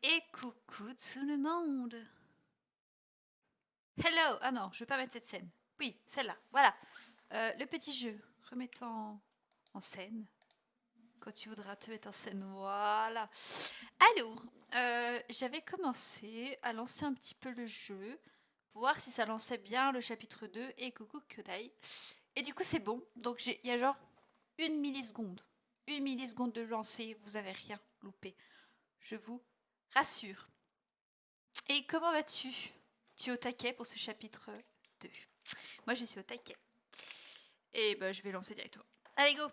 Et coucou tout le monde. Hello. Ah non, je vais pas mettre cette scène. Oui, celle-là. Voilà. Le petit jeu. Remettons en scène. Quand tu voudras te mettre en scène. Voilà. Alors, j'avais commencé à lancer un petit peu le jeu pour voir si ça lançait bien le chapitre 2 et coucou que daille. Et du coup, c'est bon. Donc, il y a genre 1 milliseconde. 1 milliseconde de lancer. Vous avez rien loupé. Je vous rassure. Et comment vas-tu? Tu es au taquet pour ce chapitre 2. Moi, je suis au taquet. Et ben, je vais lancer directement. Allez, go!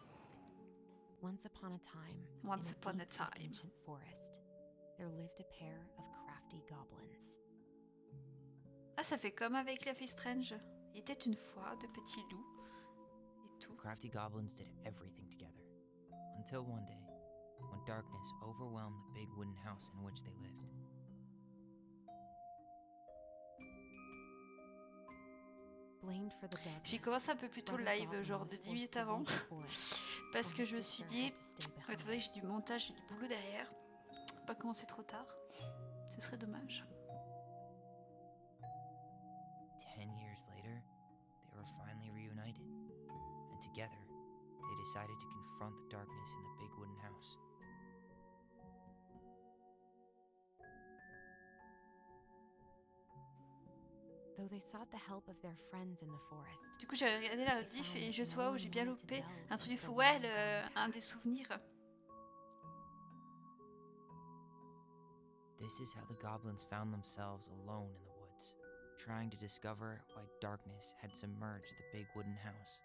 Once upon a time, Once in a upon a deep and time. ancient forest, there lived a pair of crafty goblins. Ah, ça fait comme avec la fille Strange. Il était une fois de petits loups et tout. Crafty goblins did everything together, until one day, when darkness overwhelmed the big wooden house in which they lived. Blamed for the J'ai darkness, commencé un peu plus tôt le Brother live, Goblin genre was de 10 forced minutes to avant. leave the forest, Parce que while je me his suis sister dit, had to stay il behind. faudrait que j'ai du montage et du boulot derrière. Pas commencer trop tard. Ce serait dommage. 10 years later, they were finally reunited, and together, they decided to confront the darkness in the big wooden house. Though they sought the help of their friends in the forest, Du coup, j'ai regardé la rediff et je vois où j'ai bien loupé un truc du fou. Ouais, un des souvenirs. This is how the goblins found themselves alone in the woods, trying to discover why darkness had submerged the big wooden house.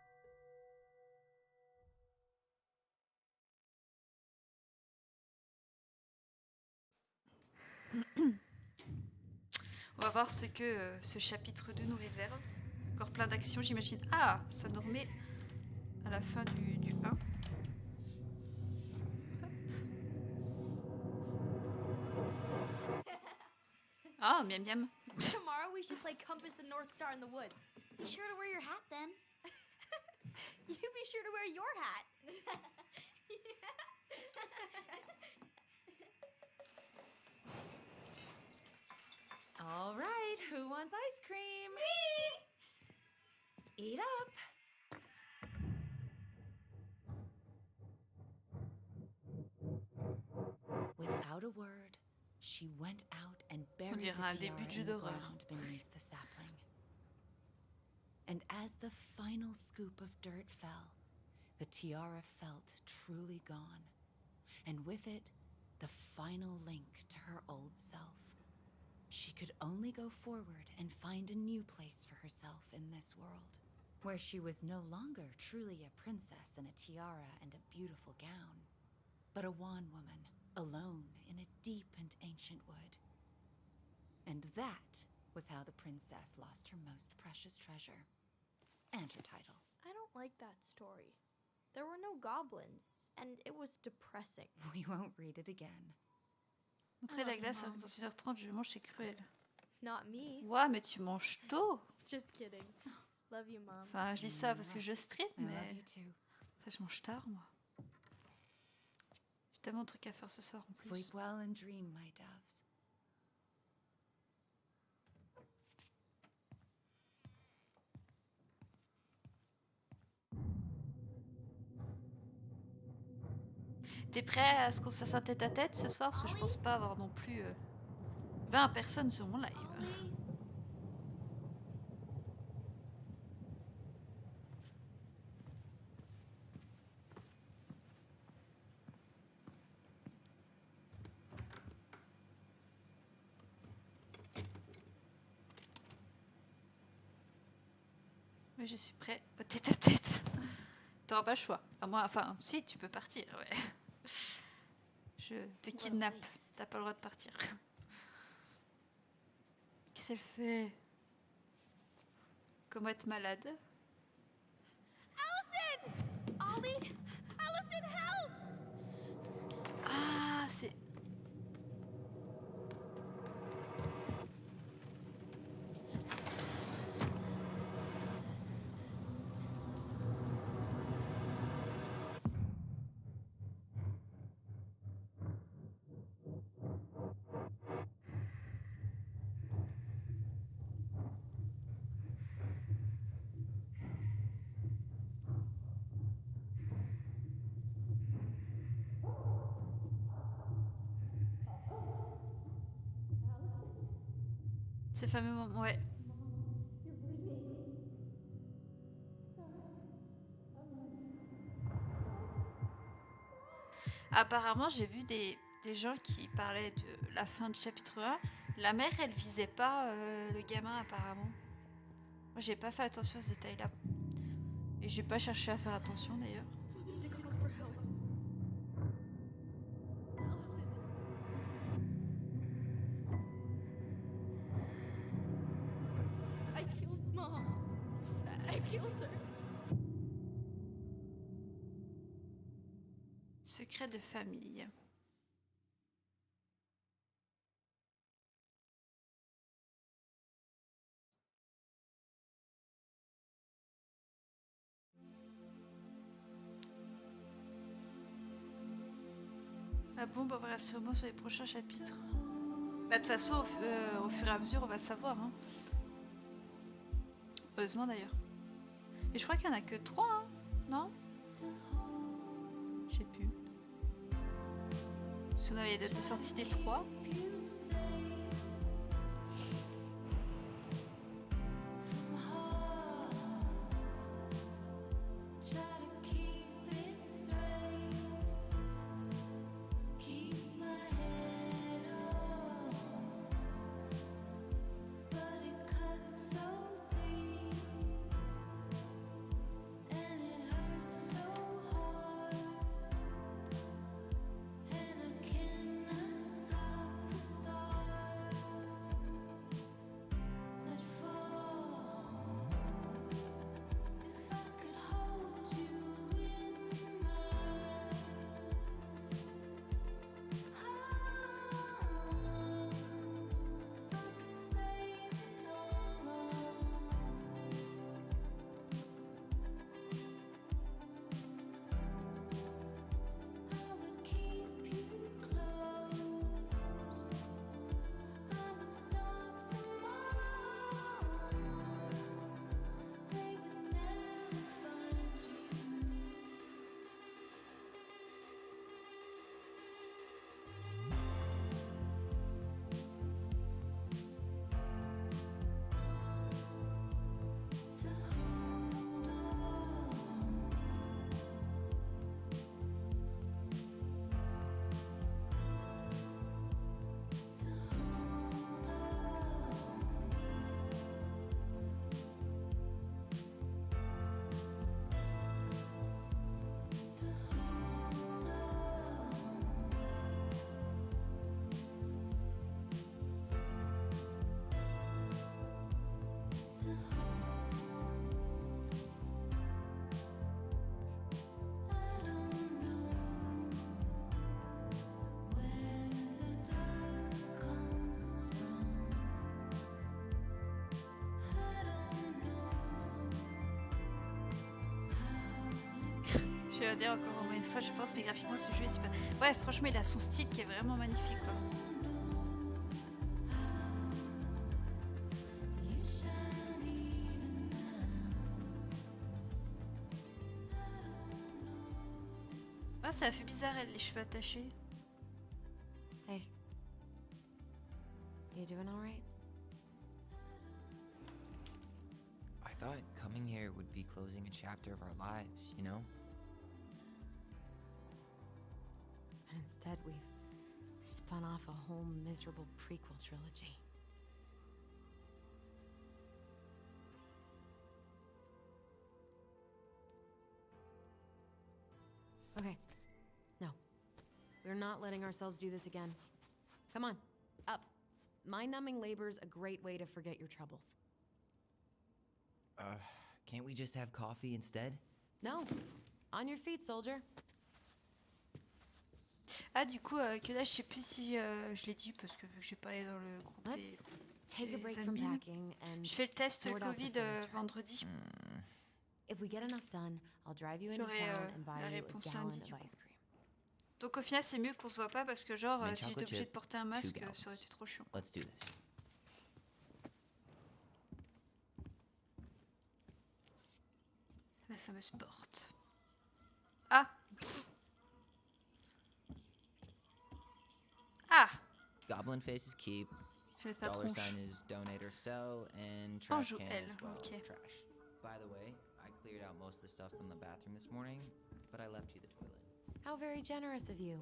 On va voir ce que ce chapitre 2 nous réserve. Encore plein d'actions, j'imagine. Ah, ça nous remet à la fin du 1. Hop. Ah, miam miam. Tomorrow we should play Compass and North Star in the woods. Be sure to wear your hat then. You be sure to wear your hat. All right, who wants ice cream? Me! Eat up. without a word, she went out and buried the dirait un tiara début de jeu in the d'horreur. ground beneath the sapling. And as the final scoop of dirt fell, the tiara felt truly gone, and with it, the final link to her old self. She could only go forward and find a new place for herself in this world, where she was no longer truly a princess in a tiara and a beautiful gown, but a wan woman, alone in a deep and ancient wood. And that was how the princess lost her most precious treasure, and her title. I don't like that story. There were no goblins, and it was depressing. We won't read it again. Montrer la Oh, glace à Mom. 6h30, je mange, c'est cruel. Not me. Ouah, mais tu manges tôt. Just kidding. Love you, Mom. Enfin, je dis ça parce que je stream, I love mais... you too. Enfin, je mange tard, moi. J'ai tellement de trucs à faire ce soir, en plus. Sleep well and dream, my doves. T'es prêt à ce qu'on se fasse un tête-à-tête ce soir? Parce que je pense pas avoir non plus 20 personnes sur mon live. Ollie? Mais je suis prêt au tête-à-tête. T'auras pas le choix. Enfin, si, tu peux partir, ouais. Je te kidnappe. T'as pas le droit de partir. Qu'est-ce qu'elle fait? Comment être malade? Allison! Ollie! Allison, help! Ah, c'est... Ces fameux moments, ouais. Apparemment, j'ai vu des gens qui parlaient de la fin du chapitre 1. La mère, elle visait pas le gamin, apparemment. Moi, j'ai pas fait attention à ce détail-là. Et j'ai pas cherché à faire attention, d'ailleurs. I killed Mom. I killed her. Secret de famille. Ah bon, bah, on verra sûrement sur les prochains chapitres. Bah, de toute façon, au fur et à mesure, on va savoir. Hein. Heureusement d'ailleurs. Et je crois qu'il n'y en a que 3, hein, non? Je sais plus. Si on avait les dates de sortie des 3. Je vais le dire encore une fois, je pense, mais graphiquement ce jeu est super. Ouais, franchement, il a son style qui est vraiment magnifique, quoi. Ah, ça a fait bizarre, elle, les cheveux attachés. Hey. You doing all right? I thought coming here would be closing a chapter of our lives, you know? And instead, we've spun off a whole miserable prequel trilogy. Okay. No. We're not letting ourselves do this again. Come on, up. Mind-numbing labor's a great way to forget your troubles. Can't we just have coffee instead? No. On your feet, soldier. Ah, du coup, que là, je sais plus si je l'ai dit, parce que vu que j'ai parlé dans le groupe Let's take a des break from admins. packing and Je fais le test sort out the Covid furniture. vendredi. If we get enough done, I'll drive you into J'aurai town and buy la you a réponse gallon lundi, of du coup. ice cream. Donc au final, c'est mieux qu'on se voit pas, parce que genre, Mint si j'étais chocolate obligée chip, de porter un 2 masque, gallons. ça aurait été trop chiant. Let's do this. La fameuse porte. Ah! Ah! Goblin faces keep. Je vais être pas Dollar tronche. sign is donate or sell, and On trash joue can elle, is, well, ok. trash. By the way, I cleared out most of the stuff from the bathroom this morning, but I left you the toilet. How very generous of you.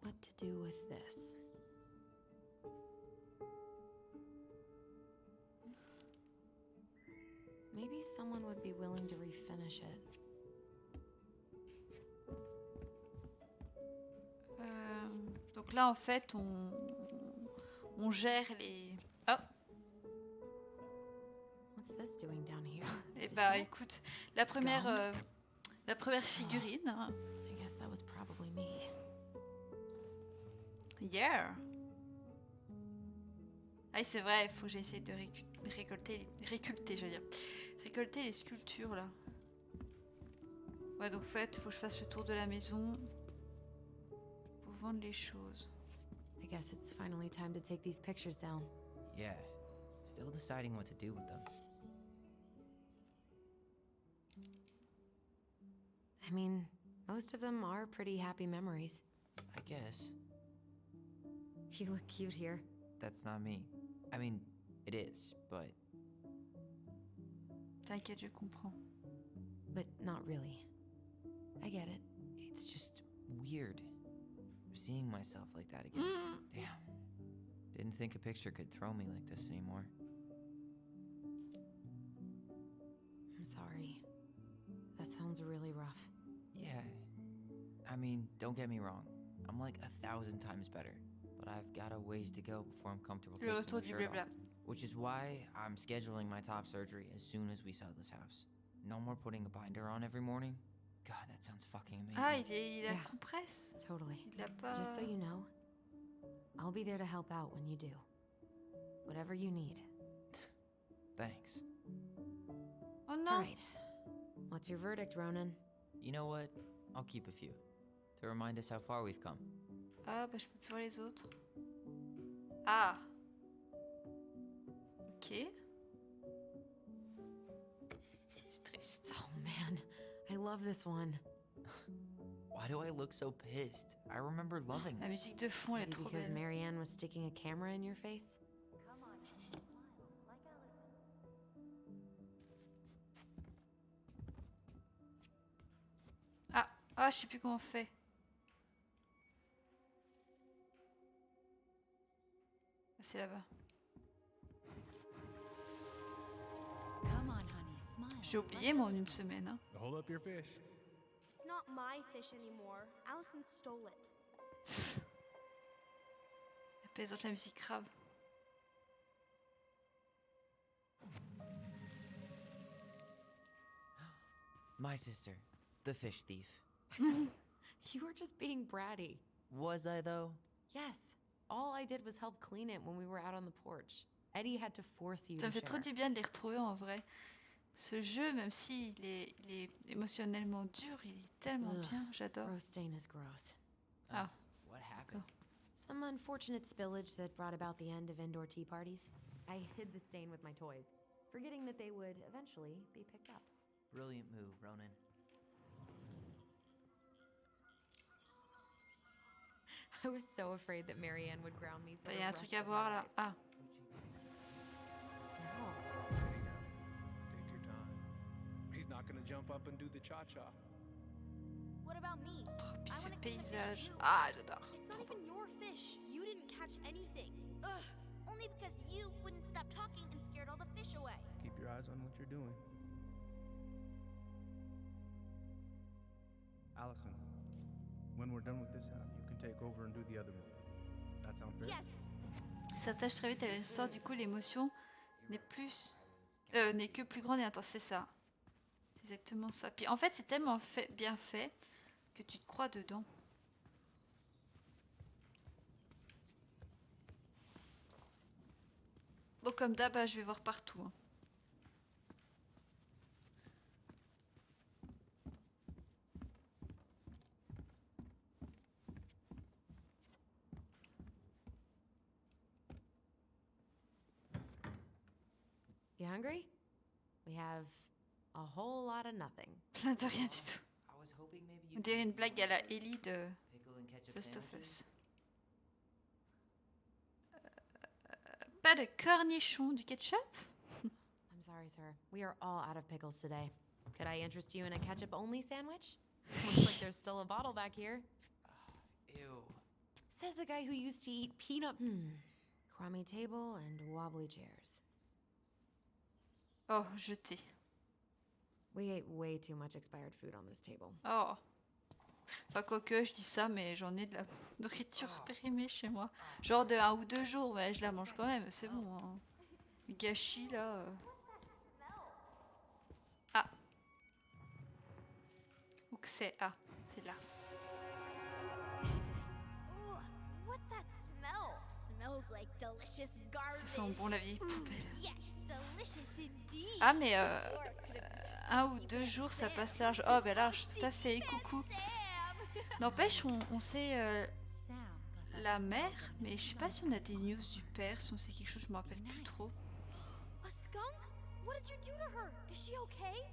What to do with this? Maybe someone would be willing to refinish it. Donc là, en fait, on gère les... Oh, What's this doing down here? et Is bah that- écoute, la première figurine. Hein. I guess that was probably me. Yeah. Ah, c'est vrai, il faut que j'essaie de récolter les sculptures là. Ouais, donc en fait, il faut que je fasse le tour de la maison pour vendre les choses. I guess it's finally time to take these pictures down. Yeah, still deciding what to do with them. I mean, most of them are pretty happy memories. I guess. You look cute here. That's not me. I mean, it is, but T'inquiète, je comprends. But not really. I get it. it's just weird. Seeing myself like that again. Damn. Didn't think a picture could throw me like this anymore. I'm sorry. That sounds really rough. Yeah. I mean, don't get me wrong. I'm like 1,000 times better. But I've got a ways to go before I'm comfortable Le taking retour my du shirt blabla. off. Which is why I'm scheduling my top surgery as soon as we sell this house. No more putting a binder on every morning. God, that sounds fucking amazing. Ah, il a Yeah. compresse. Totally. Il a pas... Just so you know, I'll be there to help out when you do. Whatever you need. Thanks. Oh non. All right. What's your verdict, Ronan? You know what? I'll keep a few. To remind us how far we've come. Ah, bah je peux plus voir les autres. Ah. Ok. C'est triste. Oh man, I love this one. Why do I look so pissed? I remember loving La it. musique de fond, elle est Maybe trop because belle. Marianne was sticking a camera in your face? Ah, ah, je sais plus comment on fait. Ah, c'est là-bas. Come on, honey, smile. J'ai oublié moi en une semaine. Hein. Hold up your fish. It's not my fish anymore. Allison stole it. Elle plaisante la musique grave. My sister, the fish thief. You were just being bratty. Was I though? Yes. All I did was help clean it when we were out on the porch. Eddie had to force you Ça me to fait trop share. du bien de les retrouver en vrai. Ce jeu, même s'il est émotionnellement dur, il est tellement Ugh. bien, j'adore. Gross stain is gross. Ah, What happened? Some unfortunate spillage that brought about the end of indoor tea parties. I hid the stain with my toys, forgetting that they would eventually be picked up. Brilliant move, Ronan. I was so afraid that Marianne would ground me for il the y a un rest truc à of my voir là. life. Ah, No. Take your time. He's not gonna jump up and do the cha-cha. What about me? trop I pis ce wanna catch a fish paysage. too. Ah, j'adore. It's not even your fish. You didn't catch anything. Ugh. Only because you wouldn't stop talking and scared all the fish away. Keep your eyes on what you're doing. Allison, when we're done with this half, you can take over and do the other one. That sound fair? Yes. Il s'attache très vite à l'histoire, du coup l'émotion n'est n'est que plus grande et intense, c'est ça. C'est exactement ça. Puis en fait, c'est tellement bien fait que tu te crois dedans. Bon, comme d'hab, je vais voir partout. Hein. You hungry? We have a whole lot of nothing. Plein de rien du tout. I was hoping maybe On you dirait une blague à la Ellie de pickle and ketchup The Stuff sandwiches? Us. Pas de cornichons, du ketchup? I'm sorry, sir. We are all out of pickles today. Could I interest you in a ketchup-only sandwich? Looks like there's still a bottle back here. Ew. Says the guy who used to eat peanut... Crummy table and wobbly chairs. Oh, jeté. We ate way too much expired food on this table. Oh. Pas quoique, je dis ça, mais j'en ai de la nourriture périmée chez moi. Genre de 1 ou 2 jours, ouais, je la mange quand même, c'est bon. Hein. Le gâchis, là... Ah. Où que c'est? Ah, c'est là. Ugh, what's that smell? Smells like delicious garbage. Ça sent bon la vieille poubelle. Yes, delicious indeed. Ah, mais 1 ou 2 jours, ça passe large. Oh, ben large, tout à fait, coucou. N'empêche, on sait la mère, mais je sais pas si on a des news du père, si on sait quelque chose, je me rappelle plus trop. A skunk? What did you do to her? Is she okay?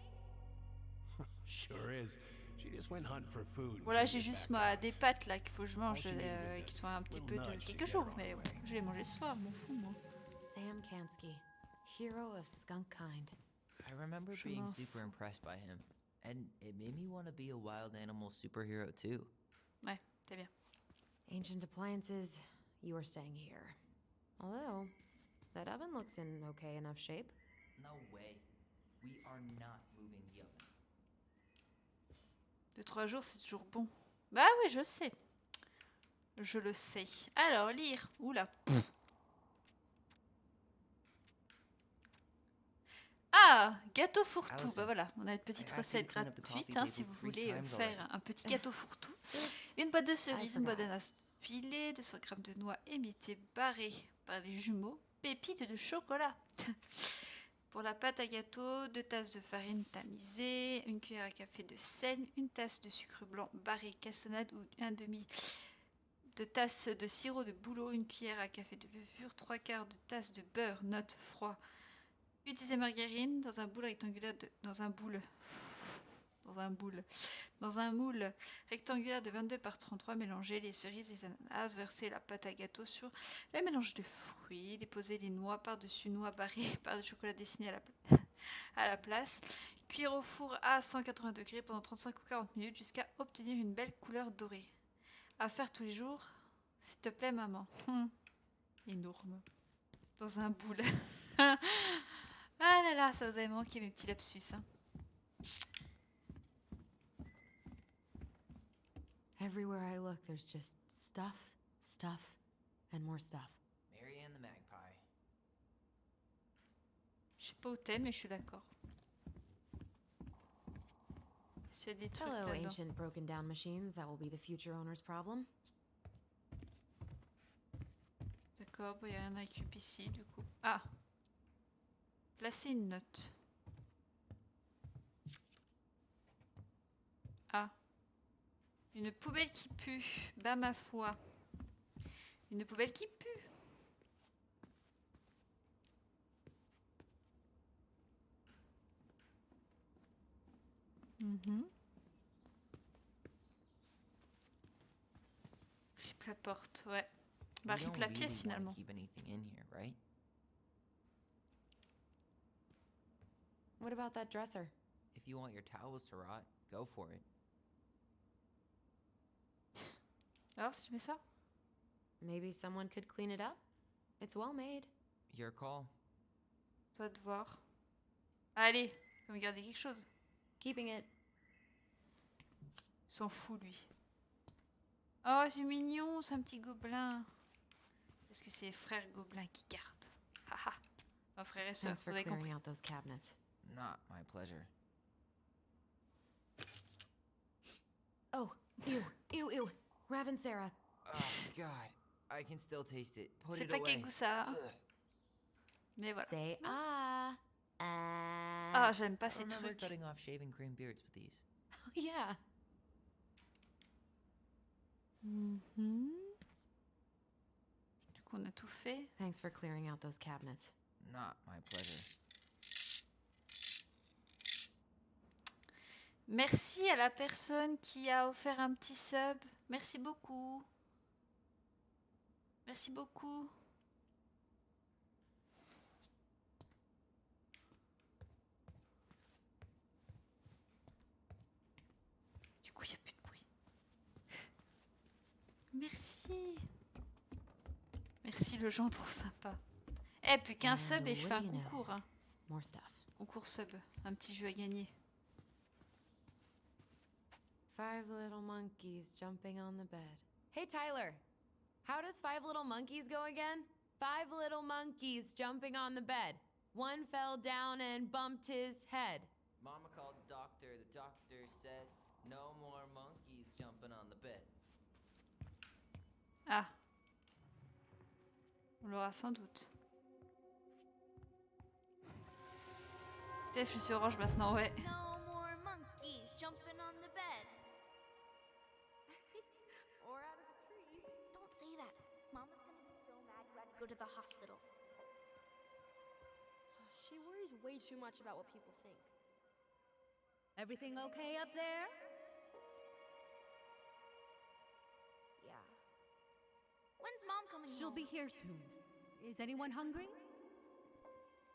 Sure is. She just went hunting for food. Voilà, j'ai juste moi des pâtes là qu'il faut que je mange, qui sont un petit peu de quelques jours, mais bon, je vais les manger ce soir, m'en fous moi. Sam Kansky, hero of skunk kind. I remember being m'en super fous. impressed by him, and it made me want to be a wild animal superhero too. Ouais, c'est bien. Ancient appliances, you are staying here. Although, that oven looks in okay enough shape. No way. We are not moving the oven. 2-3 jours, c'est toujours bon. Bah oui, je sais. Je le sais. Alors, lire. Oula. Ah, gâteau fourre-tout. Bah voilà, on a une petite recette gratuite hein, si vous voulez faire un petit gâteau fourre-tout. Une boîte de cerises, une boîte d'ananas pilée, 200 g de noix émiettées barrées par les jumeaux, pépites de chocolat. Pour la pâte à gâteau, 2 tasses de farine tamisée, 1 cuillère à café de sel, 1 tasse de sucre blanc barré cassonade ou 1/2 de tasse de sirop de bouleau, 1 cuillère à café de levure, 3/4 de tasse de beurre note froid. Utilisez margarine dans un boule rectangulaire dans un moule rectangulaire de 22 par 33. Mélangez les cerises et les ananas. Versez la pâte à gâteau sur le mélange de fruits. Déposez les noix par-dessus noix barrées par du chocolat dessiné à la place. Cuire au four à 180 degrés pendant 35 ou 40 minutes jusqu'à obtenir une belle couleur dorée. À faire tous les jours, s'il te plaît maman. Énorme. Dans un boule. Ah là là, ça vous avait manqué mes petits lapsus. Hein. Everywhere I look, there's just stuff, and more stuff. Mary and the Magpie. Je sais pas où t'es, mais je suis d'accord. C'est des trucs Hello, là-dedans. ancient broken down machines that will be the future owner's problem. D'accord, il n'y a rien à récupérer ici du coup. Ah! Placez une note. Ah! Une poubelle qui pue. Bah ma foi. Une poubelle qui pue. Rip la porte, ouais. Bah We rip don't la really pièce wanna finalement. keep anything in here, right? What about that dresser? If you want your towels to rot, go for it. Alors si je mets ça? Maybe someone could clean it up? It's well made. Your call. Toi de voir. Allez, faut me garder quelque chose. Keeping it. Il s'en fout lui. Oh c'est mignon, c'est un petit gobelin. Est-ce que c'est les frères gobelins qui gardent? Haha. Mon frère et soeur, Thanks vous for avez clearing compris. out those cabinets. Not my pleasure. Oh, ew. Raven Sarah. Oh God, I can still taste it. Put C'est it pas away. quel goût ça a. Ugh. Mais voilà. Say ah. Ah, j'aime pas I ces remember trucs. cutting off shaving cream beards with these. Yeah. Mhm. Du coup, on a tout fait. Thanks for clearing out those cabinets. Not my pleasure. Merci à la personne qui a offert un petit sub. Merci beaucoup. Merci beaucoup. coup, il n'y a plus de bruit. Merci. Merci, le gens trop sympa. Eh, plus qu'un sub et je fais un concours. Hein. More stuff. Concours sub. Un petit jeu à gagner. 5 little monkeys jumping on the bed. Hey, Tyler. How does 5 little monkeys go again? 5 little monkeys jumping on the bed. One fell down and bumped his head. Mama called the doctor. The doctor said, no more monkeys jumping on the bed. Ah. On l'aura sans doute. Peut-être je suis orange maintenant, ouais. No more monkeys jumping on the bed. Or out of the tree. Don't say that. Mama's gonna be so mad you had to go to the hospital. She worries way too much about what people think. Everything okay up there? Yeah. When's Mom coming She'll home? be here soon. Is anyone hungry?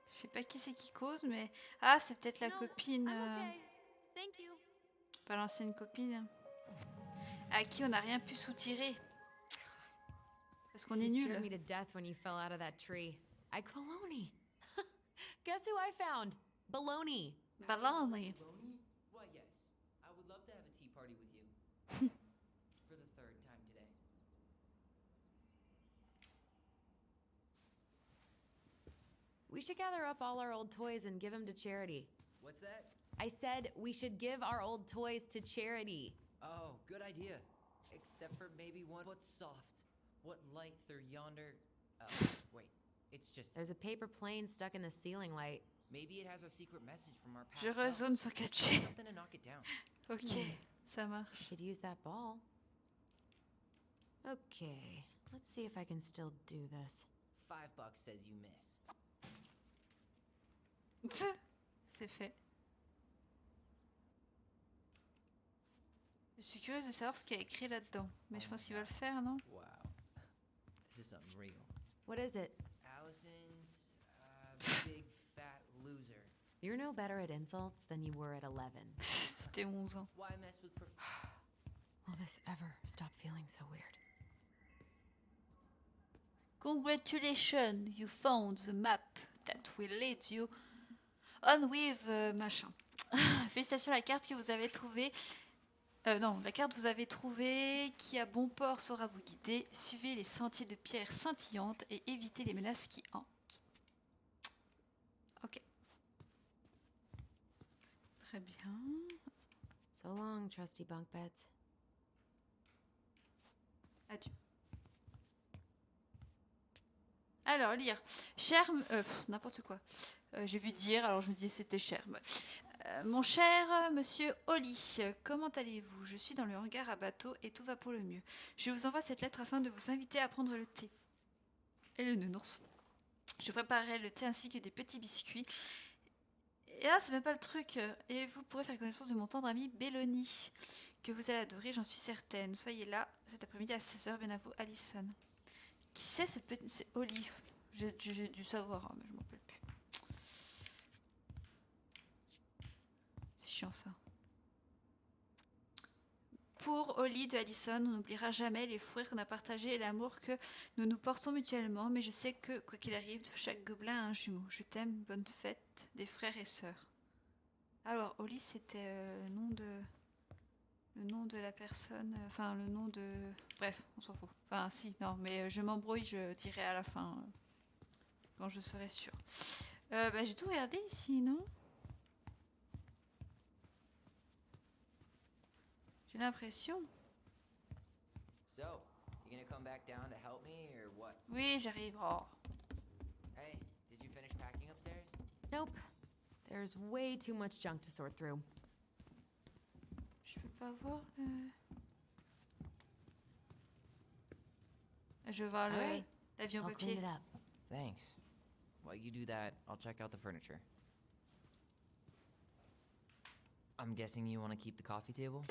Je sais pas qui c'est qui cause, mais... Ah, c'est peut-être la No, copine... I'm okay. Thank you. Pas l'ancienne copine. À qui on n'a rien pu soutirer. Parce qu'on est You scared nuls. me to death when you fell out of that tree. Baloney. Guess who I found? Baloney. Baloney. Why, yes. I would love to have a tea party with you. For the third time today. We should gather up all our old toys and give them to charity. What's that? I said we should give our old toys to charity. Oh, good idea. Except for maybe one. What's soft? What light through yonder? Wait. It's just. There's a paper plane stuck in the ceiling light. Maybe it has a secret message from our past. Je self. rezone sur 4G. Something to knock it down. Ok, ça marche. Could use that ball. Okay, let's see if I can still do this. $5 says you miss. C'est fait. Je suis curieuse de savoir ce qu'il y a écrit là-dedans. Mais je pense qu'il va le faire, non? Wow. This is unreal. What is it? Allison's big fat loser. You're no better at insults than you were at 11. C'était 11 ans. Why mess with Will this ever stop feeling so weird? Congratulations, you found the map that will lead you on with machin. Félicitations, la carte que vous avez trouvée. Non, la carte que vous avez trouvée qui à bon port saura vous guider. Suivez les sentiers de pierre scintillantes et évitez les menaces qui hantent. Ok. Très bien. So long, trusty bunk beds. Adieu. Alors, lire. Cher... n'importe quoi. J'ai vu dire, alors je me disais c'était cher. Mon cher monsieur Oli, comment allez-vous? Je suis dans le hangar à bateau et tout va pour le mieux. Je vous envoie cette lettre afin de vous inviter à prendre le thé. Et le nounours. Je préparerai le thé ainsi que des petits biscuits. Et là, c'est même pas le truc. Et vous pourrez faire connaissance de mon tendre ami Belloni, que vous allez adorer, j'en suis certaine. Soyez là cet après-midi à 16h, bien à vous, Alison. Qui c'est ce petit... C'est Oli. J'ai dû savoir, hein, mais je m'en rappelle plus. C'est chiant ça. Pour Oli de Alison, on n'oubliera jamais les fous rires qu'on a partagés et l'amour que nous nous portons mutuellement, mais je sais que, quoi qu'il arrive, chaque gobelin a un jumeau. Je t'aime, bonne fête des frères et sœurs. Alors, Oli, c'était le nom de la personne, enfin le nom de... Bref, on s'en fout. Enfin si, non, mais je m'embrouille, je dirai à la fin, quand je serai sûre. J'ai tout regardé ici, non? J'ai l'impression. So, you gonna come back down to help me or what? Oui, j'arrive. Oh. Hey, did you finish packing upstairs? Nope. There's way too much junk to sort through. Je peux pas voir le... Je vais voir All right, l'avion I'll clean papier. it up. Thanks. While you do that, I'll check out the furniture. I'm guessing you want to keep the coffee table?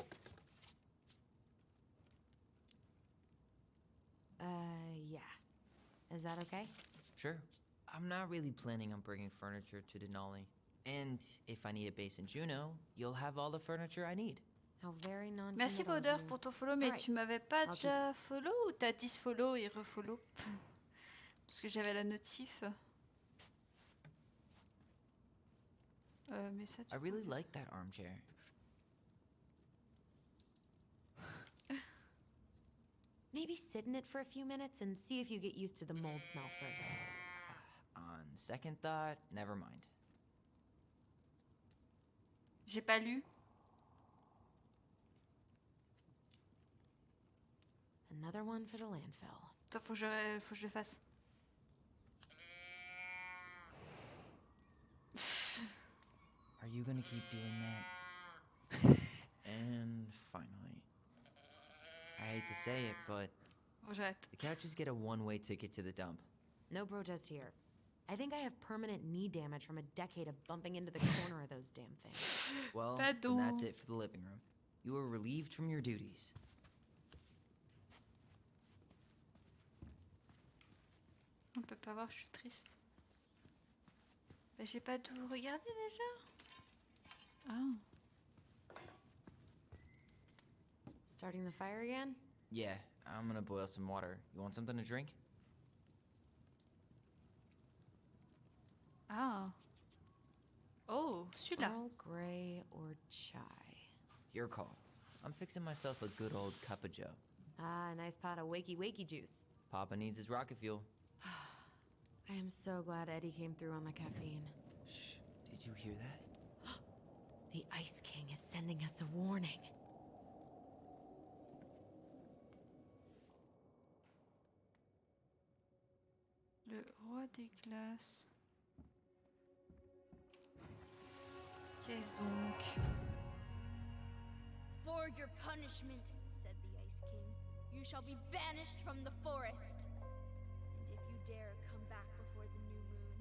Yeah. Is that okay? Sure. I'm not really planning on bringing furniture to Denali. And if I need a base in Juneau, you'll have all the furniture I need. How very Merci non-committal of Bauder you. pour ton follow, mais Alright, tu m'avais pas I'll keep déjà follow ou t'as disfollow et refollow? Parce que j'avais la notif. Mais ça, I really like that armchair. Maybe sit in it for a few minutes and see if you get used to the mold smell first. On second thought, never mind. J'ai pas lu. Another one for the landfill. Attends, faut que je le fasse. Are you gonna keep doing that? And finally. I hate to say it, but Faut que j'arrête. the couches get a one-way ticket to the dump. No protest here. I think I have permanent knee damage from a decade of bumping into the corner of those damn things. Well, then that's it for the living room. You are relieved from your duties. On peut pas voir, je suis triste. Bah, j'ai pas tout regardé déjà. Ah. Starting the fire again? Yeah, I'm gonna boil some water. You want something to drink? Ah. Oh, celui-là. Earl Grey or chai? Your call. I'm fixing myself a good old cup of joe. Ah, a nice pot of wakey juice. Papa needs his rocket fuel. I am so glad Eddie came through on the caffeine. Shh, did you hear that? The Ice King is sending us a warning. Le roi des glaces. Qu'est-ce donc? For your punishment, said the Ice King, you shall be banished from the forest. And if you dare come back before the new moon,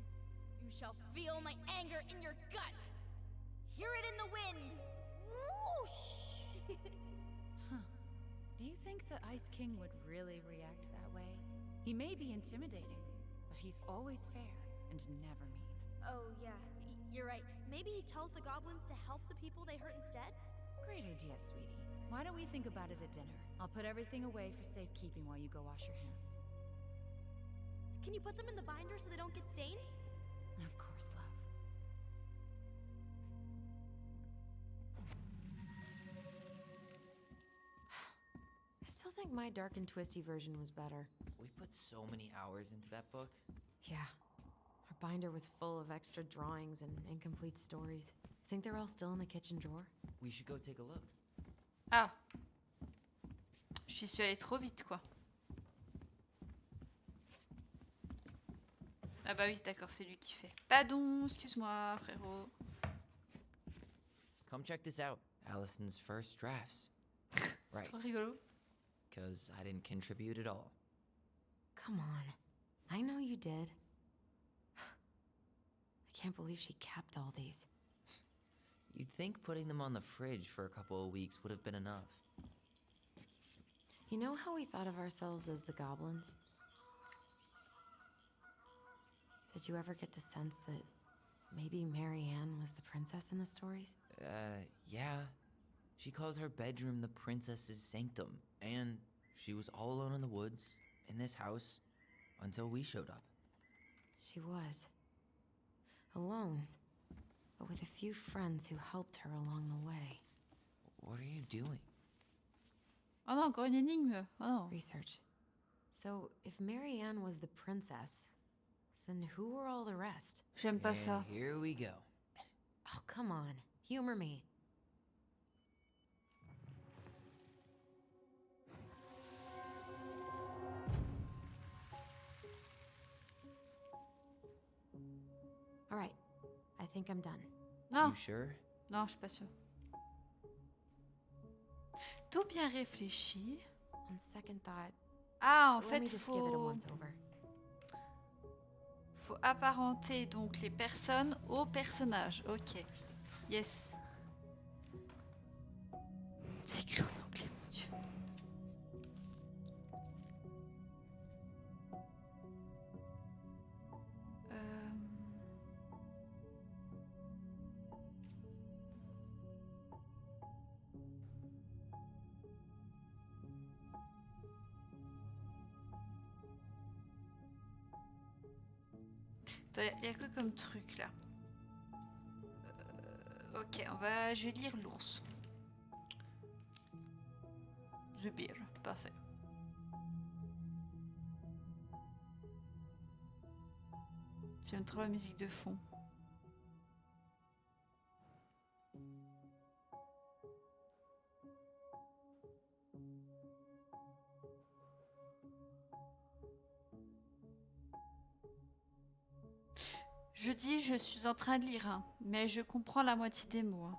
you shall feel my anger in your gut. Hear it in the wind. Whoosh! Huh. Do you think the Ice King would really react that way? He may be intimidating, but he's always fair and never mean. Oh, yeah, you're right. Maybe he tells the goblins to help the people they hurt instead? Great idea, sweetie. Why don't we think about it at dinner? I'll put everything away for safekeeping while you go wash your hands. Can you put them in the binder so they don't get stained? Of course, love. I still think my dark and twisty version was better. We put so many hours into that book. Yeah. Our binder was full of extra drawings and incomplete stories. Think they're all still in the kitchen drawer? We should go take a look. Ah. J'y suis allée trop vite, quoi. Ah bah oui, d'accord, c'est lui qui fait. Pardon, excuse-moi, frérot. Come check this out. Allison's first drafts. C'est trop rigolo. Because I didn't contribute at all. Come on. I know you did. I can't believe she kept all these. You'd think putting them on the fridge for a couple of weeks would have been enough. You know how we thought of ourselves as the goblins? Did you ever get the sense that maybe Marianne was the princess in the stories? Yeah. She called her bedroom the princess's sanctum, and she was all alone in the woods, in this house, until we showed up. She was. Alone, but with a few friends who helped her along the way. What are you doing? Oh non, encore une énigme. Oh non. Research. So, if Marianne was the princess, then who were all the rest? J'aime pas ça. And here we go. Oh, come on. Humor me. All right. I think I'm done. Non, You sure? non, je suis pas sûre. Tout bien réfléchi. On second thought, Ah, en let me fait, just give it a faut once-over. apparenter donc les personnes aux personnages. Ok. Yes. C'est écrit en anglais, mon Dieu. Il y a quoi comme truc là? Ok, je vais lire l'ours. The bear, parfait. J'aime trop la musique de fond. Je dis je suis en train de lire, hein, mais je comprends la moitié des mots. Hein.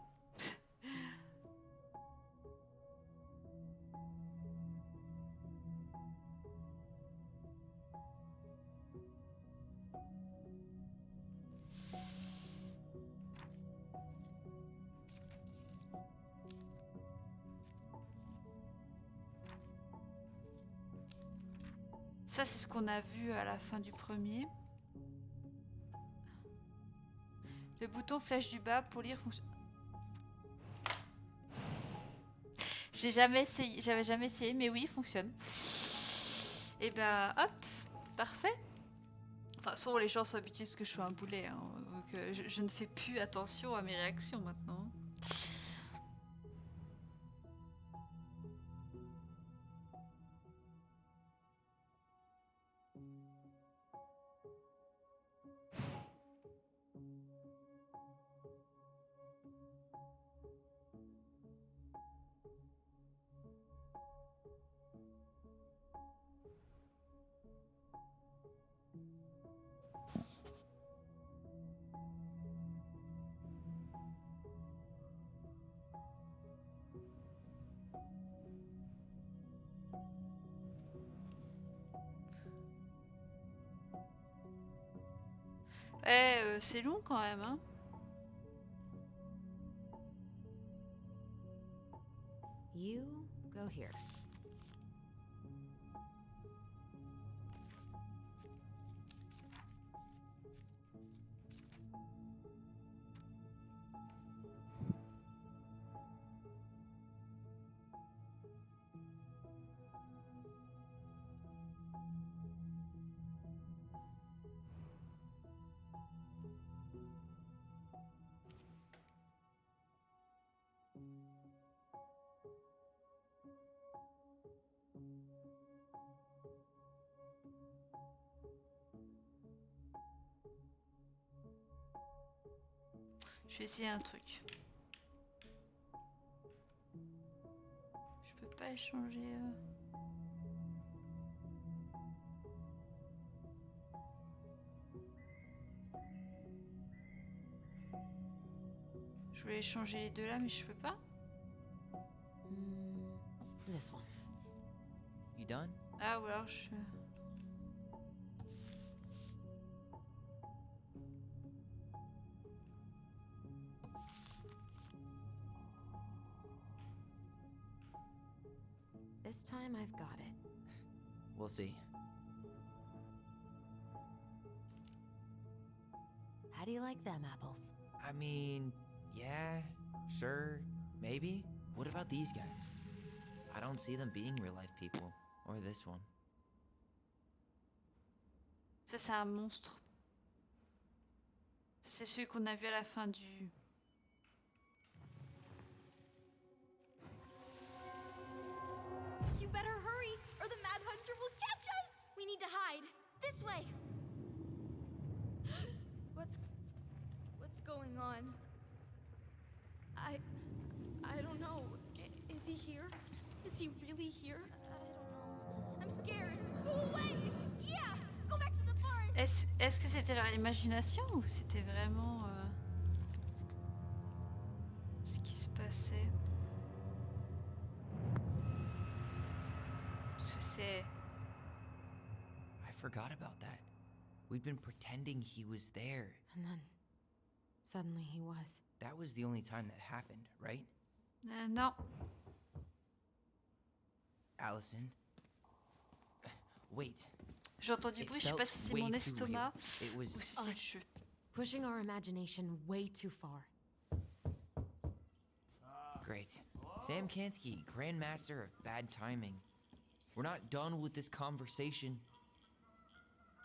Ça, c'est ce qu'on a vu à la fin du premier. Le bouton flèche du bas pour lire fonctionne. J'avais jamais essayé, mais oui, il fonctionne. Et ben, hop, parfait. Enfin, soit les gens sont habitués à ce que je sois un boulet, hein, donc je ne fais plus attention à mes réactions maintenant. C'est long quand même, hein. You go here. Je vais essayer un truc. Je peux pas échanger. Je voulais échanger les deux là, mais je peux pas. This one. You done? Ah, ou alors je. This time I've got it. We'll see. How do you like them apples? I mean, yeah, sure, maybe. What about these guys? I don't see them being real life people. Or this one. Ça, c'est un monstre. C'est celui qu'on a vu à la fin du. You better hurry, or the Mad Hunter will catch us! We need to hide. This way! What's going on? I don't know. Is he here? Is he really here? I don't know. I'm scared. Go away! Yeah! Go back to the forest! Est-ce que c'était leur imagination ou c'était vraiment ce qui se passait? Parce que c'est. I forgot about that. We'd been pretending he was there. And then suddenly he was. That was the only time that happened, right? Non. Allison. Wait. J'ai entendu du bruit, je sais pas si c'est mon estomac ou si c'est le jeu. Pushing our imagination way too far. Great. Sam Kansky, Grandmaster of Bad Timing. We're not done with this conversation.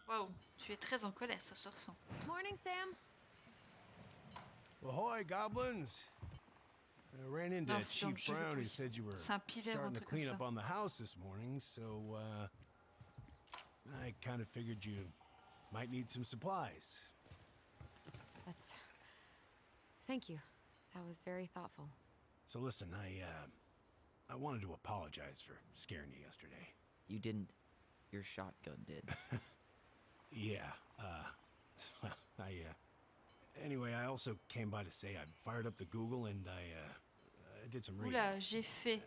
Waouh, tu es très en colère, ça se ressent. Morning, Sam. Ahoy, goblins! I ran into Non, c'est dans le Chief jeu, le Brown who bruit. said you were C'est un pivert ou un starting to truc comme clean ça. up on the house this morning, so I kind of figured you might need some supplies. That's. Thank you. That was very thoughtful. So listen, I wanted to apologize for scaring you yesterday. You didn't. Your shotgun did. Yeah, anyway, I also came by to say I fired up the Google and I did some reading. Oula, j'ai fait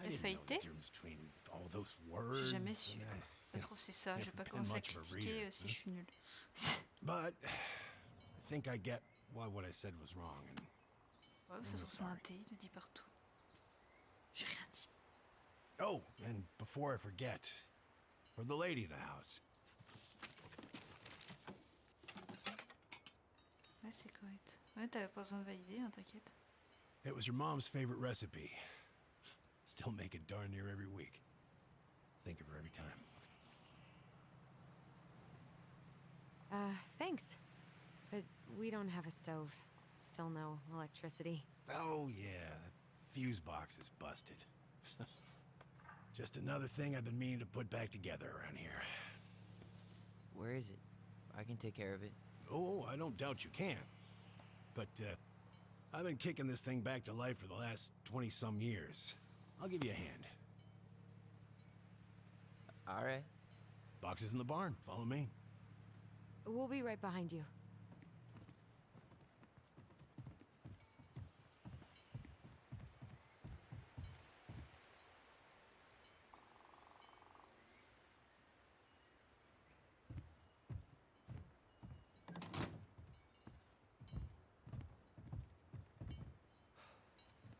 I didn't know the FAIT. difference between all those words. J'ai jamais su. and Ça se trouve, c'est ça. Je vais pas never been commencer à much of a critiquer reader, si huh? je suis nulle. But I think I get why what I said was wrong. And Ouais, ça se trouve, c'est un T, il le dit partout. J'ai rien dit. oh, and before I forget, for the lady of the house, Ouais, c'est correct. Ouais, t'avais pas besoin de valider, hein, t'inquiète. it was your mom's favorite recipe. Still make it darn near every week. Think of her every time. Thanks. But we don't have a stove. Still no electricity. Oh yeah, that fuse box is busted. Just another thing I've been meaning to put back together around here. Where is it? I can take care of it. Oh, I don't doubt you can. But I've been kicking this thing back to life for the last 20-some years. I'll give you a hand. All right. Box is in the barn. Follow me. We'll be right behind you.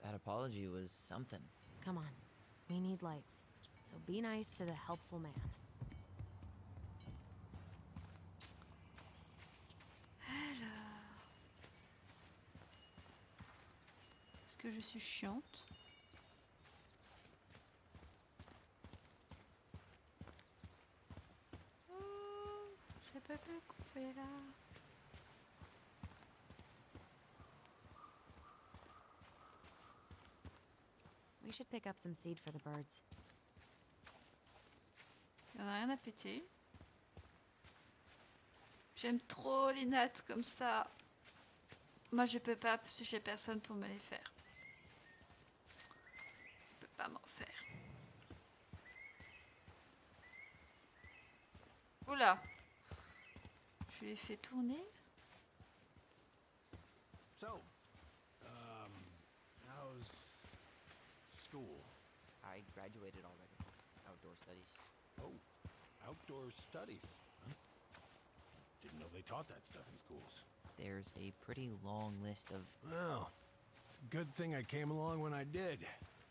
That apology was something. Come on. We need lights. So be nice to the helpful man. Alors. Est-ce que je suis chiante? Oh, j'ai pas pu couper là. We should pick up some seed for the birds. Il y en a rien à péter. J'aime trop les nattes comme ça. Moi je peux pas parce que j'ai personne pour me les faire. Je peux pas m'en faire. Oula. Je l'ai fait tourner. So, how's school? I graduated already. Outdoor studies. Oh, outdoor studies. Huh? Didn't know they taught that stuff in schools. There's a pretty long list of. Well, it's a good thing I came along when I did.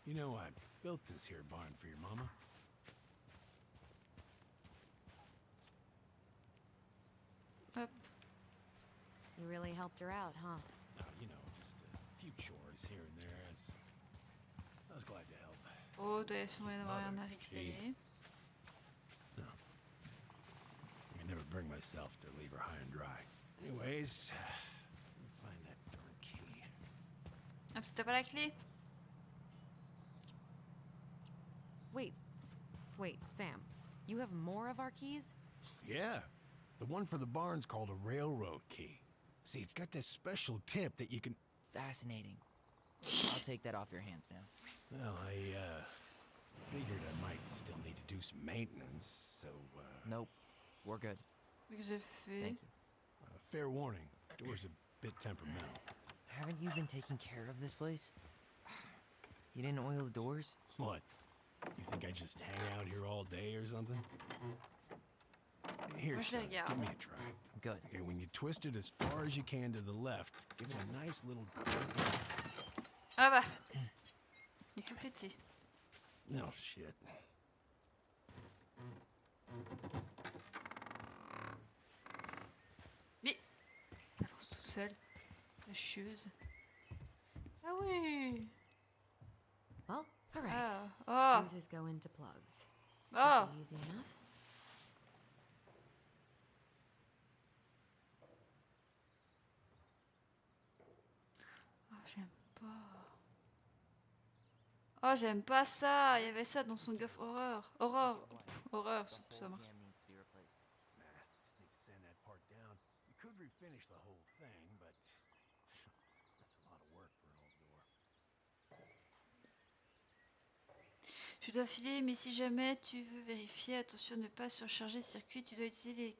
You know, I built this here barn for your mama. Hop. You really helped her out, huh? Now, you know, just a few chores here and there. I was glad to help. Oh, doit y avoir rien à Mother, récupérer. No. I can never bring myself to leave her high and dry. Anyways, let me find that darn key. Ah, parce que t'as pas la clé? Wait, Sam. You have more of our keys? Yeah. The one for the barn's called a railroad key. See, it's got this special tip that you can... Fascinating. I'll take that off your hands now. Well, I, figured I might still need to do some maintenance, so, Nope. We're good. Qu'est-ce que j'ai fait? Thank you. fair warning. Door's a bit temperamental. Haven't you been taking care of this place? You didn't oil the doors? What? You think I just hang out here all day or something? Here, Moi, je son, les regarde. give me a try. Good. Okay, when you twist it as far as you can to the left, give it a nice little jerk. Ah bah. Il est tout petit. No shit. Mais. Avance tout seul. La chieuse. Ah oui. Well, all right. Ah. Oh. Fuses go into plugs. Oh. Easy enough. Oh, j'aime pas ça. Il y avait ça dans son gaff horreur. Horreur. Horreur, The ça whole marche. jam needs to be replaced. Nah, just need to sand that part down. You could refinish the whole thing, but that's a lot of work for an old door. Je dois filer, mais si jamais tu veux vérifier, attention ne pas surcharger le circuit. Tu dois utiliser les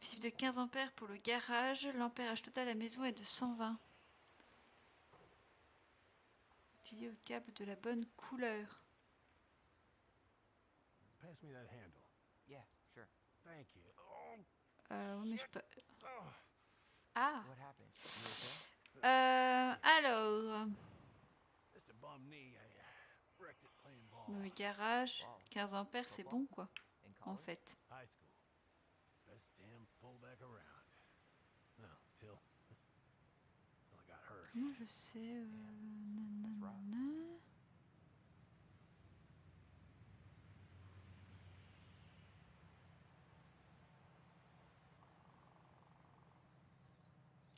fusibles de 15 ampères pour le garage. L'ampérage total à la maison est de 120. Utiliser au câble de la bonne couleur. Pass me that handle. Yeah, sure. Thank you. Oh, Oui, mais je peux. oh. Ah. What happened? You okay? Alors. Just a bum knee. I wrecked it playing ball. Le garage, 15 ampères, c'est bon quoi. In En college? fait. High school. Best damn fullback around. No, till I got hurt. Comment je sais nanana.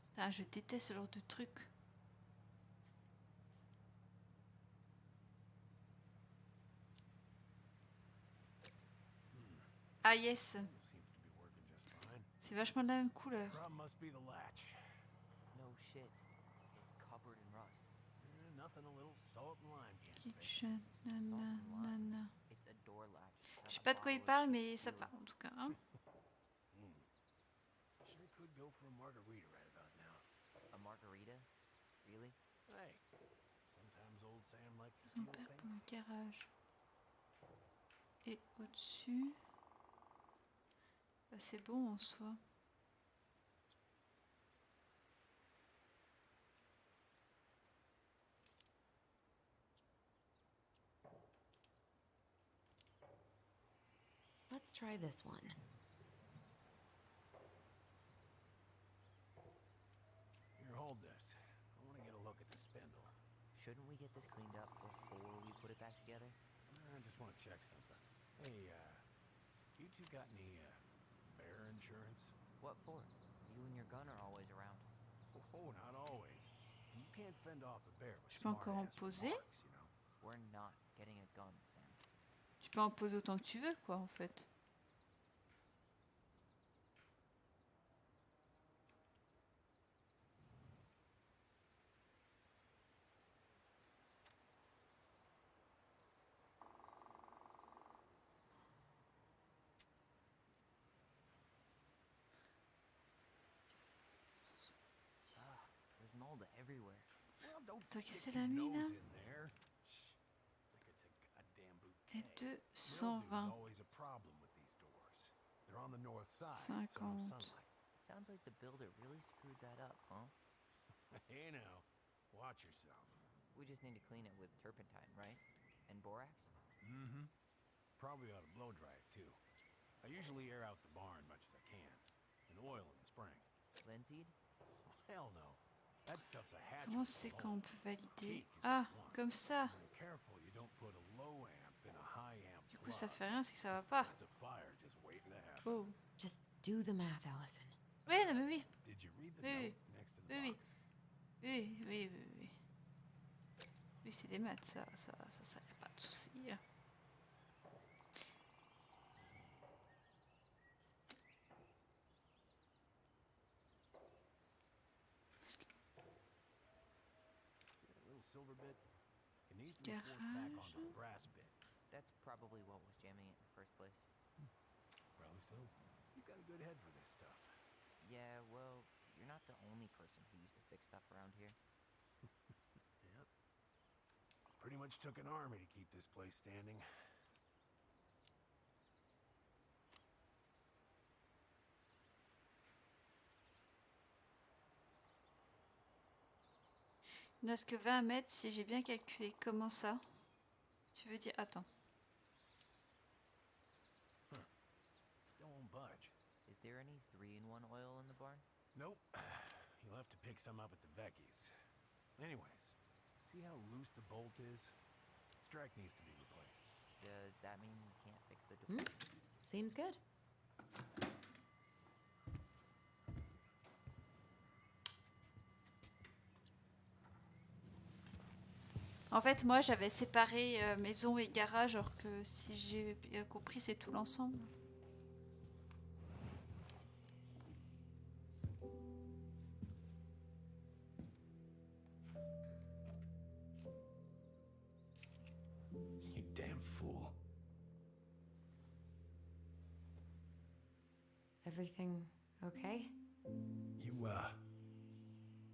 Putain, je déteste ce genre de truc. Ah yes, Seems to be working just fine. c'est vachement de la même couleur. Problem must be the latch. No shit. It's covered in rust. Nothing a little salt and lime can't fix. Kitchen, nanana. It's a door latch. Je sais pas de quoi il parle, mais ça va en tout cas. Hein. Sure could go for a margarita right about now. A margarita? Really? Hey, sometimes old Sam likes to 15 steal ampères pour le things. garage. Et au-dessus, bah, c'est bon en soi. Let's try this one. Here, hold this. I want to get a look at the spindle. Shouldn't we get this cleaned up before we put it back together? I just want to check something. Hey, you two got any, bear insurance? What for? You and your gun are always around. Oh, not always. You can't fend off a bear with Je peux encore en smart-ass poser? remarks, you know. We're not getting a gun, Sam. Tu peux en poser autant que tu veux quoi en fait. There's mold everywhere. Well, don't T'as stick cassé your la mine, nose hein? in there. Like it's a goddamn Et bouquet. 220. Mildew's always a problem with these doors. They're on the north side, so no 50. sunlight. Sounds like the builder really screwed that up, huh? Hey now, watch yourself. We just need to clean it with turpentine, right? And borax? Mm-hmm. Probably ought to blow dry it too. I usually air out the barn much as I can, and oil in the spring. Linseed? Hell no. That stuff's a hatchet. Comment c'est quand on peut valider? Ah, comme ça. Careful you don't put a low amp in a high amp. Du coup ça fait rien, c'est que ça va pas. That's a fire just waiting to happen. Oh. Just do the math, Allison. Oui, non mais oui. Did you read the Oui, note next to the oui, oui. box? Oui. Oui, c'est des maths, ça, y a pas de souci. That little silver bit can easily be forced back onto the brass bit. That's probably what was jamming it in the first place. Probably so. You got a good head for this stuff. Yeah, well, you're not the only person who used to fix stuff around here. Yep. Pretty much took an army to keep this place standing. Il ne reste que 20 mètres si j'ai bien calculé. Comment ça? Tu veux dire... Attends. Still won't budge. Is there any 3-in-1 oil in the barn? Nope. You'll have to pick some up at the Vecchi's. Anyways, see how loose the bolt is? Strike needs to be replaced. Does that mean we can't fix the door? Seems good. En fait, moi, j'avais séparé maison et garage, alors que si j'ai bien compris, c'est tout l'ensemble. You damn fool. Everything okay?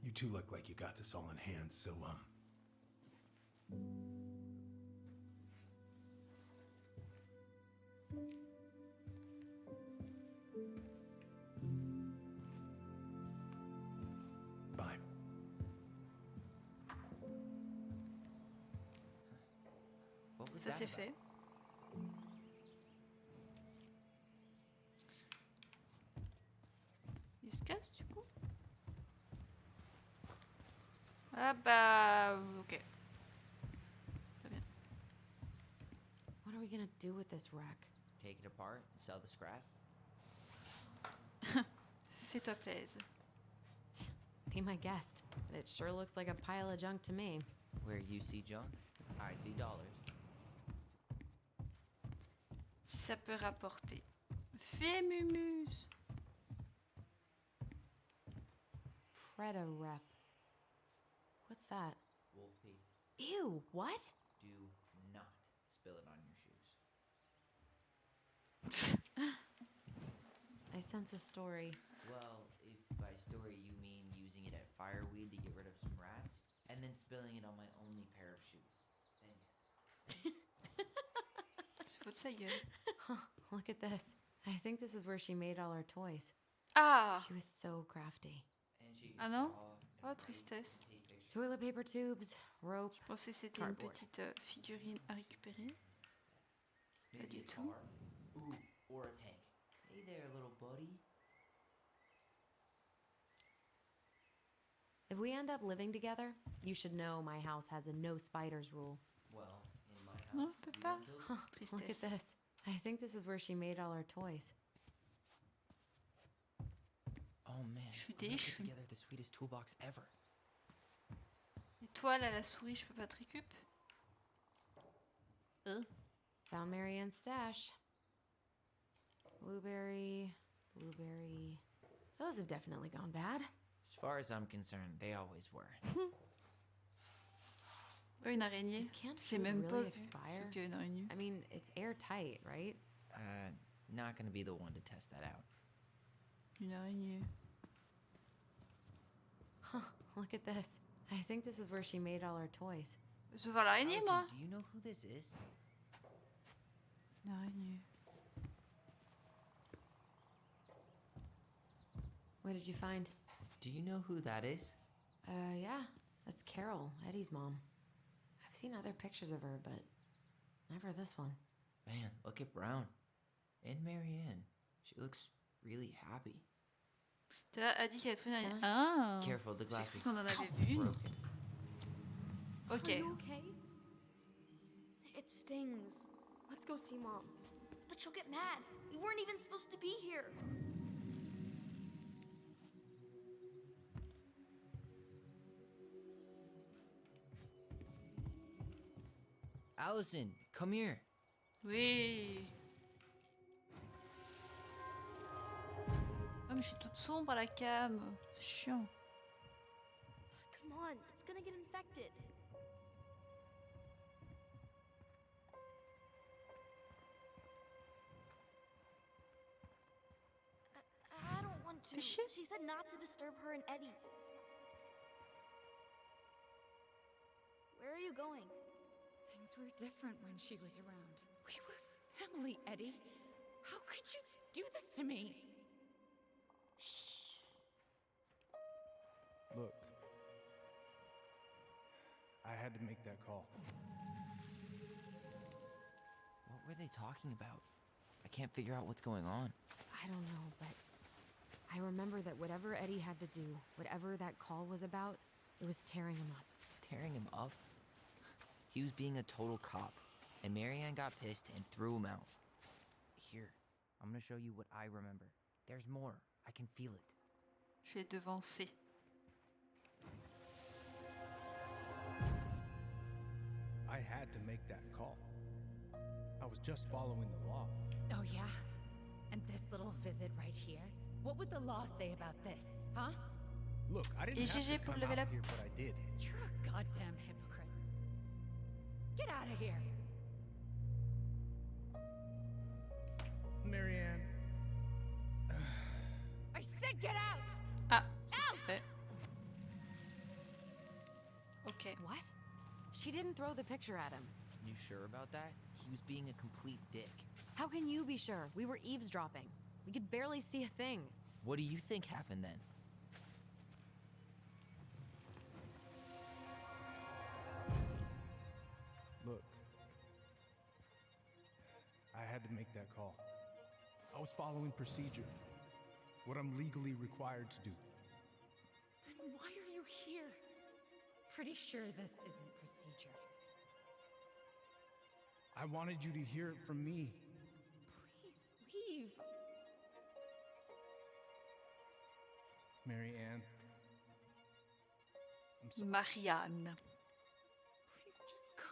You two look like you got this all in hand, so, bye. What was Ça, that c'est about? fait. Il se casse, du coup? Ah bah... ok. Très bien. What are we gonna do with this wreck? Take it apart, sell the scrap? Fais-toi plaisir. Be my guest. But it sure looks like a pile of junk to me. Where you see junk, I see dollars. Si ça peut rapporter. Fais Mumus. Preda rep. What's that? Wolf pee. Ew, what? Do not spill it on your shoes. I sense a story. Well, if by story you mean using it at fireweed to get rid of some rats, and then spilling it on my only pair of shoes, then yes. Se fout de sa gueule. Huh, look at this. I think this is where she made all her toys. Ah! She was so crafty. And she Ah non? draw and Oh, write tristesse. and take pictures. Toilet paper tubes, rope. Je pensais que c'était une Cardboard. petite figurine à récupérer. Maybe du a tout. car. Ooh, or a tank. Hey there, little buddy. If we end up living together, you should know my house has a no spiders rule. Well, in my house, Non, on peut we pas. don't kill Huh, them. look at Tristesse. this. I think this is where she made all her toys. Oh man, Je suis we put déçue. together the sweetest toolbox ever. L'étoile à la souris, je peux pas te récup. Found Marianne's stash. Blueberry, blueberry. Those have definitely gone bad. As far as I'm concerned, they always were. Pas une araignée. These can't J'ai food même pas really vu ce expire. qu'il y a une araignée. I mean, it's airtight, right? Not gonna be the one to test that out. Une araignée. Huh, look at this. I think this is where she made all her toys. Je vois l'araignée, Allison, moi. do you know who this is? Une araignée. What did you find? Do you know who that is? Yeah, that's Carol, Eddie's mom. I've seen other pictures of her, but never this one. Man, look at Brown. And Marianne. She looks really happy. T'as a dit qu'elle avait trouvé une araignée. Hein? Ah! Careful, the J'ai glass cru is qu'on en avait vu une. broken. Ok. Are you okay? It stings. Let's go see Mom. But she'll get mad. We weren't even supposed to be here. Allison, come here. Oui. Oh, mais je suis toute sombre à la cam. C'est chiant. Come on, it's gonna get infected. I don't want to. Fais chier. She said not to disturb her and Eddie. Where are you going? Things were different when she was around. We were family, Eddie. How could you do this to me? Look, I had to make that call. What were they talking about? I can't figure out what's going on. I don't know, but I remember that whatever Eddie had to do, whatever that call was about, it was tearing him up. Tearing him up? He was being a total cop, and Marianne got pissed and threw him out. Here, I'm gonna show you what I remember. There's more. I can feel it. Je vais devancer. I had to make that call. I was just following the law. Oh, yeah? And this little visit right here? What would the law say about this, huh? Look, I didn't Et have GG to pour come level out up. here, but I did. You're a goddamn hypocrite. Get out of here. Marianne. I said get out! Ah, ça c'est fait. Ok. What? She didn't throw the picture at him. You sure about that? He was being a complete dick. How can you be sure? We were eavesdropping. We could barely see a thing. What do you think happened then? Look. I had to make that call. I was following procedure. What I'm legally required to do. Then why are you here? Pretty sure this isn't procedure. I wanted you to hear it from me. Please leave. Marianne. I'm sorry. Marianne. Please just go.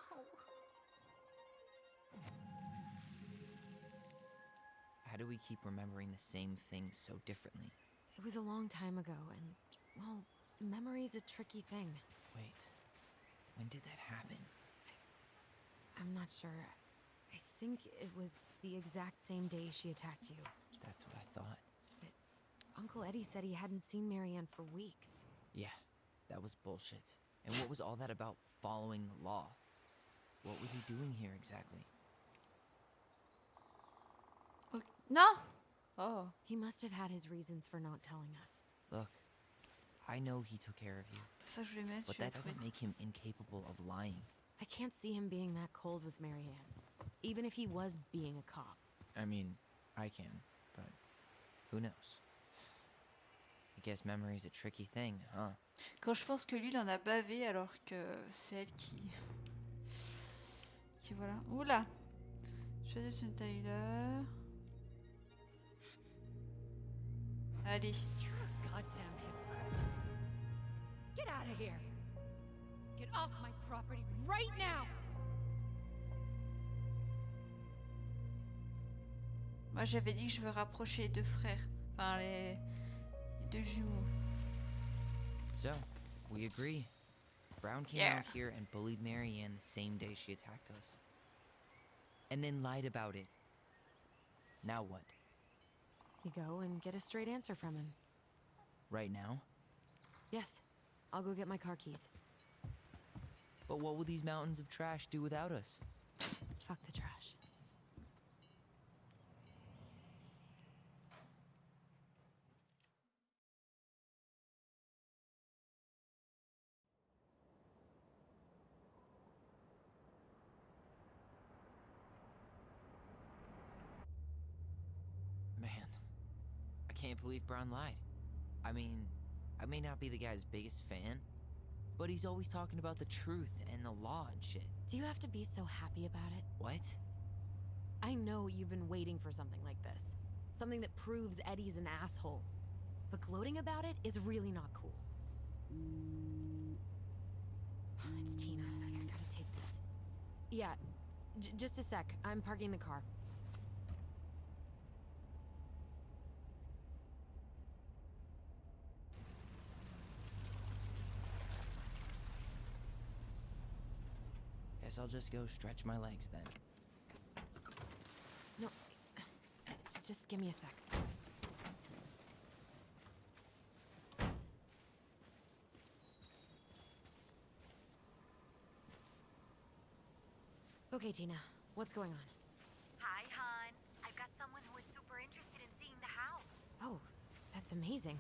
How do we keep remembering the same things so differently? It was a long time ago, and, well, memory's a tricky thing. Wait, when did that happen? I'm not sure. I think it was the exact same day she attacked you. That's what I thought. Uncle Eddie said he hadn't seen Marianne for weeks. Yeah, that was bullshit. And what was all that about following the law? What was he doing here exactly? Non. Oh. He must have had his reasons for not telling us. Look, I know he took care of you, C'est ça que je voulais mettre. but je vais that doesn't trouver- make him incapable of lying. I can't see him being that cold with Marianne, even if he was being a cop. I mean, I can, but who knows? I guess memory's a tricky thing, huh? Quand je pense que lui, il en a bavé alors que c'est elle qui... Qui voilà. Oula. Choisissez une Tyler. Allez. You're a goddamn hypocrite. Get out of here. Get off my property right now. Moi, j'avais dit que je veux rapprocher les deux frères. Enfin, les deux jumeaux. So, we agree. Brown came Yeah. out here and bullied Marianne the same day she attacked us. And then lied about it. Now what? We go and get a straight answer from him. Right now? Yes, I'll go get my car keys. But what will these mountains of trash do without us? Fuck the trash. Man, I can't believe Brown lied. I mean, I may not be the guy's biggest fan, but he's always talking about the truth and the law and shit. Do you have to be so happy about it? What? I know you've been waiting for something like this. Something that proves Eddie's an asshole. But gloating about it is really not cool. It's Tina. I gotta take this. Yeah, just a sec. I'm parking the car. Guess I'll just go stretch my legs then. No, just give me a sec. Okay, Tina, what's going on? Hi, hon. I've got someone who is super interested in seeing the house. Oh, that's amazing.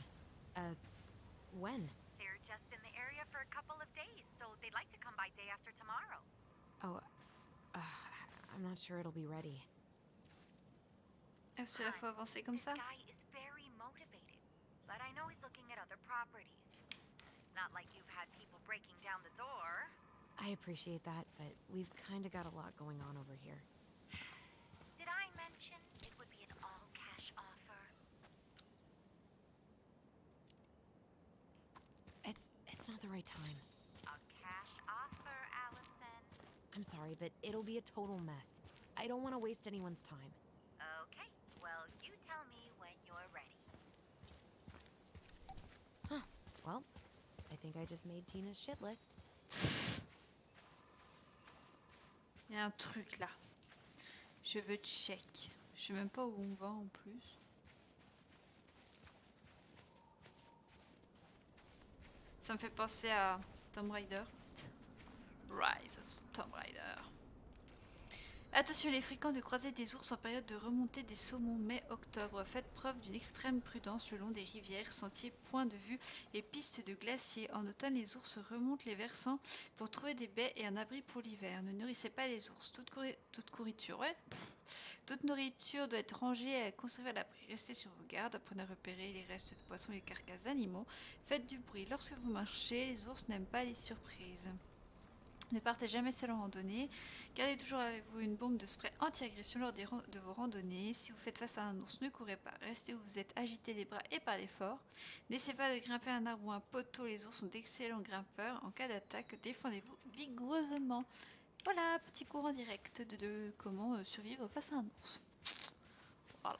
When? They're just in the area for a couple of days, so they'd like to come by day after tomorrow. Oh, I'm not sure it'll be ready. Est-ce qu'il faut avancer comme ça? This guy is very motivated, but I know he's looking at other properties. Not like you've had people breaking down the door. I appreciate that, but we've kind of got a lot going on over here. Did I mention it would be an all-cash offer? It's not the right time. A cash offer, Allison. I'm I'm sorry, but it'll be a total mess. I don't want to waste anyone's time. Okay, well, you tell me when you're ready. Huh. Well, I think I just made Tina's shit list. Il y a un truc là. Je veux check. Je sais même pas où on va en plus. Ça me fait penser à Tomb Raider. Rise of Tomb Raider. Attention, il est fréquent de croiser des ours en période de remontée des saumons mai-octobre. Faites preuve d'une extrême prudence le long des rivières, sentiers, points de vue et pistes de glaciers. En automne, les ours remontent les versants pour trouver des baies et un abri pour l'hiver. Ne nourrissez pas les ours. Toute nourriture doit être rangée et conservée à l'abri. Restez sur vos gardes. Apprenez à repérer les restes de poissons et les carcasses d'animaux. Faites du bruit. Lorsque vous marchez, les ours n'aiment pas les surprises. Ne partez jamais seul en randonnée. Gardez toujours avec vous une bombe de spray anti-agression lors de vos randonnées. Si vous faites face à un ours, ne courez pas. Restez où vous êtes, agitez les bras et parlez fort. N'essayez pas de grimper un arbre ou un poteau. Les ours sont d'excellents grimpeurs. En cas d'attaque, défendez-vous vigoureusement. Voilà, petit cours en direct de comment survivre face à un ours. Voilà.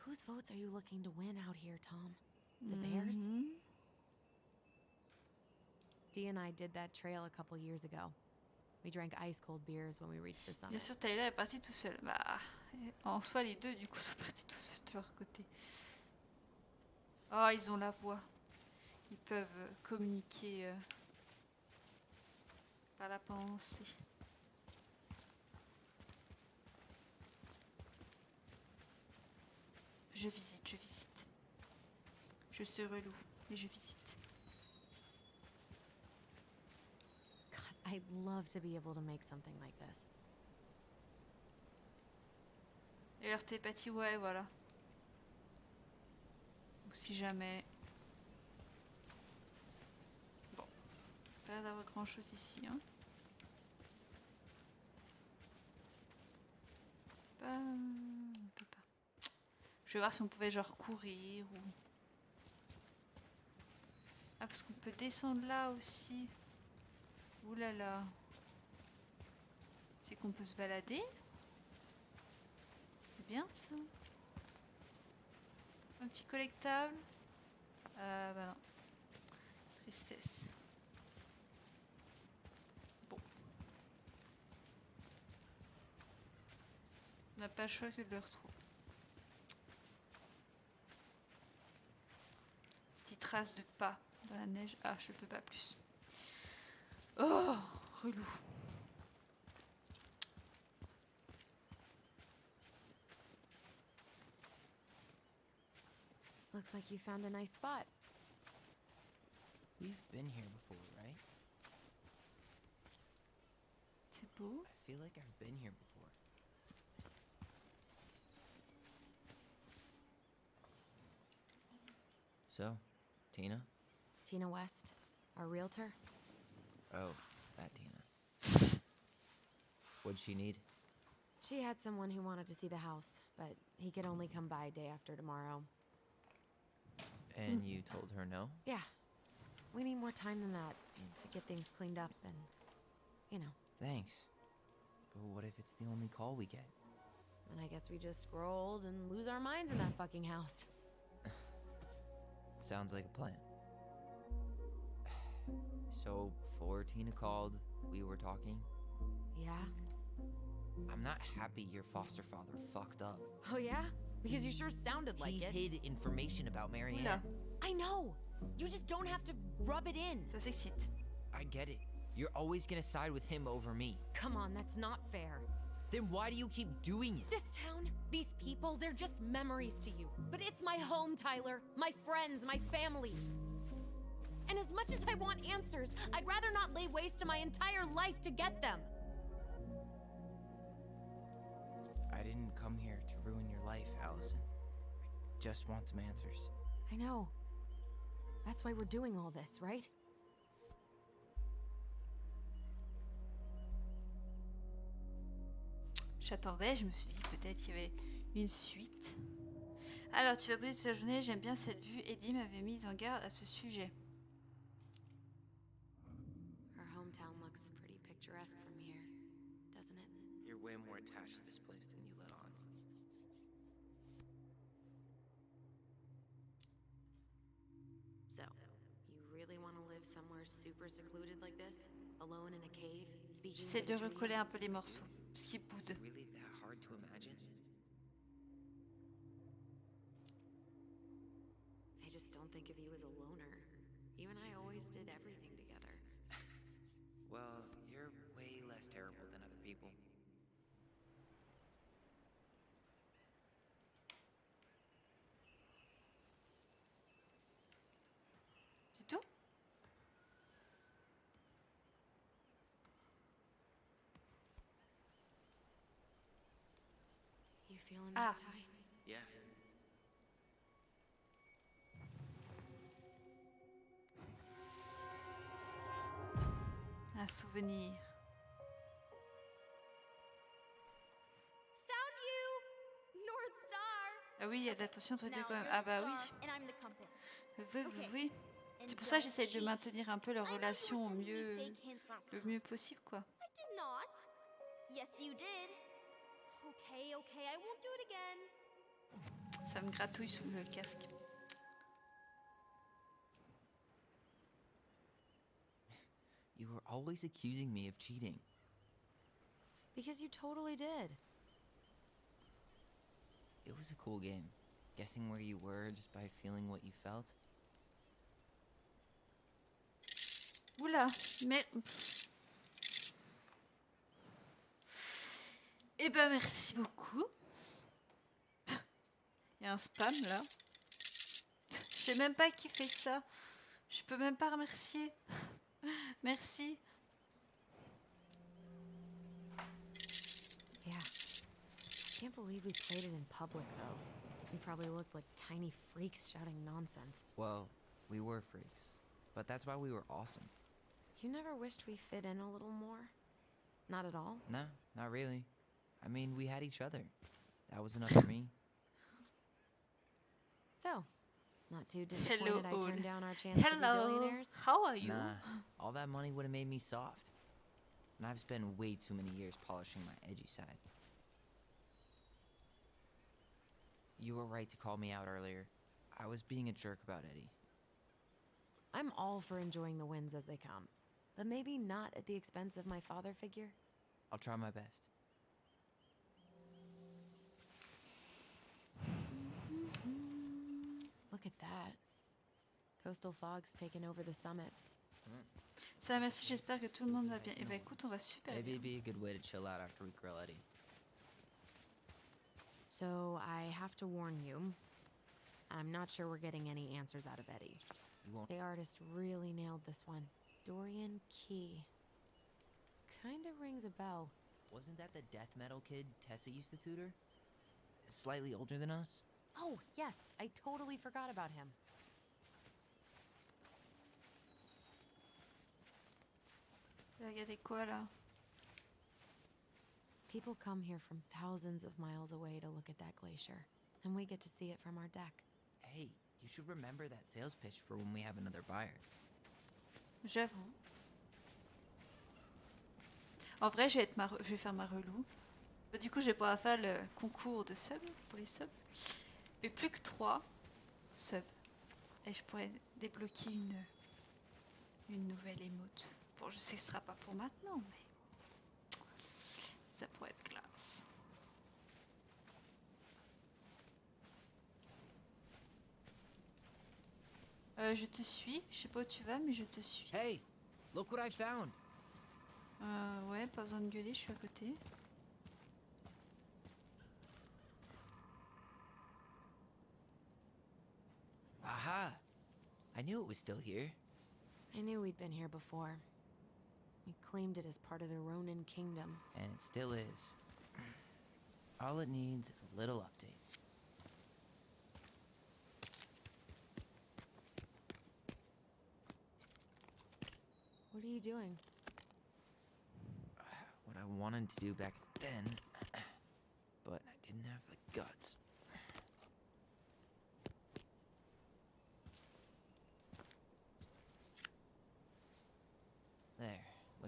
Whose votes are you looking to win out here, Tom? The Bears? Dee and I did that trail a couple years ago. We drank ice-cold beers when we reached the summit. Bien sûr, Tyler est parti tout seul. Bah, en soi, les deux, du coup, sont partis tout seuls de leur côté. Oh, ils ont la voix. Ils peuvent communiquer par la pensée. Je visite, je visite. Je suis relou, mais je visite. God, I'd love to be able to make something like this. Et leur télépathie, ouais, voilà. Ou si jamais... Bon. Pas l'air d'avoir grand chose ici, hein. On peut pas. Je vais voir si on pouvait genre courir ou... Ah, parce qu'on peut descendre là aussi. Ouh là là. C'est qu'on peut se balader. C'est bien ça. Un petit collectable. Bah non. Tristesse. Bon. On n'a pas le choix que de le retrouver. Petite trace de pas dans la neige. Ah, je peux pas plus. Oh, relou. Looks like you found a nice spot. We've been here before, right? C'est beau. I feel like I've been here before. So, Tina? Tina West, our realtor. Oh, that Tina. What'd she need? She had someone who wanted to see the house, but he could only come by day after tomorrow. And you told her no? Yeah. We need more time than that to get things cleaned up and, you know. Thanks. But what if it's the only call we get? And I guess we just grow old and lose our minds in that fucking house. Sounds like a plan. So, before Tina called, we were talking. Yeah? I'm not happy your foster father fucked up. Oh yeah? Because you sure sounded like it. He hid information about Marianne. Oula. I know! You just don't have to rub it in. Ça s'excite. I get it. You're always gonna side with him over me. Come on, that's not fair. Then why do you keep doing it? This town, these people, they're just memories to you. But it's my home, Tyler. My friends, my family. And as much as I want answers, I'd rather not lay waste to my entire life to get them. I didn't come here to ruin your life, Allison. I just want some answers. I know. That's why we're doing all this, right? J'attendais, je me suis dit peut-être qu'il y avait une suite. Alors, tu vas bouder toute la journée, j'aime bien cette vue. Eddie m'avait mise en garde à ce sujet. Her hometown looks pretty picturesque from here, doesn't it? You're way more attached to this place than you let on. So, you really want to live somewhere super secluded like this? Alone in a cave, speaking J'essaie to de the trees? recoller un peu les morceaux, parce qu'ils Is boudent. it really that hard to imagine? I just don't think of you as a loner. You and I always did everything together. Well, you're way less terrible than other people. C'est tout? You feeling Ah. that, Ty? Yeah. Un souvenir. Found you! North Star! Ah oui, il y a de la tension entre les deux Now quand même. you're Ah the bah oui. star, and I'm the compass. Oui, Okay. oui. And C'est pour ça que don't j'essaie de cheat. maintenir un peu leur I know you relation were au sending me mieux, fake hints last le time. mieux possible, quoi. I did not. Yes, you did. Okay, okay, I won't do it again. Ça me gratouille sous le casque. You were always accusing me of cheating. Because you totally did. It was a cool game. Guessing where you were just by feeling what you felt. Oula, mais... Eh ben, merci beaucoup. Il y a un spam, là. Je sais même pas qui fait ça. Je peux même pas remercier. Merci. Yeah. I can't believe we played it in public, though. We probably looked like tiny freaks shouting nonsense. Well, we were freaks. But that's why we were awesome. You never wished we fit in a little more? Not at all? No, not really. I mean, we had each other. That was enough for me. So, not too disappointed I Old. turned down our chance to be Hello. billionaires? How are you? Nah, all that money would have made me soft. And I've spent way too many years polishing my edgy side. You were right to call me out earlier. I was being a jerk about Eddie. I'm all for enjoying the wins as they come, but maybe not at the expense of my father figure. I'll try my best. Look at that. Coastal fog's taken over the summit. Ça va, merci, j'espère que tout le monde va bien. Eh ben écoute, on va super Maybe bien. it'd be a good way to chill out after we grill Eddie. So I have to warn you, I'm not sure we're getting any answers out of Eddie. You won't. The artist really nailed this one. Dorian Key. Kinda rings a bell. Wasn't that the death metal kid Tessa used to tutor? Slightly older than us? Oh, yes, I totally forgot about him. Regardez quoi là? People come here from thousands of miles away to look at that glacier, and we get to see it from our deck. Hey, you should remember that sales pitch for when we have another buyer. J'avoue. En vrai, je vais faire ma relou. Du coup, je vais pouvoir faire le concours de subs pour les subs. Mais plus que 3 subs. Et je pourrais débloquer une nouvelle émote. Bon, je sais que ce sera pas pour maintenant, mais ça pourrait être classe. Je te suis. Je sais pas où tu vas, mais je te suis. Hey, look what I found. Ouais, pas besoin de gueuler, je suis à côté. Aha! I knew it was still here. I knew we'd been here before. We claimed it as part of the Ronin Kingdom. And it still is. All it needs is a little update. What are you doing? What I wanted to do back then, but I didn't have the guts.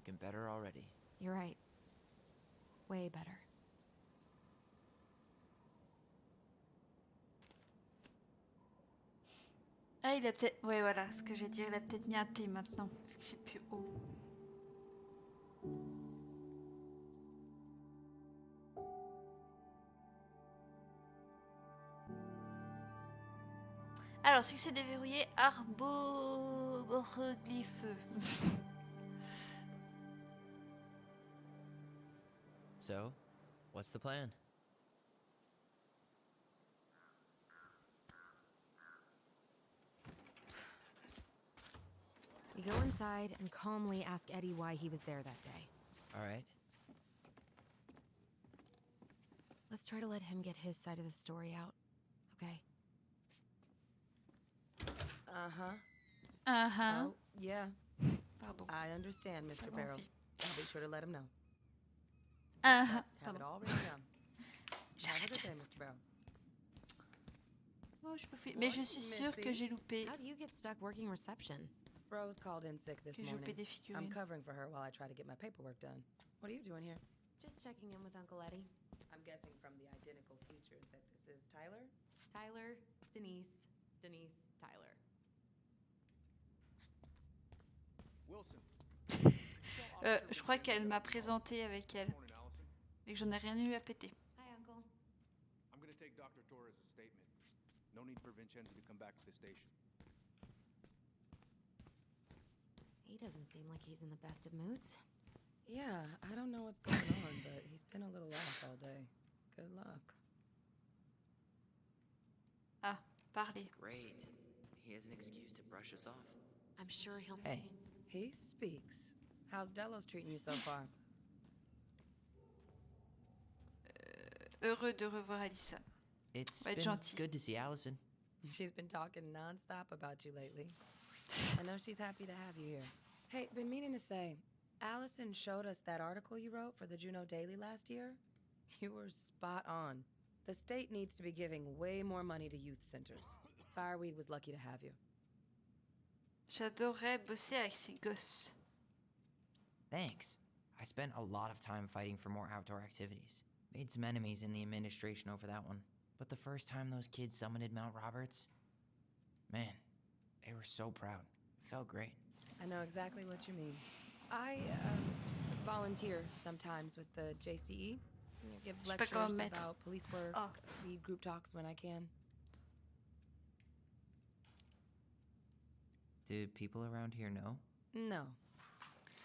looking better already. You're right. Way better. Ah, il a peut-être... Ouais, voilà, ce que je vais dire, il a peut-être mis un T maintenant, vu que c'est plus haut. Alors, succès déverrouillé, arboglyphe. So, what's the plan? We go inside and calmly ask Eddie why he was there that day. All right. Let's try to let him get his side of the story out, okay? Uh-huh. Oh, yeah. Pardon. I understand, Mr. J'avais Barrow. envie. I'll be sure to let him know. Uh-huh. Have it Pardon. all written down. Have a good day, Mr. Barrow. Oh, je peux faire... Mais je suis sûre que j'ai loupé. How do you get stuck working reception? Rose called in sick this Que j'ai loupé morning. des I'm figurines. covering for her while I try to get my paperwork done. What are you doing here? Just checking in with Uncle Eddie. I'm guessing from the identical features that this is Tyler? Tyler, Denise, Denise, Tyler. Wilson. Je crois qu'elle m'a présenté avec elle. Et que j'en ai rien eu à péter. Hi, Uncle. I'm gonna take Dr. Torres' statement. No need for Vincenzo to come back to the station. He doesn't seem like he's in the best of moods. Yeah, I don't know what's going on, but he's been a little off all day. Good luck. Ah, parler. Great. He has an excuse to brush us off. I'm sure he'll... Hey, He speaks. How's Delos treating you so far? Heureux de revoir Allison. it's Ouais, been gentil. good to see Allison. She's been talking nonstop about you lately. I know she's happy to have you here. Hey, been meaning to say, Allison showed us that article you wrote for the Juneau Daily last year. You were spot on. The state needs to be giving way more money to youth centers. Fireweed was lucky to have you. J'adorerais bosser avec ces gosses. Thanks. I spent a lot of time fighting for more outdoor activities. Made some enemies in the administration over that one. But the first time those kids summited Mount Roberts, man, they were so proud. It felt great. I know exactly what you mean. I volunteer sometimes with the JCE. Give Je sais pas comment lectures me mettre. about police work, Oh. lead group talks when I can. Do people around here know? No.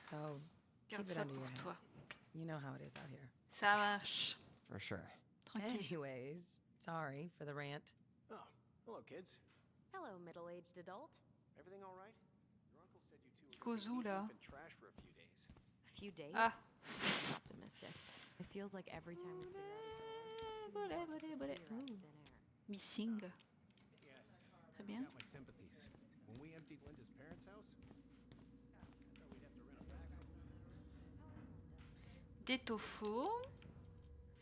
So, keep Garde it ça under your pour hat. toi. You know how it is out here. Ça marche. For sure. Tranquille. Anyways, sorry for the rant. Oh, hello, kids. Hello, middle-aged adult. Everything all right? Your uncle said you two Kozu, là. been trash for a few days. A few days? Ah. Optimistic. It feels like every time we figure out Bolé, each other, bolé, two bolé. months, we're out of Ooh. thin air. Missing. Yes. Très bien. Got my sympathies. When we emptied Linda's parents' house, I thought we'd have to rent a backhoe. Des tofu.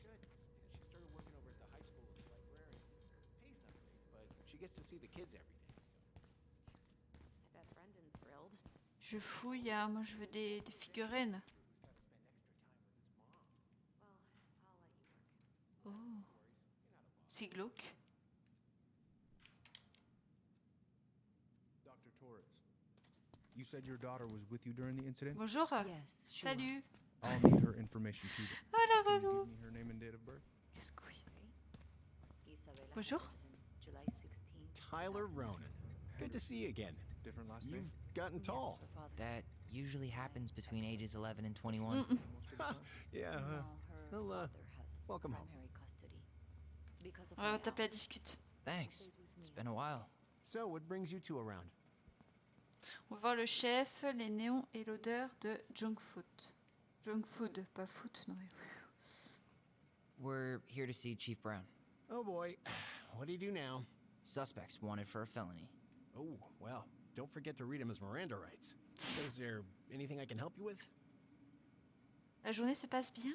Good. She started working over at the high school as a librarian. Pays nothing, but she gets to see the kids every day. I bet Brendan's thrilled. Je fouille, hein. Moi je veux des figurines. Well, I'll let you work. Oh. C'est glauque. Dr. Torres, you said your daughter was with you during the incident? Bonjour. Yes, she Salut. was. I'll need her information too. then. Ah la Can you relou. give me her name and date of birth? Casse-couille. Isabella Bonjour. Henderson, July 16, Tyler Ronan. Good to see you again. Different last You've name? gotten tall. her father. That usually happens between ages 11 and 21. Almost for the fun. Yeah, No, her well, father has welcome home. primary custody. Because of On va my taper la health, discute. Thanks. stays with It's me. been a while. So, what brings you two around? On va voir le chef, les néons et l'odeur de junk food. Junk food, pas foot, non. We're here to see Chief Brown. Oh boy, what do you do now? Suspects wanted for a felony. Oh, well, don't forget to read him his Miranda rights. Is there anything I can help you with? La journée se passe bien?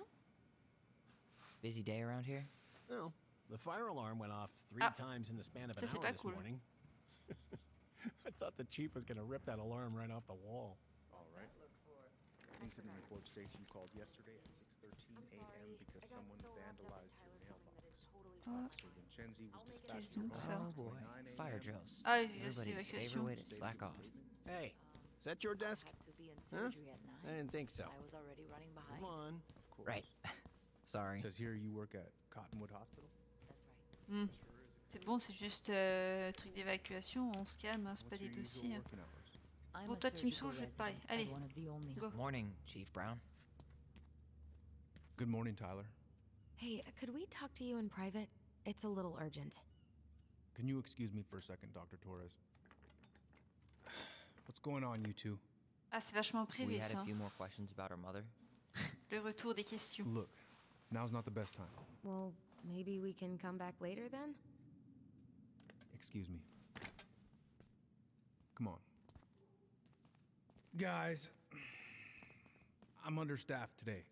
Busy day around here? Well, the fire alarm went off 3 Ah. times in the span of Ça, an c'est hour pas this cool. morning. I thought the chief was going to rip that alarm right off the wall. All right. Incident report states you called yesterday at 6:13 a.m. because someone vandalized your mailbox. Officer Vincenzi was dispatched to your Qu'est-ce home donc ça? Oh boy, fire drills. Ah, les exercices Everybody's d'évacuation. favorite way to slack off. Hey, is that your desk? Huh? I didn't think so. I was already running behind. Come on. Of course. Right. Sorry. It says here you work at Cottonwood Hospital. That's right. C'est bon, c'est juste truc d'évacuation, on se calme, hein, c'est pas What's des your usual dossiers. working hours? I'm Bon, a toi tu me surgical saoules, je vais te parler. resident Allez, of one of the only go. Morning, Chief Brown. Good morning, Tyler. Hey, could we talk to you in private? It's a little urgent. Can you excuse me for a second, Dr. Torres? What's going on, you two? Ah, c'est vachement We privé had ça. a few more questions about our mother. Le retour des questions. Look, now's not the best time. Well, maybe we can come back later then? Excuse me. Come on. Guys, I'm understaffed today.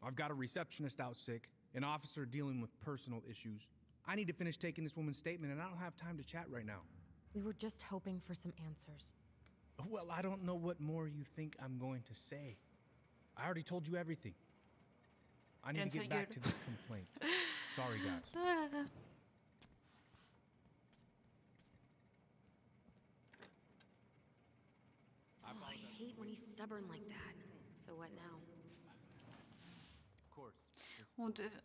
I've got a receptionist out sick, an officer dealing with personal issues. I need to finish taking this woman's statement, and I don't have time to chat right now. We were just hoping for some answers. Well, I don't know what more you think I'm going to say. I already told you everything. I need to get back to this complaint. Sorry, guys. Oh là là. Oh, I hate when he's stubborn like that. So what now? Of course.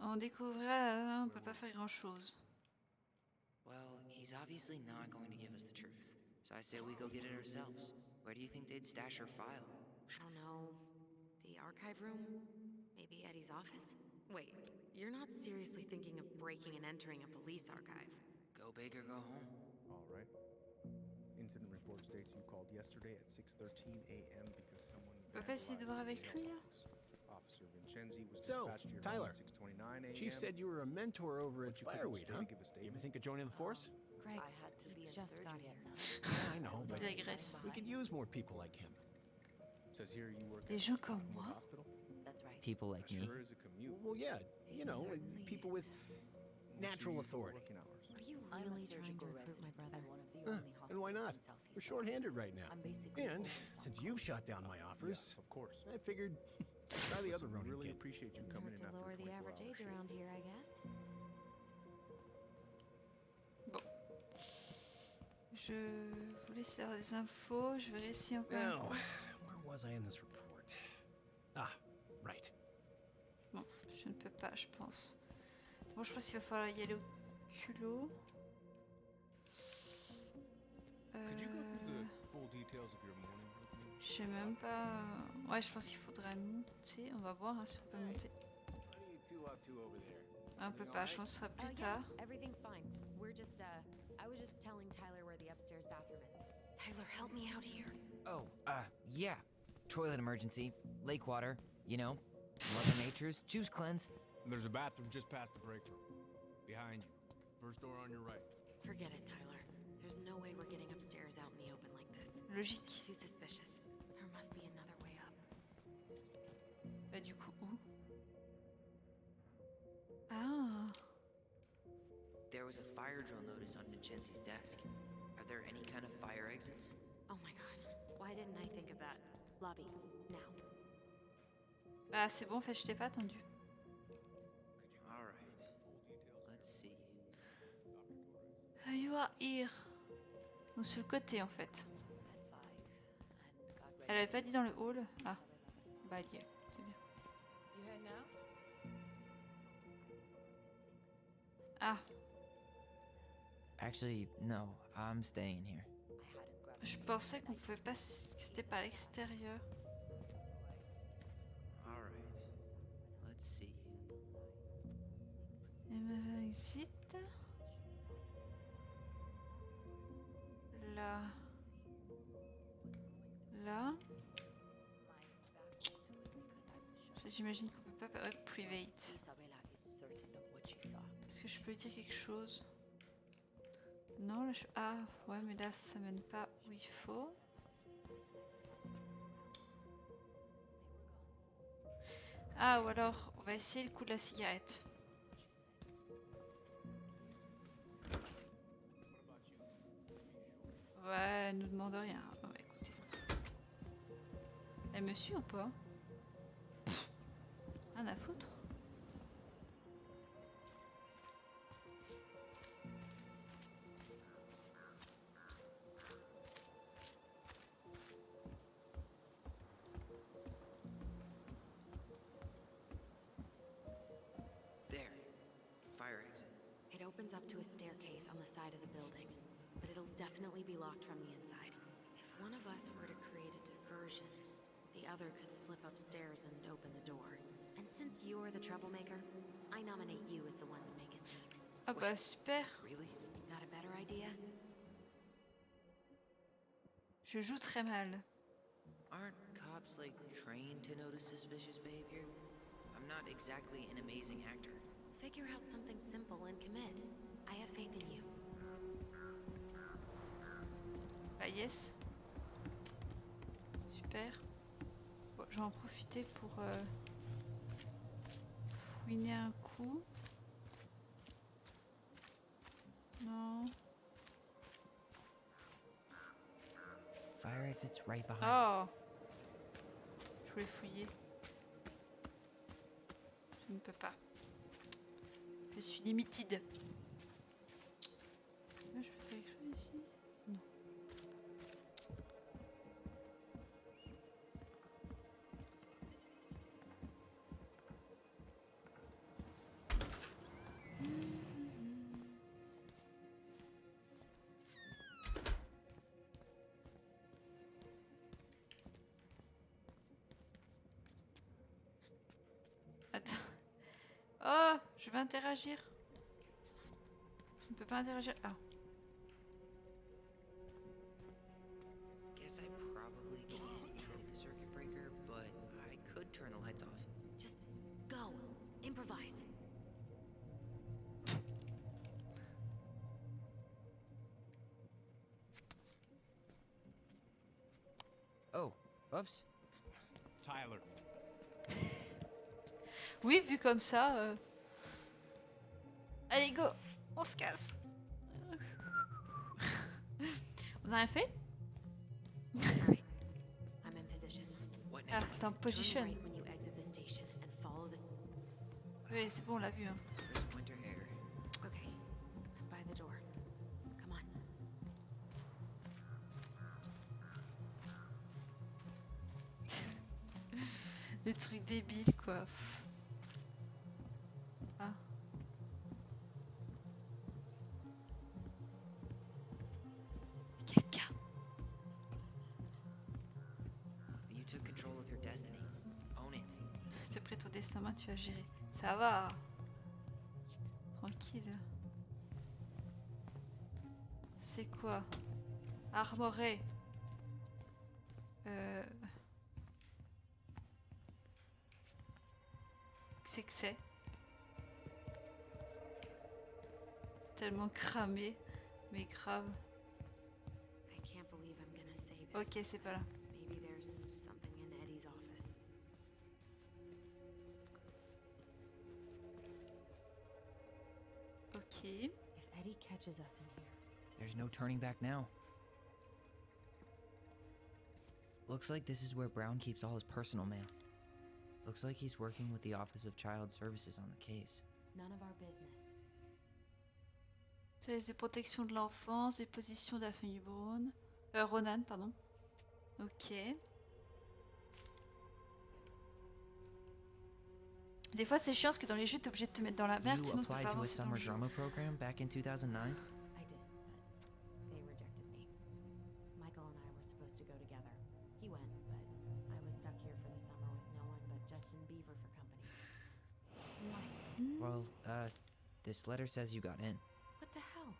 On découvrira, on peut pas faire grand chose. Well, he's obviously not going to give us the truth. So I say we go get it ourselves. Where do you think they'd stash her file? I don't know. The archive room? Maybe Eddie's office? Wait, you're not seriously thinking of breaking and entering a police archive? Go big or go home. All right. Incident report states you called yesterday at 6:13 a.m. because someone. On peut pas essayer de voir avec lui là? Officer Vincenzi was So, dispatched to your Tyler, home at 6:29 a.m. Chief said you were a mentor over at But you couldn't Fireweed, still huh? give a You statement? ever think of joining the force? Greg, I had to be in just got surgery here. at 9. Yeah, I know, but De la graisse. we could use more people like him. Says here you work Des at gens comme Cottonwood moi? Hospital. That's right. People like That me. sure is a commute. Well, yeah, you know, certainly people is. with natural What's your usual authority. working hours? Are you I'm a really trying to surgical recruit my resident brother? at one of the Huh, only and why not? hospitals in Southeast We're Asia. short-handed right now. I'm basically And responsible since for you've it. shot down my offers, Yes, of course. I figured try the other Listen, we Ronin really kid. appreciate you Hurt coming in to after lower a the 24-hour average age shift. around here, I guess. Je voulais savoir des infos, je verrai si encore un Now, coup. where was I in this report? Ah, right. Bon, je ne peux pas, je pense. Bon, je pense qu'il va falloir y aller au culot. Could you go through the full details of your morning with me? Je sais même pas. Ouais, je pense qu'il faudrait monter. On va voir hein, si on peut monter. What are you two up to over there? Ah, on peut pas, je pense que ce sera plus Yeah, tard. everything's fine. We're just, I was just telling Tyler where the upstairs bathroom is. Tyler, help me out here. Oh, yeah. Toilet emergency, lake water, you know, Mother Nature's juice cleanse. There's a bathroom just past the break room. Behind you. First door on your right. Forget it, Tyler. There's no way we're getting upstairs out in the open like this. Logique. Too suspicious. There must be another way up. Bah, du coup, où? Ah, There was a fire drill notice on Vincenzi's desk. Are there any kind of fire exits? Oh my god. Why didn't I think of that? Lobby, now. bah c'est bon, en fait, je t'ai pas attendu. Alright. Let's see. You are here. Donc sur le côté, en fait. At 5 and got ready Elle avait pas dit dans le hall. Ah, bah elle y est, c'est bien. You head now? Ah, Actually, no. I'm staying here. I hadn't grabbed je pensais qu'on pouvait pas, que c'était par l'extérieur. Alright. Let's see. Exit. Là. Là. J'imagine qu'on peut pas... Ouais, private. Isabella is certain of what she saw. Est-ce que je peux dire quelque chose? Non, là je... Ah, ouais, mais là ça mène pas où il faut. Ah, ou alors, on va essayer le coup de la cigarette. Ouais, elle nous demande rien. Ouais, écoutez. Elle me suit ou pas? Rien à foutre. There. Fire exit. It opens up to a staircase on the side of the building, but it'll definitely be locked from the inside. If one of us were to create a diversion, the other could slip upstairs and open the door. And since you're the troublemaker, I nominate you as the one to make a scene. Ah bah super. Really? Got a better idea? Je joue très mal. Aren't cops, like, trained to notice suspicious behavior? I'm not exactly an amazing actor. Figure out something simple and commit. I have faith in you. Bah yes. Super. Bon, je vais en profiter pour fouiner un coup. Non. Fire exit's right behind. Oh. Je voulais fouiller. Je ne peux pas. Je suis limited. Là, je peux faire quelque chose ici? Non. Attends. Oh, je vais interagir. Je ne peux pas interagir. Ah. Guess I probably can't trade the circuit breaker, but I could turn the lights off. Just go. Improvise. Oh, oops. Tyler. Oui, vu comme ça. Allez, go. On se casse. On a rien fait? Alright. I'm in position. What Ah, now? t'es en position. Turn right when you exit the station and follow the... Oui, c'est bon, on l'a vu. Hein. Crisp winter air. Okay. I'm by the door. Come on. Le truc débile, quoi. Ah. Quelqu'un. You took control of your destiny. Own it. Te prête au destin, main, tu vas gérer. Ça va. Tranquille. C'est quoi? Armoré. C'est que c'est tellement cramé, mais grave. I can't believe I'm gonna say this. Ok, c'est pas là. Maybe there's something in Eddie's office. Ok. If Eddie catches us in here, There's no turning back now. Looks like this is where Brown keeps all his personal mail. Looks like he's working with the Office of Child Services on the case. none of our business. Service de protection de l'enfance, des positions de la famille Brown. Ronan, pardon. Ok. Des fois, c'est chiant parce que dans les jeux, t'es obligé de te mettre dans la merde, You sinon tu peux applied pas to a avancer dans le summer jeu. drama program back in 2009? I did, but they rejected me. Michael and I were supposed to go together. He went, but I was stuck here for the summer with no one but Justin Beaver for company. Well, this letter says you got in. What the hell?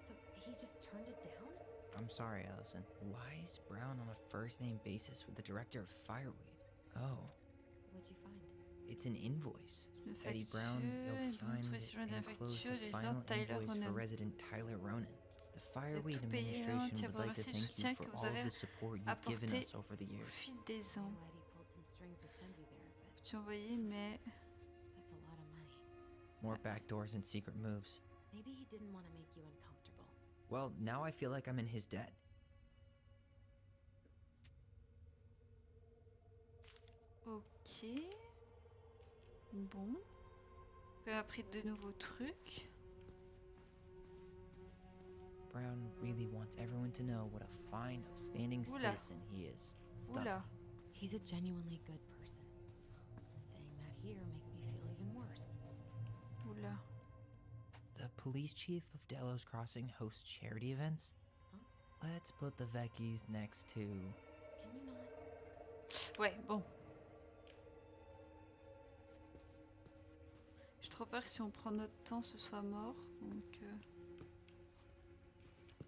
So he just turned it down? I'm sorry, Allison. Why is Brown on a first-name basis with the director of Fireweed? Oh, What'd you find? it's an invoice. Une Eddie Brown, facture, you'll find une it facture d'un enclosed facture the du final résident Tyler invoice for Ronan. resident Tyler Ronan. The Fireweed tout payant, administration tiens, would like to remercier le thank soutien you que for vous all avez of the support you've given apporté us over the au years. fil des ans. I know Eddie pulled some strings to send you there, but Tu as envoyé, mais that's a lot of money. More backdoors and secret moves. Maybe he didn't want to make you uncomfortable. Well, now I feel like I'm in his debt. ok. Bon. On a appris de nouveaux trucs. Brown really wants everyone to know what a fine, upstanding Oula. citizen he is. doesn't Oula. he? He's a genuinely good person. Saying that here makes me feel even worse. Oula. The police chief of Delos Crossing hosts charity events? Huh? Let's put the Vecchies next to... Can you not? Ouais, bon. J'ai trop peur que si on prend notre temps, ce soit mort. Donc...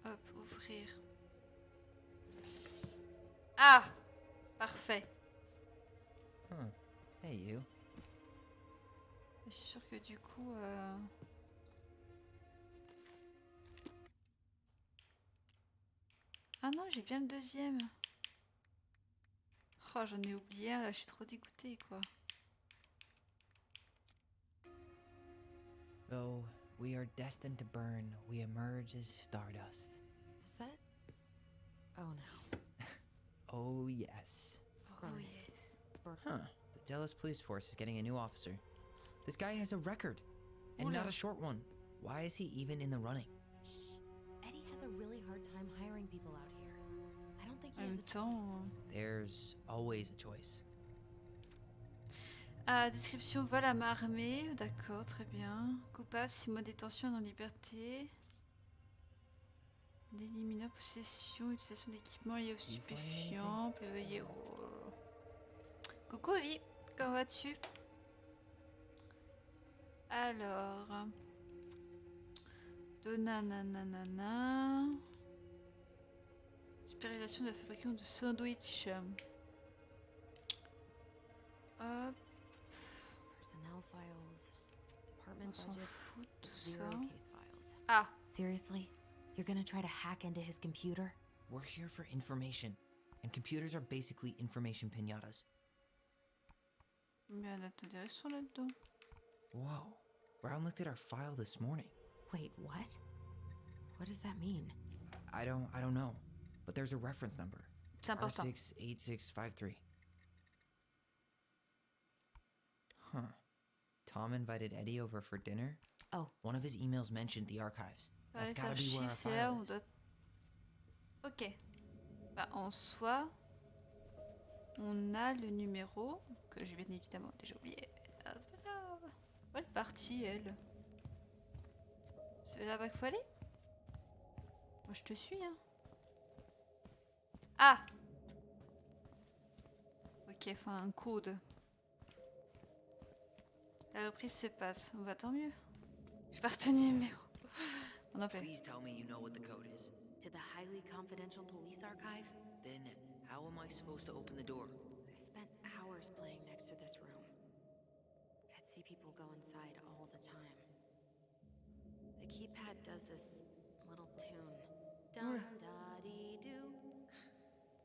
Hop, ouvrir. Ah! Parfait. Huh. Hey, you. Je suis sûre que du coup... Ah non, j'ai bien le deuxième. Oh, j'en ai oublié un, là, je suis trop dégoûtée, quoi. Though we are destined to burn, we emerge as stardust. Is that? Oh no. Oh, yes. Oh, Burn yes. it. Burn. Huh. The Delos police force is getting a new officer. This guy has a record. And not a short one. Why is he even in the running? Shh. Eddie has a really hard time hiring people out here. I don't think he En has même a choice. temps... There's always a choice. Description vol à main armée. D'accord, très bien. Coupable, 6 mois de détention en non-liberté. Délit mineur, possession, utilisation d'équipements liés aux stupéfiants. Plaidoyer. Oh. Coucou, Ovi. Comment vas-tu? Alors. Donna nanana. Supervision de la fabrication de sandwich. Hop. Personnel files. On Department s'en budget. fout de tout Zero ça. case files. Ah. Seriously? You're gonna try to hack into his computer? We're here for information. And computers are basically information pinatas. Mais elle a intéressant là-dedans. Whoa. Brown looked at our file this morning. Wait, what? What does that mean? I don't know. But there's a reference number. C'est important. R68653. Huh. Tom invited Eddie over for dinner. Oh. One of his emails mentioned the archives. Bah, That's les gotta be where archives, our c'est là file où on is. doit... Ok. Bah, en soi, on a le numéro, que j'ai bien évidemment déjà oublié. Ah, c'est pas grave. Où est partie, elle? C'est là-bas qu'il faut aller? Moi, je te suis, hein. Ah! Ok, enfin, un code. La reprise se passe. On va tant mieux. J'ai pas retenu le numéro. On en fait. Please tell me you know what the code is. To the highly confidential police archive? Then how am I supposed to open the door? I spent hours playing next to this room. I'd see people go inside all the time. The keypad does this little tune. Dum-da-dee-doo.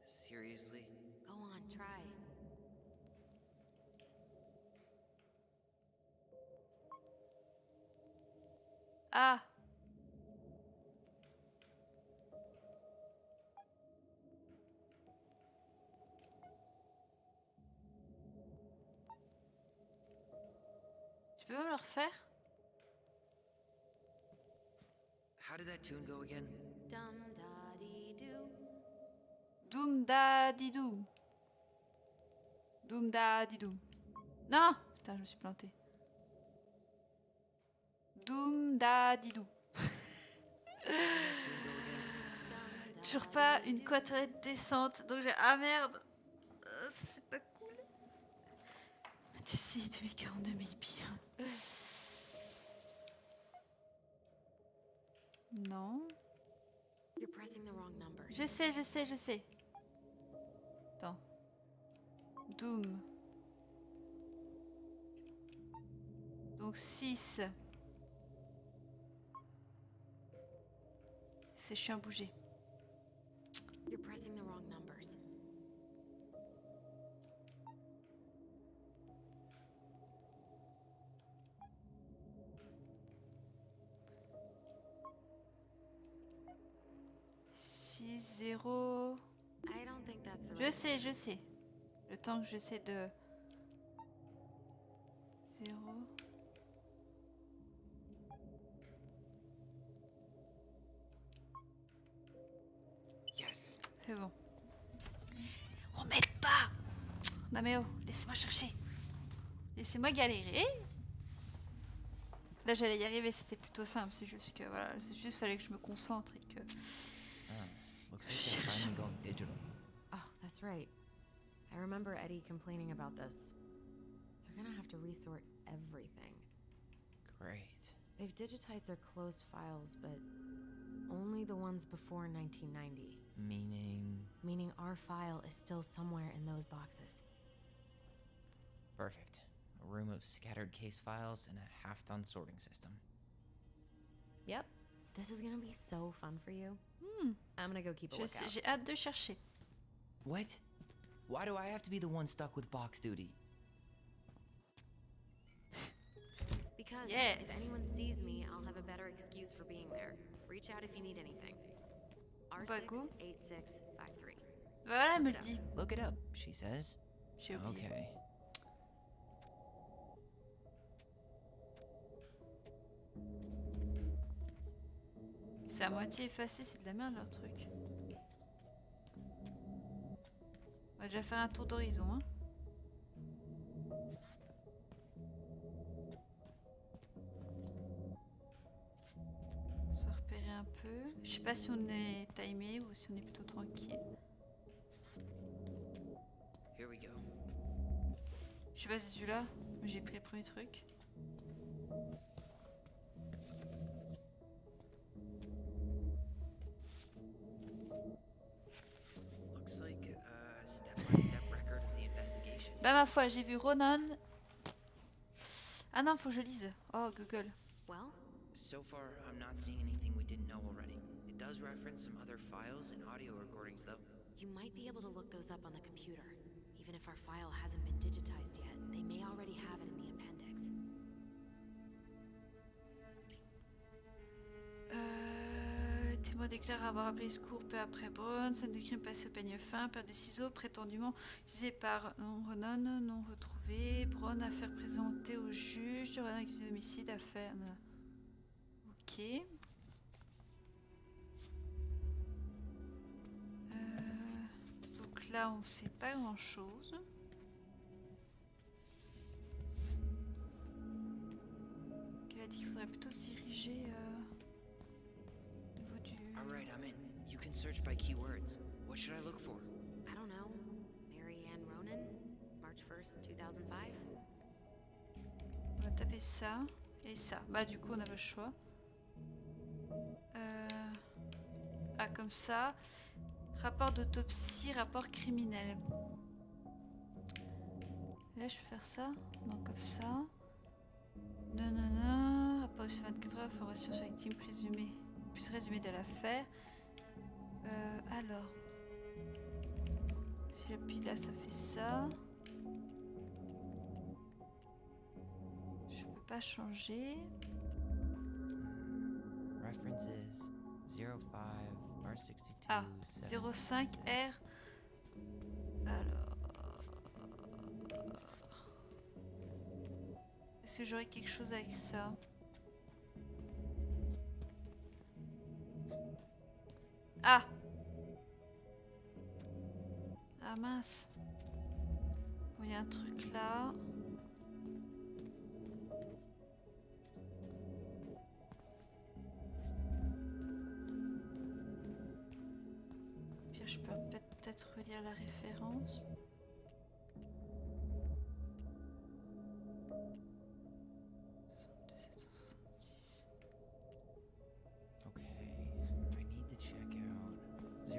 Seriously? Go on, try. Ah! Tu peux me le refaire? How did that tune go again? Dum-da-dee-doo. Doom da didou. Doom da didou. Non! Putain, je me suis plantée. Doom da didou. Toujours pas une côtelette décente, donc j'ai... Ah merde! C'est pas cool. Tu sais, 2042 maybe. Non. You're pressing the wrong numbers. Je sais. Attends. Doom. Donc 6. C'est chiant à bouger. You're pressing the wrong numbers. Six, 0. I don't think that's the right Je sais. Le temps que j'essaie de... 0. Yes. C'est bon. On m'aide pas. Non mais oh, laissez-moi chercher. Laissez-moi galérer. Là j'allais y arriver, c'était plutôt simple. C'est juste que voilà, c'est juste fallait que je me concentre et que. Looks like they're finally going digital. Oh, that's right. I remember Eddie complaining about this. They're gonna have to resort everything. Great. They've digitized their closed files, but only the ones before 1990. Meaning? Meaning our file is still somewhere in those boxes. Perfect. A room of scattered case files and a half-done sorting system. Yep. This is gonna be so fun for you. I'm gonna go keep a lookout. J'ai hâte de chercher. What? Why do I have to be the one stuck with box duty? Because Yes. if anyone sees me, I'll have a better excuse for being there. Reach out if you need anything. R68653. Voilà, elle me le dit. Look it up, she says. J'ai oublié. Okay. C'est à moitié effacé, c'est de la merde leur truc. On va déjà faire un tour d'horizon, hein. Se repérer un peu. Je sais pas si on est timé ou si on est plutôt tranquille. Here we go. Je sais pas si c'est celui-là, mais j'ai pris le premier truc. Looks like a step-by-step record of the investigation. Bah ma foi, j'ai vu Ronan. Ah non, faut que je lise. Oh, Google. Well, So far, I'm not seeing anything we didn't know already. It does reference some other files and audio recordings, though. you might be able to look those up on the computer. Even if our file hasn't been digitized yet, they may already have it in the appendix. Témoin déclare avoir appelé secours peu après Brown. Scène de crime passée au peigne fin. Paire de ciseaux prétendument utilisée par Ronan, non retrouvé. Brown, affaire présentée au juge. Ronan accusé d'homicide, affaire. Ok. Donc là, on sait pas grand chose. Elle a dit qu'il faudrait plutôt se diriger au niveau du. Alright, I'm in. You can search by keywords. What should I look for? I don't know. Mary Ann Ronan, March 1st, 2005. On va taper ça et ça. Bah du coup on n'a pas le choix. Ah comme ça. Rapport d'autopsie, rapport criminel. Là je peux faire ça. Non comme ça. Non non non. Rapport de 24 heures, information sur la victime présumée. Plus résumé de l'affaire. Alors. Si j'appuie là ça fait ça. Je peux pas changer. References 05 R62. Ah, 05 R. Alors. Est-ce que j'aurais quelque chose avec ça? Ah! Ah mince. Bon, il y a un truc là. Puis je peux peut-être relire la référence. Okay, I need to check out 05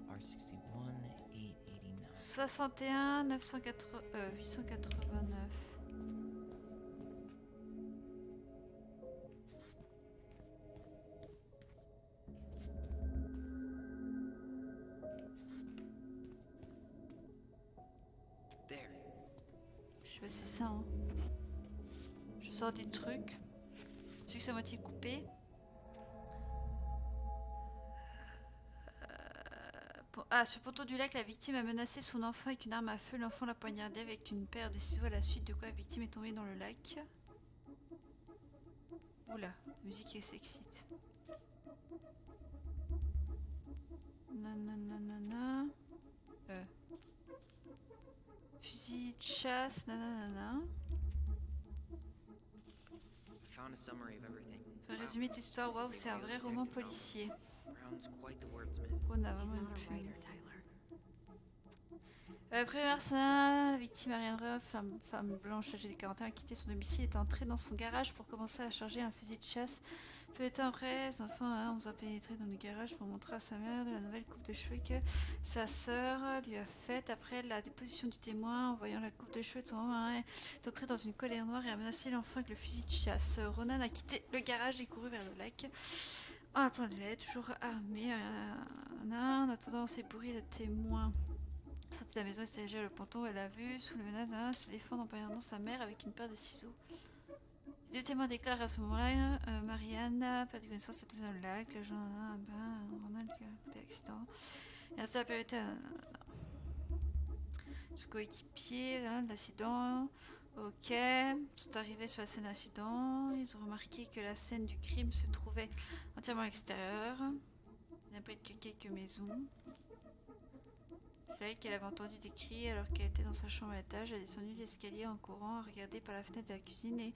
R61 889. 61 980 889. There. Je sais pas si c'est ça, hein. Je sors des trucs. Celui que c'est à moitié coupé. Bon, Sur le ponton du lac, la victime a menacé son enfant avec une arme à feu. L'enfant l'a poignardé avec une paire de ciseaux à la suite de quoi la victime est tombée dans le lac. Oula, la musique elle s'excite. Nanana. Fusil de chasse, nanana. Found a summary of everything. Faut résumer toute l'histoire. Waouh, c'est un vrai roman policier. Brown's quite the wordsmith. On a vraiment une plume. Première scène, la victime Ariane, femme blanche âgée de 40 ans, a quitté son domicile et est entrée dans son garage pour commencer à charger un fusil de chasse. Peu de temps après, son enfant a pénétré dans le garage pour montrer à sa mère de la nouvelle coupe de cheveux que sa sœur lui a faite. Après la déposition du témoin, en voyant la coupe de cheveux de son enfant, est entrée dans une colère noire et a menacé l'enfant avec le fusil de chasse. Ronan a quitté le garage et couru vers le lac. En appelant de l'aide, toujours armé. En attendant, c'est bourré le témoin. Sortie de la maison et s'est dirigée le ponton où elle a vu, sous le menace, se défendre en poignardant sa mère avec une paire de ciseaux. Les deux témoins déclarent à ce moment-là Marianne a perdu connaissance, est tombée dans le lac, le jeune Ronald qui a écouté l'accident. Et ainsi la période ce coéquipier de l'accident. Ok, ils sont arrivés sur la scène de l'accident. Ils ont remarqué que la scène du crime se trouvait entièrement à l'extérieur. Il n'y a pas que quelques maisons. Qu'elle avait entendu des cris alors qu'elle était dans sa chambre à l'étage. Elle a descendu l'escalier en courant, a regardé par la fenêtre de la cuisine et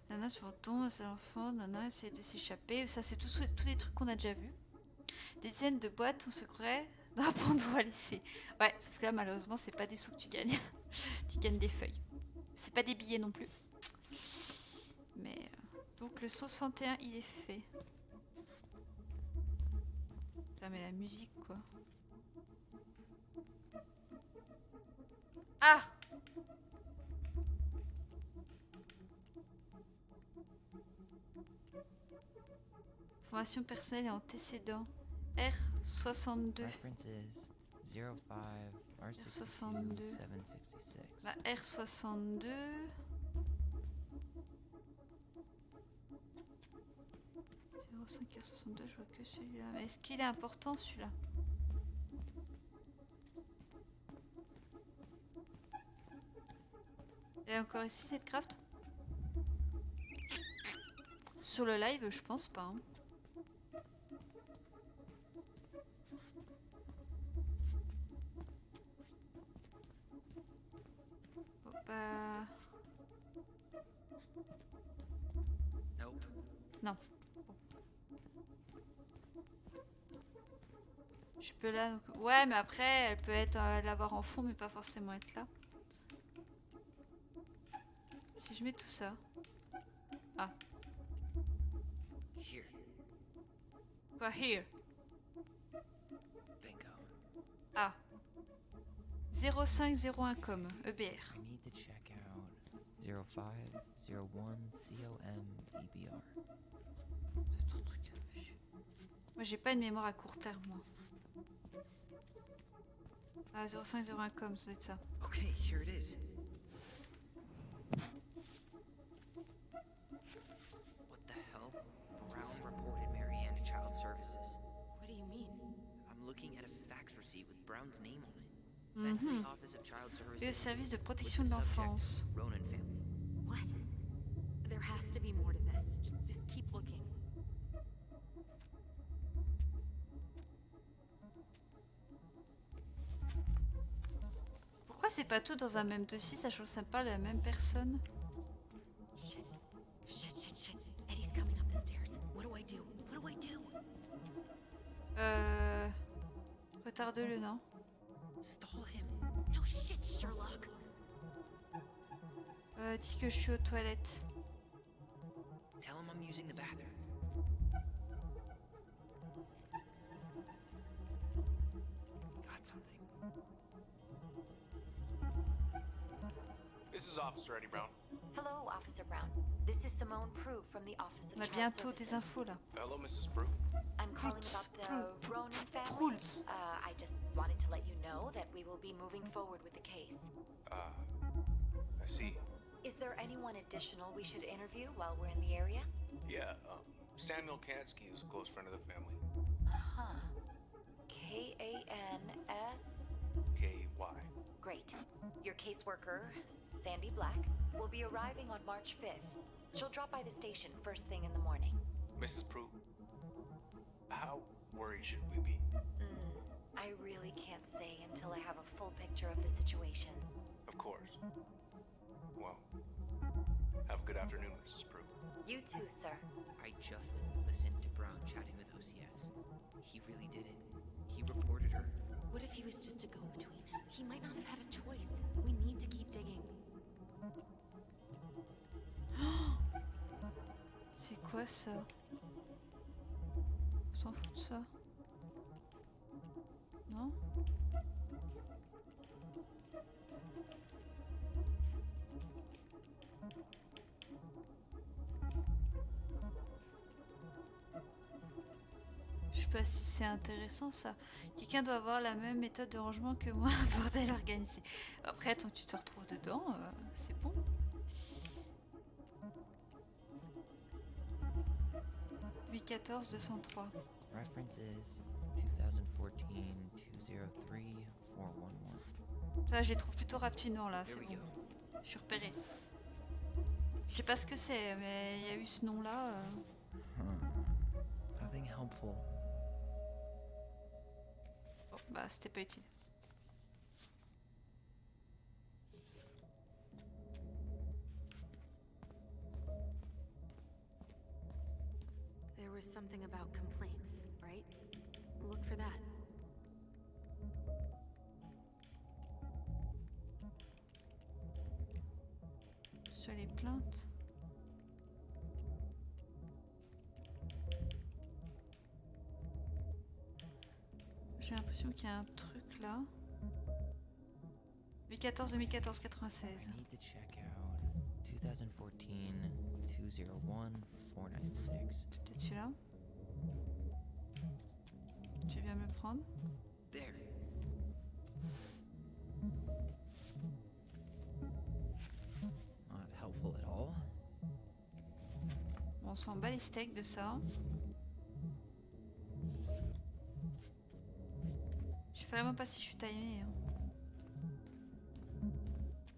Nana sur le ton, c'est l'enfant. Nana essayait de s'échapper. Ça, c'est tous des trucs qu'on a déjà vus. Des dizaines de boîtes, on se croirait dans un bandeau à laisser. Ouais, sauf que là, malheureusement, c'est pas des sous que tu gagnes. Tu gagnes des feuilles. C'est pas des billets non plus. Mais donc le 61, il est fait. Putain, mais la musique, quoi. Ah! Formation personnelle et antécédents. R62. R62. Bah, R62. 05 R62, je vois que celui-là. Mais est-ce qu'il est important celui-là? Elle est encore ici cette craft? Sur le live, je pense pas. Hein. Bon, bah... Non. Bon. Je peux là. Donc... Ouais, mais après, elle peut être l'avoir en fond, mais pas forcément être là. Si je mets tout ça. Ah. Here. Quoi, here? Bingo. Ah. 0501 com, EBR. I need to check out 0501 COM EBR. Moi, j'ai pas une mémoire à court terme, moi. Ah, 0501 com, ça doit être ça. Okay, here it is. What the hell? Brown reported Marianne to Child Services. What do you mean? I'm looking at a fax receipt with Brown's name on it. Sent to the Office of Child Services. Et au service de protection de l'enfance. Ronan family. What? There has to be more to this. Just keep looking. Pourquoi c'est pas tout dans un même dossier, sachant que ça parle de la même personne? Shit. Eddie's coming up the stairs. What do I do? Retarde-le, non? Stall him. No shit, Sherlock. Dis que je suis aux toilettes. Tell him I'm using the bathroom. Got something. This is Officer Eddie Brown. Hello, Officer Brown. This is Simone Prue from the Office of On a Child bientôt Services. des infos là. Hello, Mrs. Prue. I'm calling about the Ronan family. I just wanted to let you know that we will be moving forward with the case. I see. Is there anyone additional we should interview while we're in the area? Yeah, Samuel Kansky is a close friend of the family. Uh-huh. K-A-N-S... K-Y. Great. Your caseworker, Sandy Black, will be arriving on March 5th. She'll drop by the station first thing in the morning. Mrs. Prue, how worried should we be? I really can't say until I have a full picture of the situation. Of course. Well, have a good afternoon, Mrs. Prue. You too, sir. I just listened to Brown chatting with OCS. He really did it. He reported her. What if he was just a go-between? He might not have had a choice. We need to keep digging. C'est quoi ça? On s'en fout de ça. Non? Je sais pas si c'est intéressant ça. Quelqu'un doit avoir la même méthode de rangement que moi, bordel organisé. Après, tant que tu te retrouves dedans, c'est bon. Louis XIV 203. References 2014-203-411. Ça, je les trouve plutôt rapidement là, c'est bon. Je suis repérée. Je sais pas ce que c'est, mais il y a eu ce nom-là. Nothing helpful. Bon, bah, c'était pas utile. There was something about complaints, right? Look for that. Sur les plaintes. J'ai l'impression qu'il y a un truc là. 2014 96. I need to check out 2014-201-496. C'est peut-être celui-là. Tu viens me le prendre? There. Not helpful at all. Bon, on s'en bat les steaks de ça. Je sais vraiment pas si je suis timée. Hein.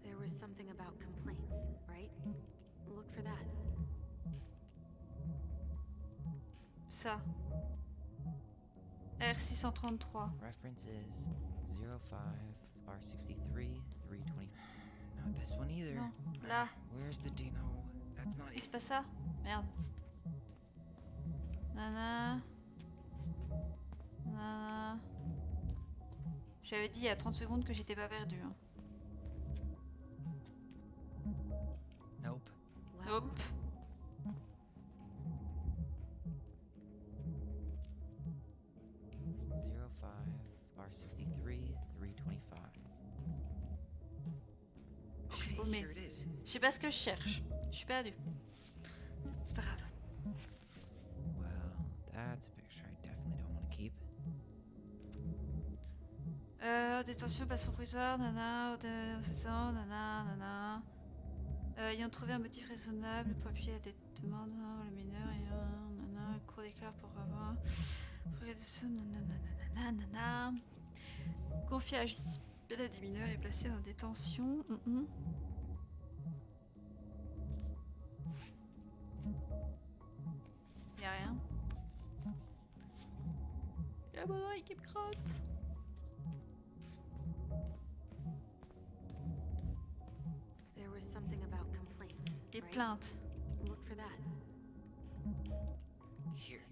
There was something about complaints, right? Look for that. Ça. R633. References 05R63 320. Not this one either. Non, là. Where's the D? No, that's not it. C'est pas ça? Merde. Nana. Nana. J'avais dit il y a 30 secondes que j'étais pas perdue. Hein. Nope. Nope. R63 325. Je suis paumée. Je sais pas ce que je cherche. Je suis perdue. C'est pas grave. Well, that's a picture I definitely don't want to keep. Détention, passeport provisoire, nana, c'est ça, nana, nana. Ayant trouvé un motif raisonnable pour appuyer la demande, le mineur et nana, le cours déclare pour avoir. Nana, nana. Confié à la justice pénale des mineurs et placé en détention. Y'a rien. La bonne oreille qui me crotte. There was something about complaints. Les right? plaintes. Look for that. Here.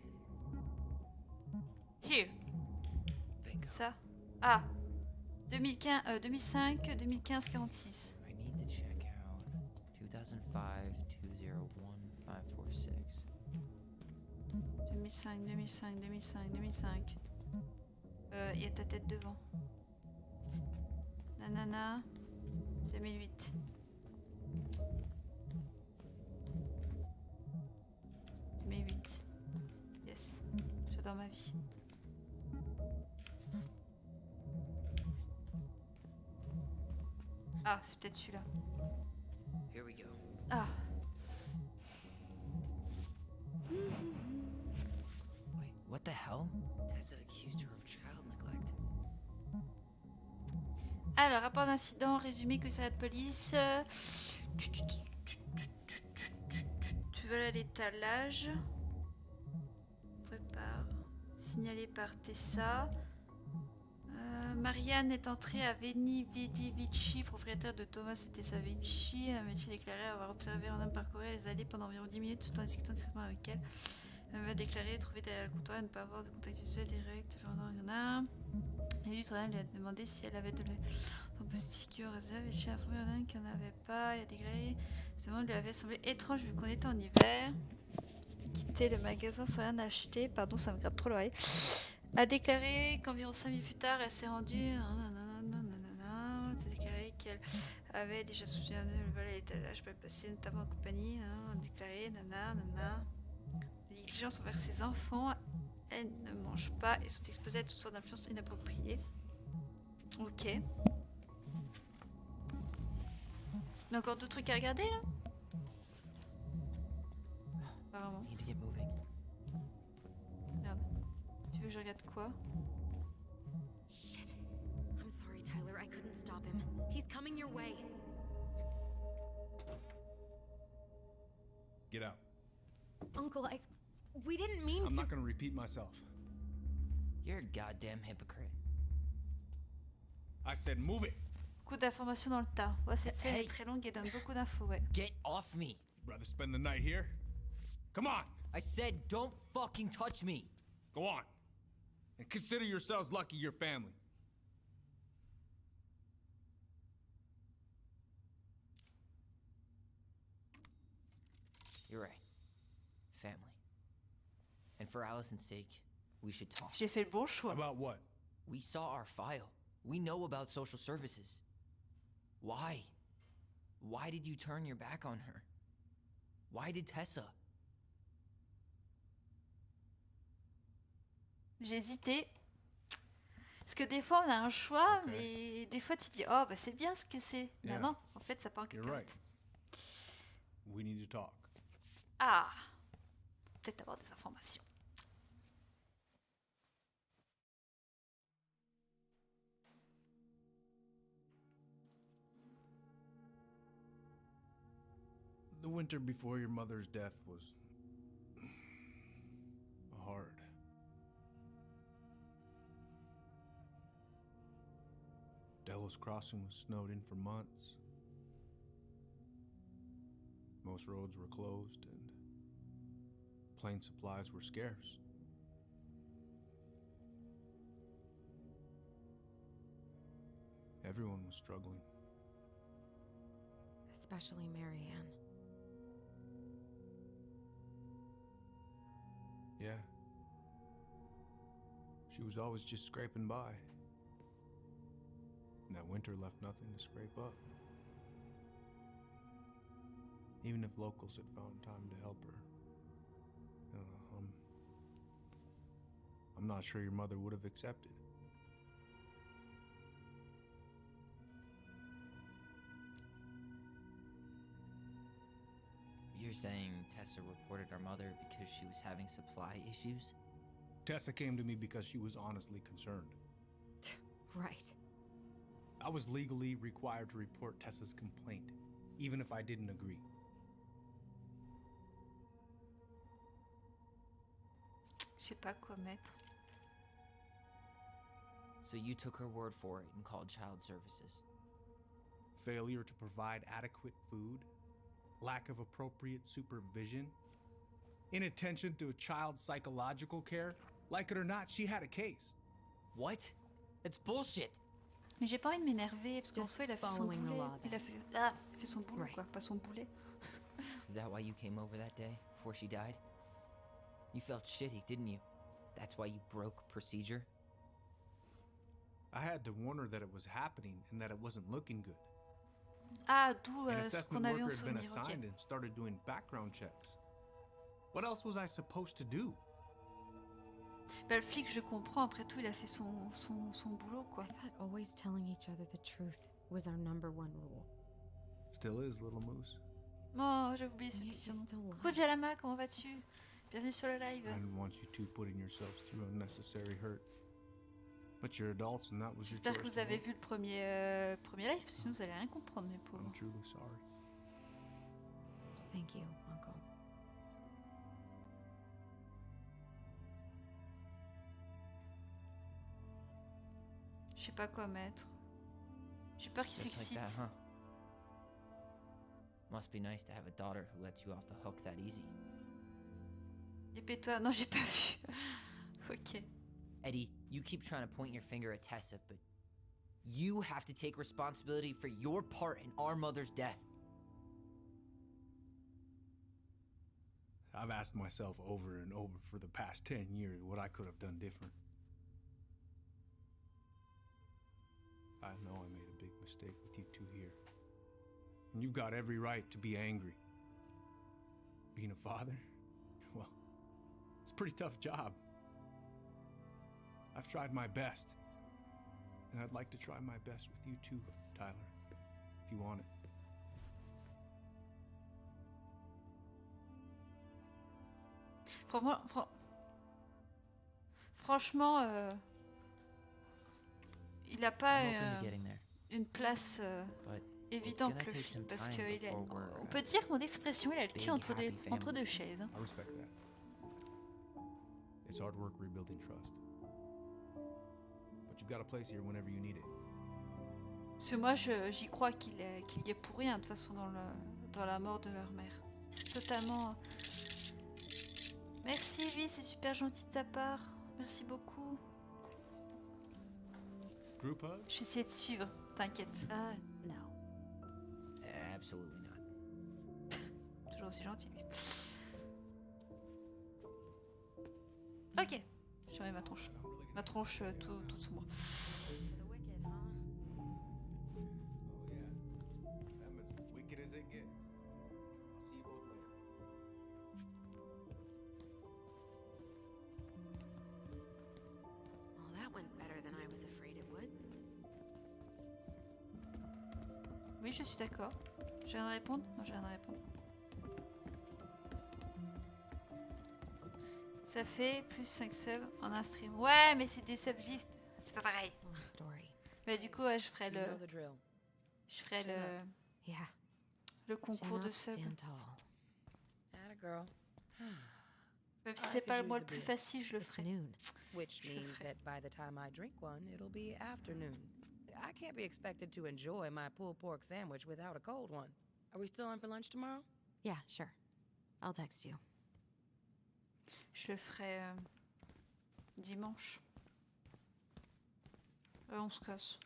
Here. Bingo. Ça. Ah. 2015, 2005, 2015, 46. I need to check out 2005-201-546. 2005, 2005, 2005, 2005. Il y a ta tête devant. Nanana. 2008. 2008. Yes. J'adore ma vie. Ah, c'est peut-être celui-là. Here we go. Ah. Wait, what the hell? Tessa accused her of child neglect. Alors, rapport d'incident, résumé, commissariat de police. Tu veux à l'étalage. Prépare. Signalé par Tessa. Marianne est entrée à Veni Vidi Vici, propriétaire de Thomas et Tessa Vici. Un métier déclaré avoir observé un homme parcourir les allées pendant environ 10 minutes tout en discutant discrètement avec elle. Elle va déclarer trouver derrière le comptoir et ne pas avoir de contact visuel direct. Et du travail lui a demandé si elle avait de son positif figure réserve. Vici a informé Marianne qu'il n'y en avait pas. Il a déclaré ce moment lui avait semblé étrange vu qu'on était en hiver. Quitter le magasin sans rien acheter. Pardon, ça me gratte trop l'oreille. A déclaré qu'environ 5 minutes plus tard, elle s'est rendue. Elle a déclaré qu'elle avait déjà soutenu le vol à l'étalage pour le passé, notamment en compagnie. A déclaré négligence envers ses enfants. Elles ne mangent pas et sont exposées à toutes sortes d'influences inappropriées. Ok. Il y a encore d'autres trucs à regarder là? Apparemment. Merde. Tu veux que je regarde quoi? Shit. I'm sorry, Tyler. I couldn't stop him. He's coming your way. Get out. Uncle, we didn't mean to. I'm not gonna repeat myself. You're a goddamn hypocrite. I said move it. Beaucoup d'informations dans le tas. Ouais, cette scène est très longue et donne beaucoup d'infos, ouais. Get off me. Rather spend the night here? Come on. I said don't fucking touch me. Go on. And consider yourselves lucky you're family. You're right. Family. And for Allison's sake, we should talk. J'ai fait le bon choix. About what? We saw our file. We know about social services. Why? Why did you turn your back on her? Why did Tessa? J'ai hésité. Parce que des fois on a un choix, Okay. mais des fois tu dis oh bah c'est bien ce que c'est. Yeah. Non, en fait ça part en You're cacahuète. right. We need to talk. Ah, peut-être avoir des informations. The winter before your mother's death was hard. Delos Crossing was snowed in for months. Most roads were closed and plane supplies were scarce. Everyone was struggling. Especially Marianne. Yeah. She was always just scraping by. And that winter left nothing to scrape up. Even if locals had found time to help her. I don't know, I'm not sure your mother would have accepted. You're saying Tessa reported our mother because she was having supply issues? Tessa came to me because she was honestly concerned. Right. I was legally required to report Tessa's complaint, even if I didn't agree. Je sais pas quoi mettre. So you took her word for it and called child services. Failure to provide adequate food, lack of appropriate supervision, inattention to a child's psychological care. Like it or not, she had a case. What? That's bullshit. Mais j'ai pas envie de m'énerver parce qu'en Just soi il a fait son following the boulet. law, Il then. a fait son boulot Right. quoi, pas son boulet. Is that why you came over that day, before she died? You felt shitty, didn't you? That's why you broke procedure? I had to warn her that it was happening and that it wasn't looking good. Ah, d'où An ce assessment qu'on avait en worker had been souvenir. assigned Ok. and started doing background checks. What else was I supposed to do? Bah, le flic, je comprends. Après tout, il a fait son boulot quoi. I thought always telling each other the truth was our number one rule. Still is, little moose. Oh, j'ai oublié ce Yet petit you surnom. still lie. Coucou Jalama, comment vas-tu? Bienvenue sur le live. I didn't want you two putting yourselves through unnecessary hurt. But you're adults and that was your J'espère que choice vous to avez make. vu le premier live, parce que sinon vous allez rien comprendre, mes pauvres. I'm truly sorry. Thank you, Uncle. Je sais pas quoi mettre. J'ai peur qu'il Just like s'excite. that, huh? Must be nice to have a daughter who lets you off the hook that easy. Épée-toi. Non, j'ai pas vu. Ok. Eddie, you keep trying to point your finger at Tessa, but you have to take responsibility for your part in our mother's death. I've asked myself over and over for the past 10 years what I could have done different. I know I made a big mistake with you two here. And you've got every right to be angry. Being a father? Well, it's a pretty tough job. I've tried my best. And I'd like to try my best with you too, Tyler, if you want it. Franchement, il a pas I'm open to getting there. une place But évidente, gonna le take film, some parce time que before we're, on peut dire que mon expression, il a le cul big, entre happy deux chaises. Hein. I respect that. It's hard work rebuilding trust. But you've got a place here whenever you need it. Parce que moi, j'y crois qu'il y est pour rien, de toute façon, dans la mort de leur mère. C'est totalement... Merci, Evie, c'est super gentil de ta part. Merci beaucoup. Group hug? Je vais essayer de suivre, t'inquiète. No. Absolutely not. Toujours aussi gentil, lui. Ok, je remets ma tronche. Ma tronche toute sombre. For the wicked, huh? I'm as wicked as it gets. I'll see you both later. Well, that went better than I was afraid it would. Oui, je suis d'accord. J'ai rien à répondre? Non, j'ai rien à répondre. Ça fait plus 5 subs en un stream. Ouais, mais c'est des subgifts. C'est pas pareil. Long story. Mais du coup, ouais, je ferai You know the drill. Yeah. le concours de Chin up, subs. stand tall. Atta girl. Même si I c'est could pas le use mois a le plus beer. facile, je le It's ferai. noon. Which Je le means ferai. that by the time I drink one, it'll be afternoon. I can't be expected to enjoy my pulled pork sandwich without a cold one. Are we still on for lunch tomorrow? Yeah, sure. I'll text you. Je le ferai dimanche. On se casse.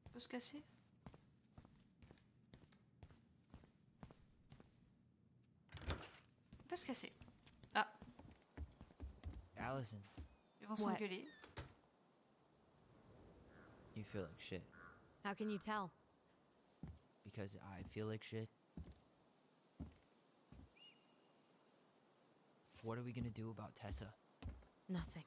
On peut se casser? On peut se casser. Ah, Allison, ils vont s'engueuler. you feel like shit. How can you tell? Because I feel like shit. What are we gonna do about Tessa? Nothing.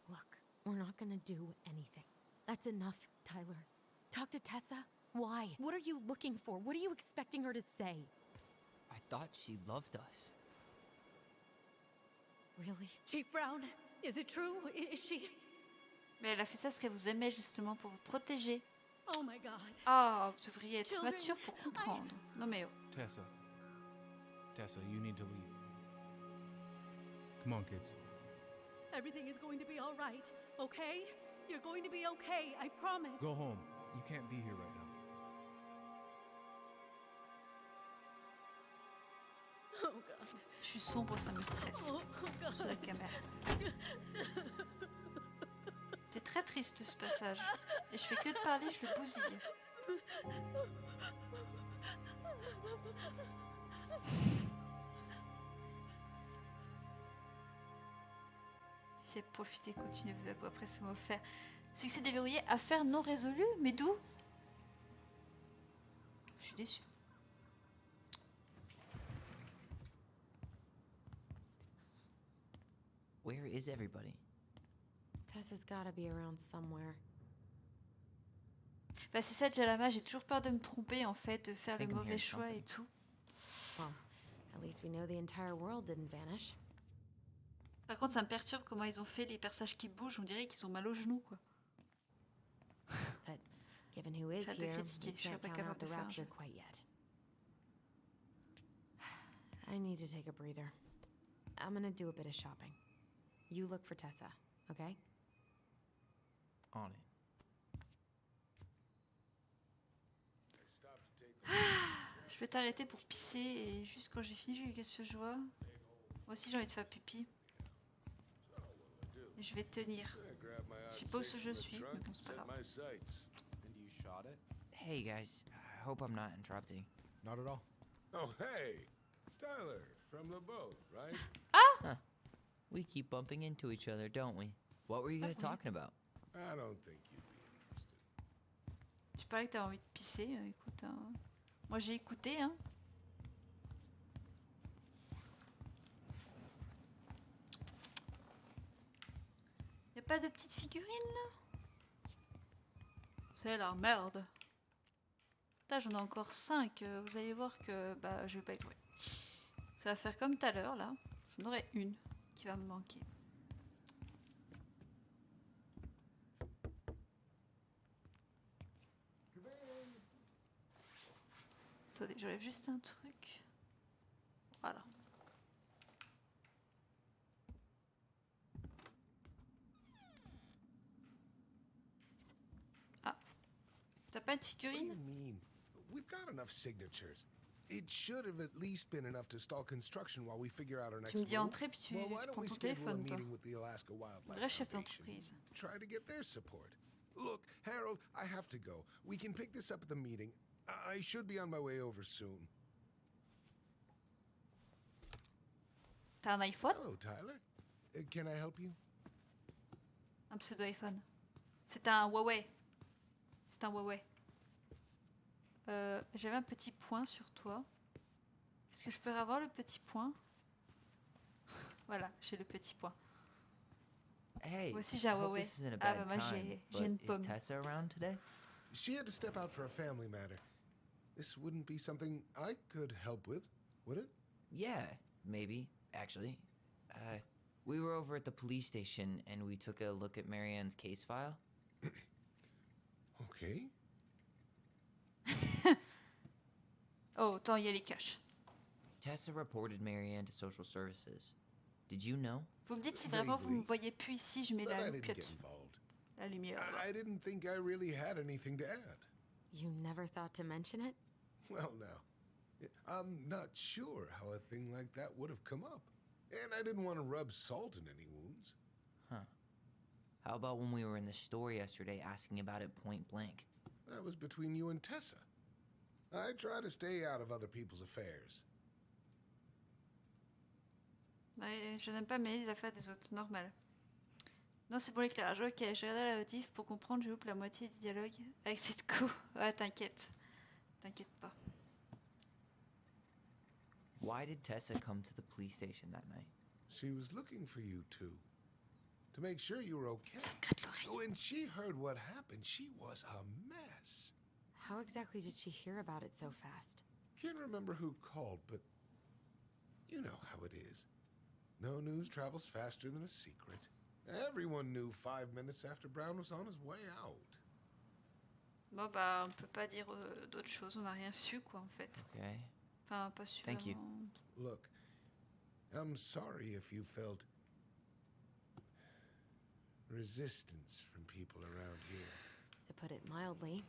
Look, we're not gonna do anything. That's enough, Tyler. Talk to Tessa? Why? What are you looking for? What are you expecting her to say? I thought she loved us. Really? Chief Brown, is it true? Is she? Mais elle a fait ça parce qu'elle vous aimait justement pour vous protéger. Oh my god. Ah, vous devriez être Children, mature pour comprendre. Non mais oh. Tessa. Tessa, you need to leave. Come on, kids. Everything is going to be all right, okay? You're going to be okay, I promise. Go home. You can't be here right now. Oh god. Je suis sombre, ça me stresse. Oh god. Sur la caméra. C'est très triste ce passage. Et je fais que de parler, je le bousille. J'ai profité, continuez vous abonner après ce mot faire. Succès déverrouillé, affaire non résolue, mais d'où? Je suis déçue. Where is everybody? Tessa's gotta be around somewhere. Bah c'est ça, Jalama, j'ai toujours peur de me tromper en fait, de faire le think I'm mauvais hearing choix et something. tout. Well, at least we know the entire world didn't vanish. Par contre, ça me perturbe comment ils ont fait les personnages qui bougent, on dirait qu'ils ont mal aux genoux quoi. But given who is J'arrête de here, we critiquer, je serais can't pas count capable out de the faire un rapture jeu. quite yet. I need to take a breather. I'm gonna do a bit of shopping. You look for Tessa, okay? On it. Je vais t'arrêter pour pisser et juste quand j'ai fini, qu'est-ce que je vois? Moi aussi j'ai envie de faire pipi. Et je vais tenir. Je sais pas où je suis, mais bon, c'est pas grave. Hey guys, I hope I'm not interrupting. Not at all. Oh, hey! Tyler, from the boat, right? Huh. We keep bumping into each other, don't we? What were you guys talking about? I don't think you'd be interested. Tu parlais que t'avais envie de pisser, écoute. Moi j'ai écouté, hein. Y'a pas de petite figurine là? C'est la merde. Putain, j'en ai encore 5. Vous allez voir que bah, je vais pas y trouver. Ça va faire comme tout à l'heure là. J'en aurai une qui va me manquer. Attendez, j'enlève juste un truc. Voilà. Ah. T'as pas de figurine? What do you mean? We've got enough signatures. It should have at least been enough to stall construction while we figure out our next Tu me dis move. entrer puis tu Well, why prends don't we ton schedule a téléphone toi. meeting with the Alaska Wildlife Vrai chef Foundation? d'entreprise. Try to get their support. Look, Harold, I have to go. We can pick this up at the meeting. I should be on my way over soon. T'as un iPhone? Hello, Tyler. Can I help you? Un pseudo iPhone. C'est un Huawei. C'est un Huawei. J'avais un petit point sur toi. Est-ce que je peux avoir le petit point? Voilà, j'ai le petit point. Hey, Moi aussi j'ai un I hope Huawei. this isn't a Ah bad bah moi time, j'ai une but pomme. is Tessa around today? She had to step out for a family matter. This wouldn't be something I could help with, would it? Yeah, maybe, actually. We were over at the police station and we took a look at Marianne's case file. Okay. Oh, autant y aller cash. Tessa reported Marianne to social services. Did you know? Vous me dites si vraiment vous me voyez plus ici, je mets But la I didn't get loupiote. involved. La lumière. là. I didn't think I really had anything to add. You never thought to mention it? Well, now, I'm not sure how a thing like that would have come up. And I didn't want to rub salt in any wounds. Huh. How about when we were in the store yesterday asking about it point blank? That was between you and Tessa. I try to stay out of other people's affairs. Ouais, je n'aime pas mêler les affaires des autres, normal. Non, c'est pour l'éclairage. Ok, je regardais la notif pour comprendre, je loupe la moitié du dialogue avec cette co. Ah, t'inquiète. T'inquiète pas. Why did Tessa come to the police station that night? She was looking for you two. To make sure you were okay. Ça me gratte l'oreille. When she heard what happened, she was a mess. How exactly did she hear about it so fast? Can't remember who called, but you know how it is. No news travels faster than a secret. Everyone knew 5 minutes after Brown was on his way out. Bon, bah, on peut pas dire d'autre chose. On n'a rien su, quoi, en fait. Okay. Enfin, pas su. Thank you. vraiment. Look, I'm sorry if you felt resistance from people around here. To put it mildly.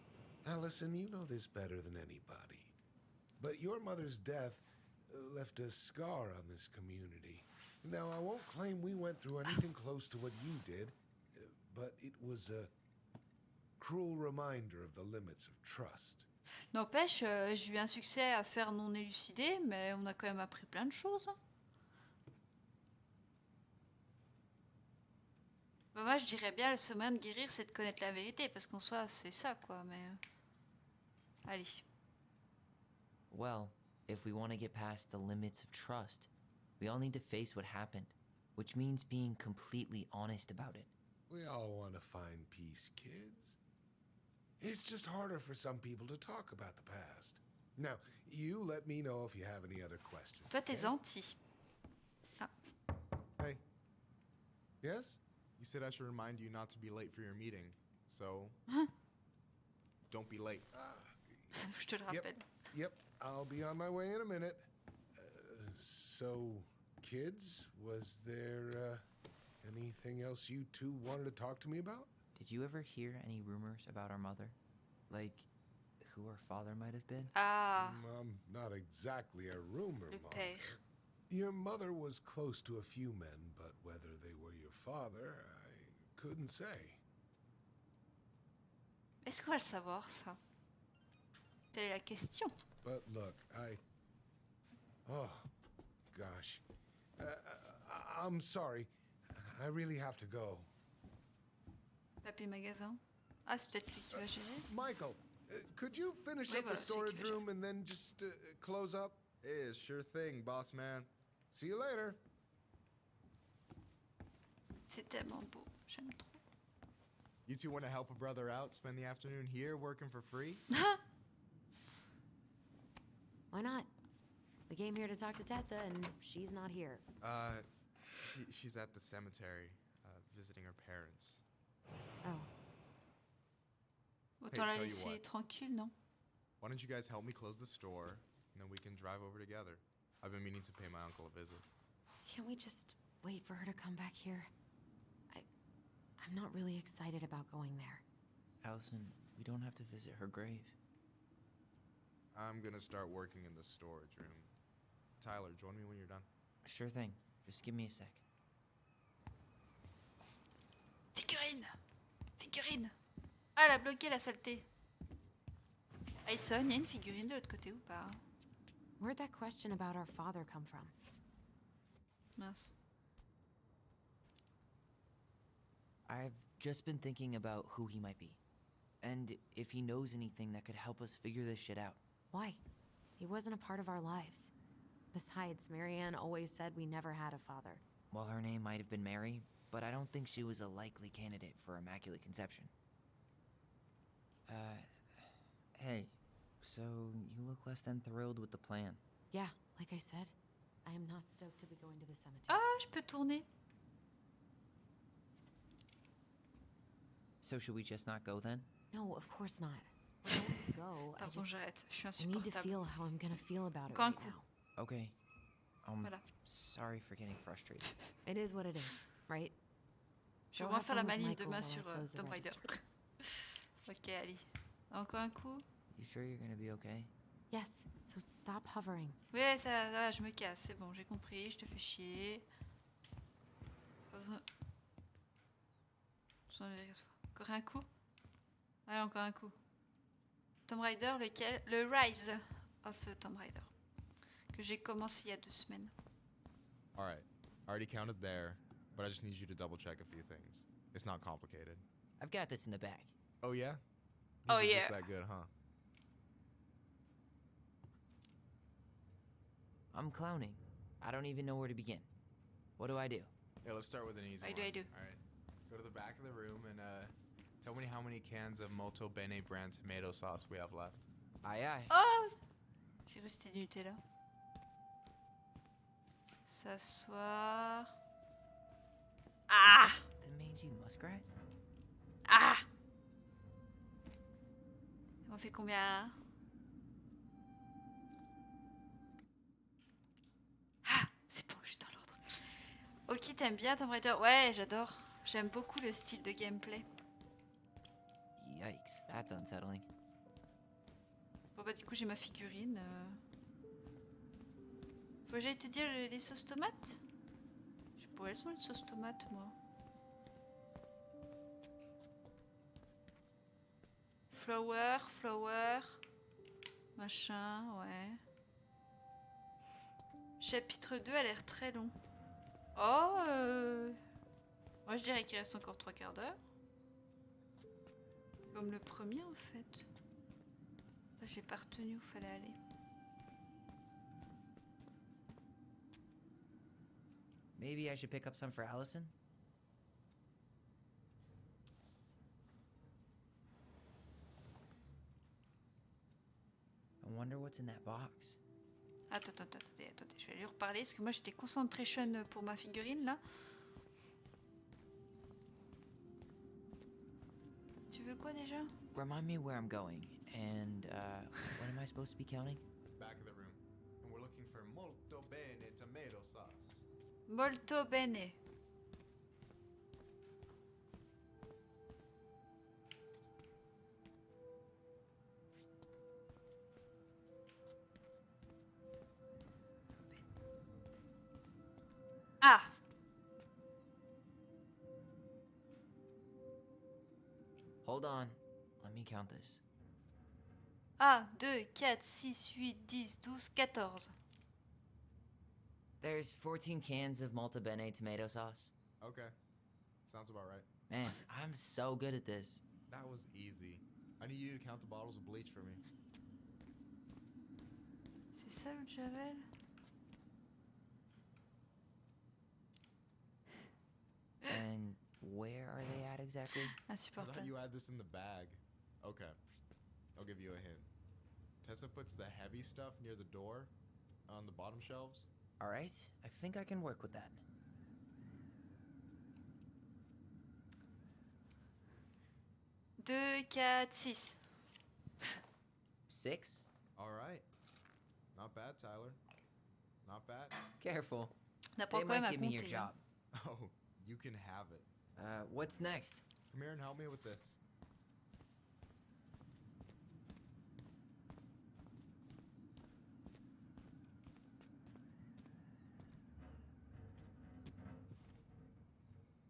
Allison, you know this better than anybody. But your mother's death left a scar on this community. Now, I won't claim we went through anything close to what you did, but it was a cruel reminder of the limits of trust. N'empêche, j'ai eu un succès à faire non élucidé, mais on a quand même appris plein de choses. Bah, moi, je dirais bien, le sommet de guérir, c'est de connaître la vérité, parce qu'en soi, c'est ça, quoi, mais... Allez. Well, if we want to get past the limits of trust, we all need to face what happened, which means being completely honest about it. We all want to find peace, kids. It's just harder for some people to talk about the past. Now, you let me know if you have any other questions. Toi, t'es anti. Ah. Hey. Yes? You said I should remind you not to be late for your meeting. So, Don't be late. Je te le rappelle. Yep, I'll be on my way in a minute. So, kids, was there anything else you two wanted to talk to me about? Did you ever hear any rumors about our mother? Like, who her father might have been? Ah, I'm not exactly a rumor, le Mom. père. Your mother was close to a few men, but whether they were your father, I couldn't say. Est-ce qu'on va le savoir, ça? Telle est la question. But look, oh, gosh. I'm sorry. I really have to go. Papier magasin. Ah, c'est peut-être lui qui va gérer. Michael, could you finish Oui, up voilà, the c'est lui qui storage va gérer. room and then just close up? Yeah, sure thing, boss man. See you later. C'est tellement beau. J'aime trop. You two want to help a brother out, spend the afternoon here working for free? Why not? We came here to talk to Tessa, and she's not here. She's at the cemetery, visiting her parents. Oh. Autant la tell you laisser what. tranquille, non? Why don't you guys help me close the store, and then we can drive over together? I've been meaning to pay my uncle a visit. Can't we just wait for her to come back here? I'm not really excited about going there. Allison, we don't have to visit her grave. I'm gonna start working in the storage room. Tyler, join me when you're done. Sure thing. Just give me a sec. Figurine! Figurine! Ah, elle a bloqué la saleté. Ayson, il y a une figurine de l'autre côté ou pas? Where'd that question about our father come from? Mince. I've just been thinking about who he might be. And if he knows anything that could help us figure this shit out. Why? He wasn't a part of our lives. Besides, Marianne always said we never had a father. Well, her name might have been Mary, but I don't think she was a likely candidate for Immaculate Conception. Hey, so you look less than thrilled with the plan. Yeah, like I said, I am not stoked to be going to the cemetery. Ah, je peux tourner. So should we just not go then? No, of course not. We're going to go. Pardon, j'arrête. Je suis I need to insupportable. feel how I'm gonna feel about it Encore un right coup. now. Okay. Voilà. Sorry for getting frustrated. It is what it is, right? Je vais Go vraiment have faire fun la with manip Michael demain while I sur close the Tomb Raider. register. Ok, allez. Encore un coup? You sure you're gonna be okay? Yes, so stop hovering. Ouais, ça va, je me casse. C'est bon, j'ai compris. Je te fais chier. Pas besoin- Encore un coup? Allez, encore un coup. Tomb Raider, lequel? Le Rise of Tomb Raider. Que j'ai commencé il y a 2 semaines. Alright, I already counted there, but I just need you to double check a few things. It's not complicated. I've got this in the bag. Oh yeah? Oh, These are yeah. just that good, huh? I'm clowning. I don't even know where to begin. What do I do? Yeah, let's start with an easy I one. do. Alright. Go to the back of the room and tell me how many cans of Molto Bene brand tomato sauce we have left. Aye aye. Oh! J'ai cru que c'était du Nutella. S'asseoir. Ah! The mangy muskrat? Ah! On fait combien? Ah! C'est bon, je suis dans l'ordre. Ok, t'aimes bien Tomb Raider? Ouais, j'adore. J'aime beaucoup le style de gameplay. Yikes, that's unsettling. Bon bah du coup j'ai ma figurine. Faut que j'aille te dire les sauces tomates? Je sais pas, elles sont les sauces tomates moi. Flower, machin, ouais. Chapitre 2 a l'air très long. Oh, moi je dirais qu'il reste encore 3 quarts d'heure. Comme le premier en fait. J'ai pas retenu où fallait aller. Maybe I should pick up some for Allison? I wonder what's in that box. Attends, je vais lui reparler parce que moi j'étais concentration pour ma figurine là. Tu veux quoi déjà? remind me where I'm going. And, what am I supposed to be counting? Back of the room. And we're looking for molto bene tomato sauce. Molto bene. Ah! 'Hold on. Let me count this. 1, 2, 4, 6, 8, 10, 12, 14. There's 14 cans of Molto Bene tomato sauce. Okay. Sounds about right. Man, I'm so good at this. That was easy. I need you to count the bottles of bleach for me. C'est ça le javel? And where are they at exactly? I thought Insupportable. you had this in the bag. Okay. I'll give you a hint. Tessa puts the heavy stuff near the door on the bottom shelves. All right, I think I can work with that. 2, 4, 6. 6? All right. Not bad, Tyler. Not bad. Careful. N'apprends They quand même might à give me your compter. job. Oh, you can have it. What's next? Come here and help me with this.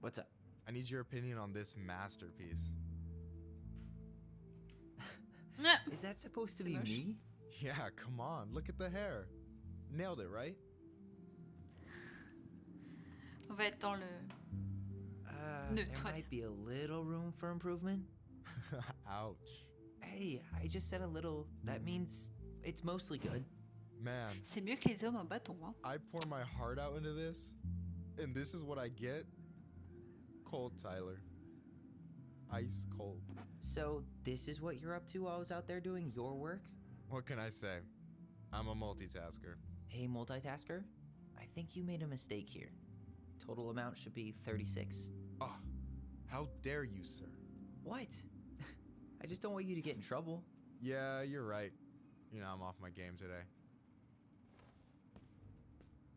What's up? I need your opinion on this masterpiece. Is that supposed to C'est be moche. me? Yeah, come on. Look at the hair. Nailed it, right? On va être dans le... There Neutre. might be a little room for improvement. Ouch. Hey, I just said a little. That means it's mostly good. Man, C'est mieux que les hommes en bâton, hein. I pour my heart out into this, and this is what I get? Cold, Tyler. Ice cold. So, this is what you're up to while I was out there doing your work? What can I say? I'm a multitasker. Hey, multitasker. I think you made a mistake here. Total amount should be 36. Oh, how dare you, sir? What? I just don't want you to get in trouble. Yeah, you're right. You know, I'm off my game today.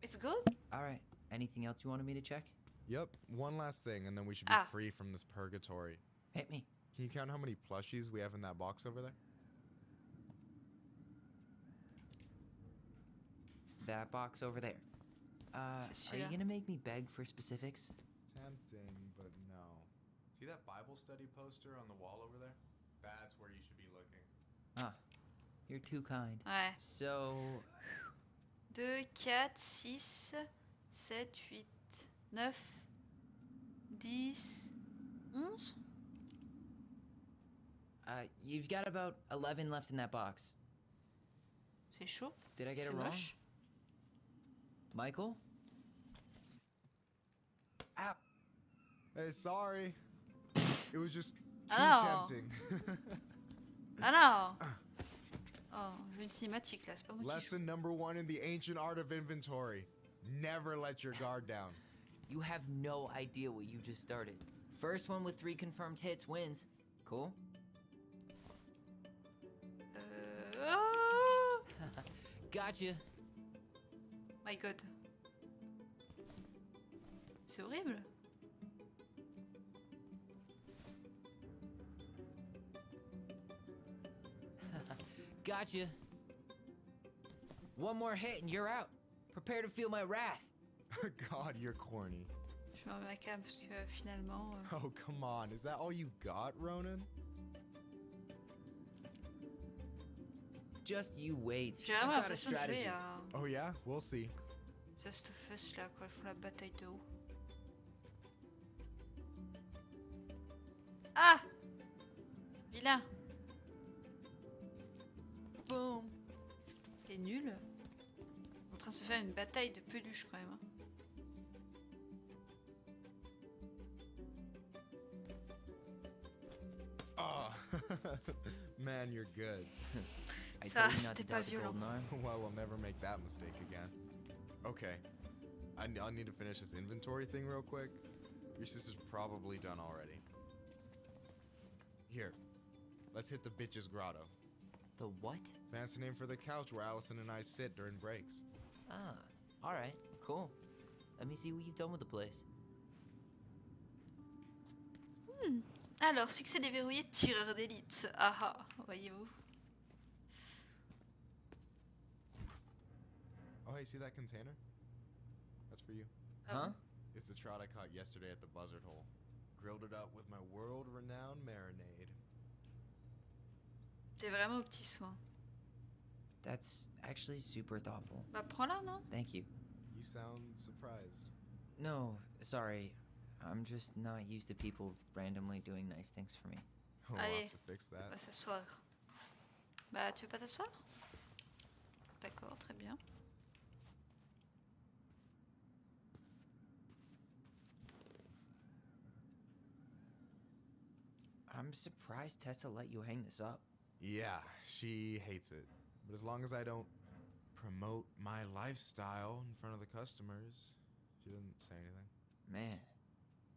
It's good? Alright, anything else you wanted me to check? Yep, one last thing, and then we should be Ah. free from this purgatory. Hit me. Can you count how many plushies we have in that box over there? That box over there. Are you celui-là. gonna make me beg for specifics? Tempting, but no. See that Bible study poster on the wall over there? That's where you should be looking. Ah, you're too kind. Ouais. So, 2, 4, 6, 7, 8, 9, 10, 11. You've got about 11 left in that box. C'est chaud. Did I get C'est it wrong? moche. Michael? Ow. Hey, sorry. It was just too Oh. tempting. Ah non! Oh, je veux une cinématique là, c'est pas moi qui joue. Lesson number 1 in the ancient art of inventory. Never let your guard down. You have no idea what you just started. First one with 3 confirmed hits wins. Cool? Ah! Gotcha. My god. C'est horrible. Gotcha. One more hit and you're out. Prepare to feel my wrath. God, you're corny. Je me remets ma cam parce que finalement... Oh, come on. Is that all you got, Ronan? Just you wait. J'ai vraiment I've got a l'impression de strategy. jouer à Oh, yeah? We'll see. Just of Us là, quand ils font la bataille de haut. Ah! Vilain! Boom! T'es nul? En train de se faire une bataille de peluche quand même. Hein. Oh, man, you're good. I Ça, told you not to c'était pas doubt the violent. golden arm. Well, we'll never make that mistake again. Okay. I'll need to finish this inventory thing real quick. Your sister's probably done already. Here. Let's hit the bitch's grotto. The what? Fancy name for the couch where Allison and I sit during breaks. Ah, alright, cool. Let me see what you've done with the place. Alors, succès déverrouillé, tireur d'élite. Ah ah, voyez-vous. Oh, hey, see that container? That's for you. Huh? It's the trout I caught yesterday at the buzzard hole. Grilled it up with my world-renowned marinade. T'es vraiment au petit soin. That's actually super thoughtful. Bah, prends-la, non? Thank you. You sound surprised. No, sorry. I'm just not used to people randomly doing nice things for me. We'll Allez, have to fix on va that. s'asseoir. Bah, tu veux pas t'asseoir? D'accord, très bien. I'm surprised Tessa let you hang this up. Yeah, she hates it. But as long as I don't promote my lifestyle in front of the customers, she doesn't say anything. Man,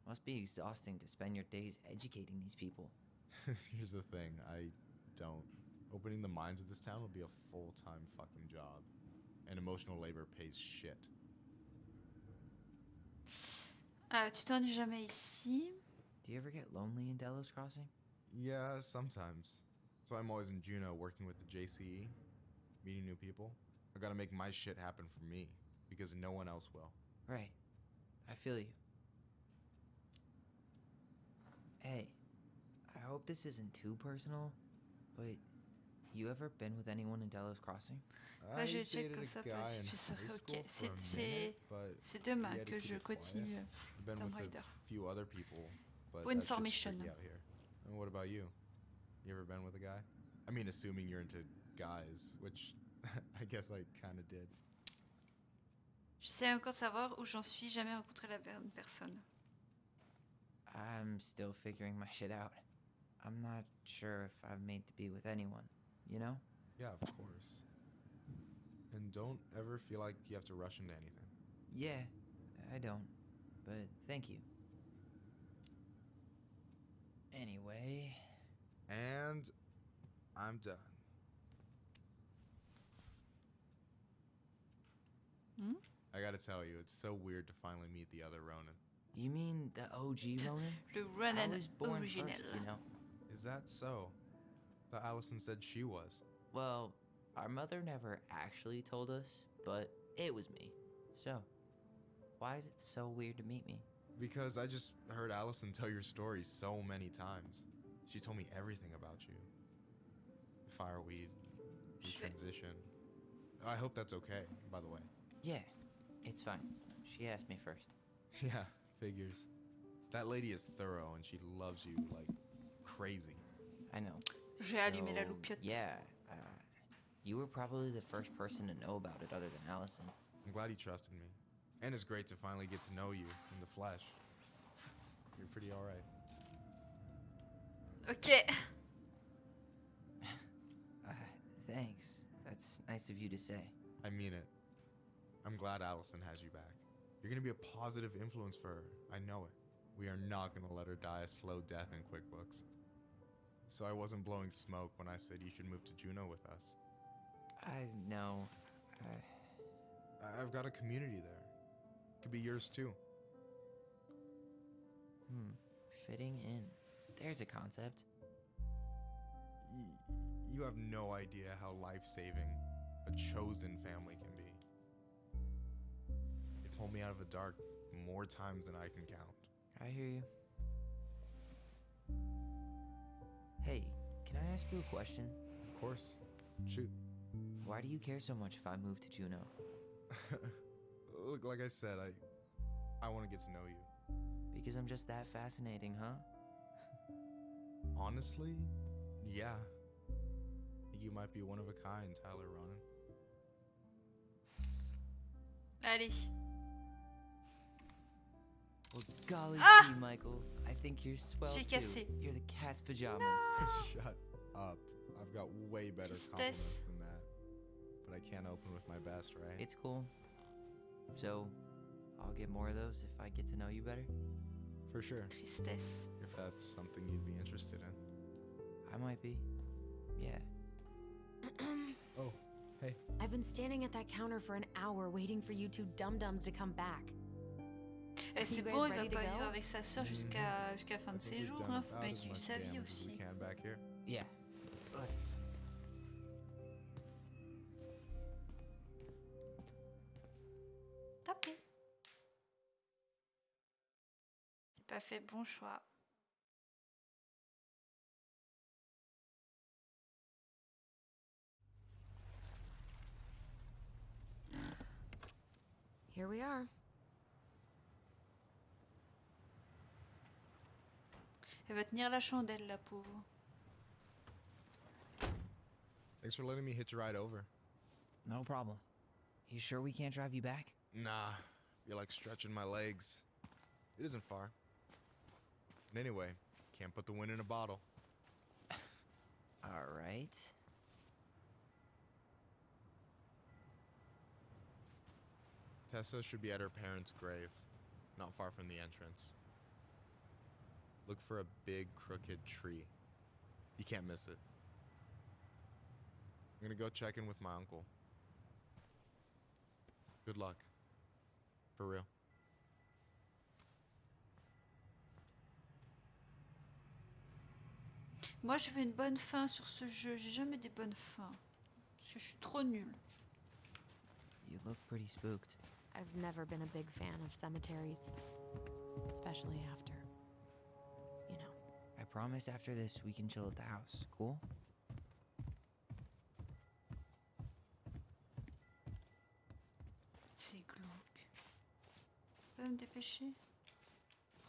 must be exhausting to spend your days educating these people. Here's the thing, I don't. Opening the mines of this town would be a full-time fucking job. And emotional labor pays shit. Tu t'ennuies jamais ici? Do you ever get lonely in Delos Crossing? Yeah, sometimes. So I'm always in Juneau working with the JCE, meeting new people. I gotta make my shit happen for me, because no one else will. Right. I feel you. Hey, I hope this isn't too personal, but you ever been with anyone in Delos Crossing? Ouais, je check comme ça, parce que je serai ok. C'est demain que je continue Tomb Raider. Few other people, but Pour information. out here. And what about you? You ever been with a guy? I mean, assuming you're into guys, which I guess I kind of did. Je sais encore savoir où j'en suis, jamais rencontré la bonne personne. I'm still figuring my shit out. I'm not sure if I'm made to be with anyone, you know? Yeah, of course. And don't ever feel like you have to rush into anything. Yeah, I don't. But thank you. Anyway. And I'm done. I gotta tell you, it's so weird to finally meet the other Ronin. You mean the OG Ronin? Le Ronin I was born original. first, you know? Is that so? Thought Allison said she was. Well, our mother never actually told us, but it was me. So, why is it so weird to meet me? Because I just heard Allison tell your story so many times. She told me everything about you. Fireweed, your transition. I hope that's okay, by the way. Yeah, it's fine. She asked me first. Yeah, figures. That lady is thorough and she loves you like crazy. I know. J'ai allumé la loupiote. Yeah, you were probably the first person to know about it other than Allison. I'm glad he trusted me. And it's great to finally get to know you in the flesh. You're pretty alright. Ok. Thanks. That's nice of you to say. I mean it. I'm glad Allison has you back. You're gonna be a positive influence for her. I know it. We are not gonna let her die a slow death in QuickBooks. So I wasn't blowing smoke when I said you should move to Juneau with us. I know. I've got a community there. Could be yours too. Fitting in. There's a concept. You have no idea how life-saving a chosen family can be. It pulled me out of the dark more times than I can count. I hear you. Hey, can I ask you a question? Of course. Shoot. Why do you care so much if I move to Juneau? Look, like I said, I want to get to know you. Because I'm just that fascinating, huh? Honestly, yeah. I think you might be one of a kind, Tyler Ronan. Allez. Well, golly gee, Michael. I think you're swell J'ai too. cassé. You're the cat's pajamas. Shut up. I've got way better compliments than that. But I can't open with my best, right? It's cool. So, I'll get more of those if I get to know you better. For sure. Tristesse. If that's something you'd be interested in. I might be. Yeah. Oh, hey. I've been standing at that counter for an hour waiting for you two dum-dums to come back. Et c'est You guys bon, il va ready to pas go? vivre avec sa sœur jusqu'à la fin de ses jours, hein. Faut bien qu'il ait eu sa vie aussi. Yeah. Let's... Tant pis. J'ai pas fait bon choix. Here we are. Elle va tenir la chandelle, la pauvre. Thanks for letting me hitch a ride over. No problem. You sure we can't drive you back? Nah, you're like stretching my legs. It isn't far. And anyway, can't put the wind in a bottle. All right. Tessa should be at her parents' grave, not far from the entrance. Look for a big crooked tree. You can't miss it. I'm gonna go check in with my uncle. Good luck. For real. Moi, je veux une bonne fin sur ce jeu. J'ai jamais des bonnes fins. Parce que je suis trop nulle. You look pretty spooked. I've never been a big fan of cemeteries, especially after, you know. I promise after this we can chill at the house. Cool? C'est glauque. Je peux me dépêcher?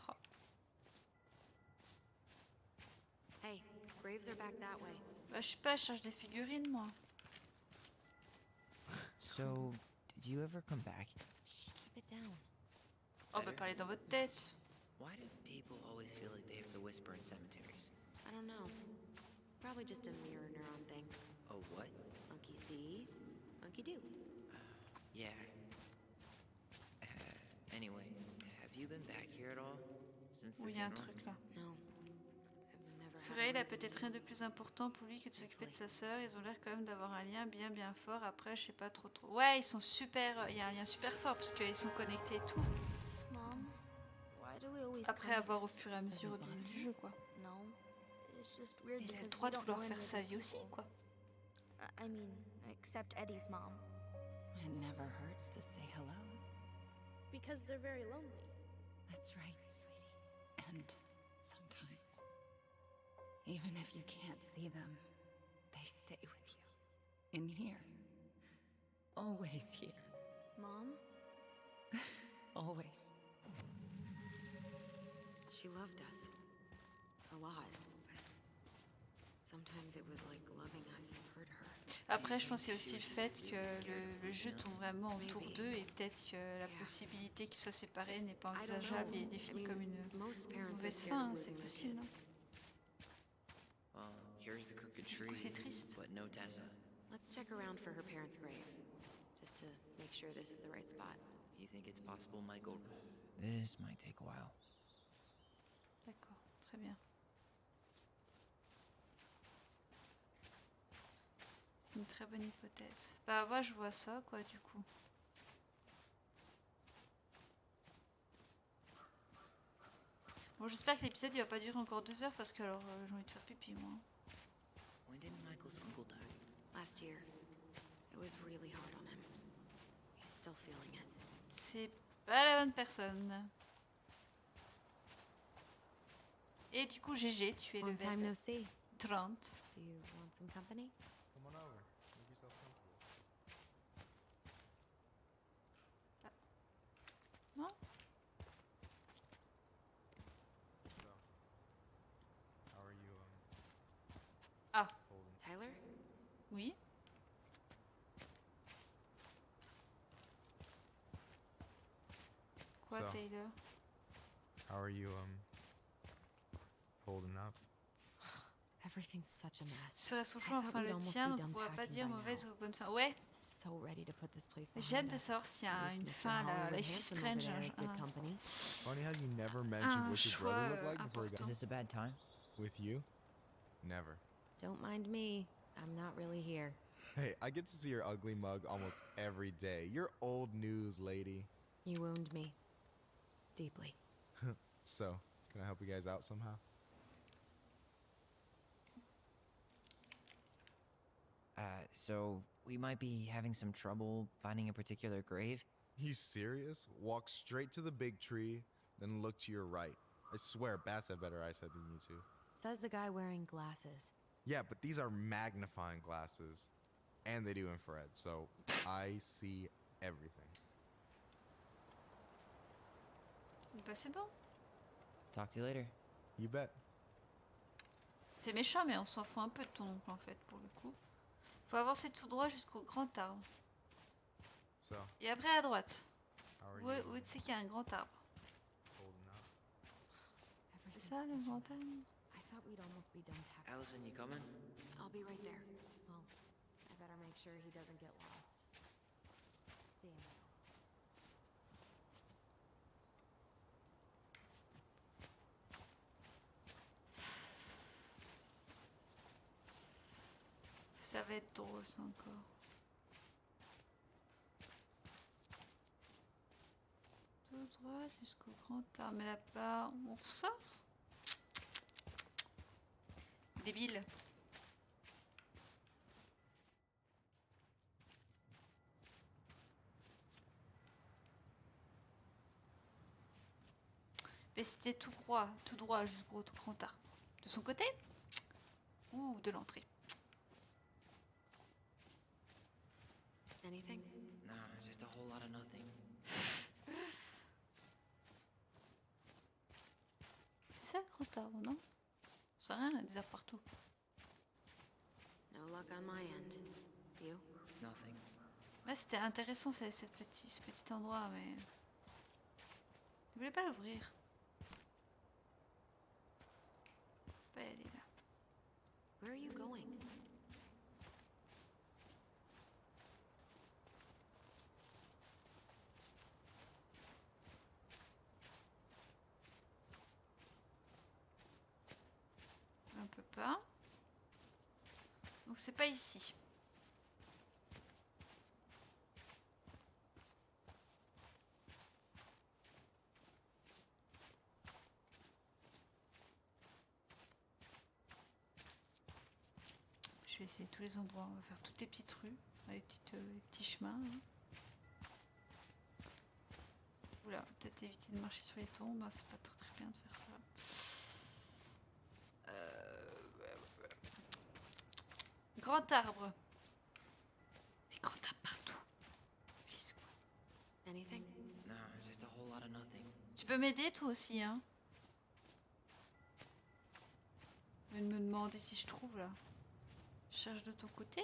Oh. Hey, graves are back that way. Bah, je sais pas, je cherche des figurines, moi. So, did you ever come back? Shh, keep it down. Oh, bah, parlez dans votre tête. Why do people always feel like they have to whisper in cemeteries? I don't know. Probably just a mirror neuron thing. Oh, what? Monkey see, monkey do. Yeah. Anyway, have you been back here at all? Since the Oui, il y a un funeral? truc là. No. C'est vrai, il a peut-être rien de plus important pour lui que de s'occuper de sa sœur. Ils ont l'air quand même d'avoir un lien bien fort. Après, je sais pas trop. Ouais, ils sont super. Il y a un lien super fort parce qu'ils sont connectés et tout. Mom, why do we always Après come avoir here? au fur et à mesure du jeu, quoi. No, it's just weird Il a le because droit we de don't vouloir know faire any of sa the vie aussi, people. quoi. I mean, except Eddie's mom. It never hurts to say hello. Because they're very lonely. That's right, sweetie. And sometimes, even if you can't see them, they stay with you. In here. Always here. Mom? Always. She loved us. A lot. But sometimes it was like loving us hurt her. Après, je pense qu'il y a aussi le fait que le jeu tourne vraiment autour d'eux et peut-être que la possibilité qu'ils soient séparés n'est pas envisageable et définie comme une mauvaise fin. C'est possible, non? Well, here's the crooked tree, coup, c'est triste. but no Tessa. Let's check around for her parents' grave, just to make sure this is the right spot. You think it's possible, Michael? This might take a while. D'accord, très bien. C'est une très bonne hypothèse. Bah, moi, je vois ça, quoi, du coup. Bon, j'espère que l'épisode il va pas durer encore 2 heures parce que alors j'ai envie de faire pipi, moi. When did Michael's uncle die? Last year. It was really hard on him. He's still feeling it. C'est pas la bonne personne. Et du coup, GG, tu es Long time level no see. 30. Do you want some company? Come on over. Make yourself comfortable. Non? So, how are you, Ah, holding? Tyler? oui. Quoi, So. Taylor? How are you, holding up? Everything's such a mess. Serait son choix, enfin le tien, donc on pourra pas dire mauvaise ou bonne fin. Ouais, So ready to put this place j'ai hâte behind de us. savoir s'il y a At least une Mr. fin là. Hollywood Life is Handsome over Strange. there is good company. Funny how you never mentioned what your brother looked like before he got Is this a bad time? with you. Never. Don't mind me. I'm not really here. Hey, I get to see your ugly mug almost every day. You're old news, lady. You wound me. Deeply. So, can I help you guys out somehow? So we might be having some trouble finding a particular grave. You serious? Walk straight to the big tree, then look to your right. I swear, bats have better eyesight than you two. Says the guy wearing glasses. Yeah, but these are magnifying glasses. And they do infrared, so I see everything. Bah c'est bon. Talk to you later. You bet. C'est méchant, mais on s'en fout un peu de ton oncle en fait, pour le coup. Faut avancer tout droit jusqu'au grand arbre. So, Et après à droite. how are Où you c'est qu'il y a un grand arbre? holding up? C'est ça le grand arbre? I thought we'd almost be done packing. Allison, you coming? I'll be right there. Well, I better make sure he doesn't get lost. See you. Ça va être drôle ça encore. Tout droit jusqu'au grand arbre. Mais là-bas, on ressort? Débile. Mais c'était tout droit jusqu'au grand arbre. De son côté? Ou de l'entrée? Anything? Nah, just a whole lot of nothing. C'est ça le grand arbre, non? C'est rien, il y a des arbres partout. No luck on my end. You? Nothing. Ouais, c'était intéressant ce petit endroit, mais... Je voulais pas l'ouvrir. Faut pas y aller là. Where are you going? On peut pas. Donc c'est pas ici. Je vais essayer tous les endroits. On va faire toutes les petites rues, les petits chemins. Hein. Oula, peut-être éviter de marcher sur les tombes. Hein, c'est pas très bien de faire ça. Grand arbre. Des grands arbres partout. Fils, quoi. Anything? Nah, just a whole lot of nothing. Tu peux m'aider toi aussi, hein? Tu viens de me demander si je trouve là. Je cherche de ton côté.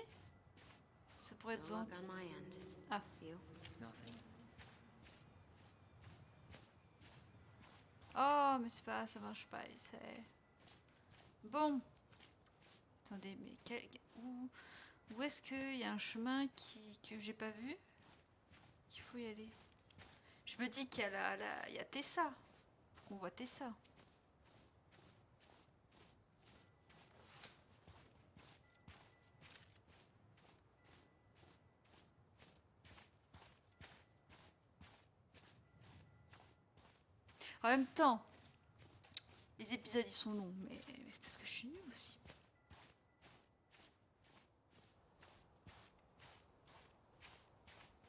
Ça pourrait être No luck gentil. on my end. Ah. You? Nothing. Oh, mais c'est pas, ça marche pas. C'est bon. Attendez, mais où est-ce qu'il y a un chemin que j'ai pas vu? Qu'il faut y aller. Je me dis qu'il y a il y a Tessa. Faut qu'on voit Tessa. En même temps, les épisodes ils sont longs, mais c'est parce que je suis nulle aussi.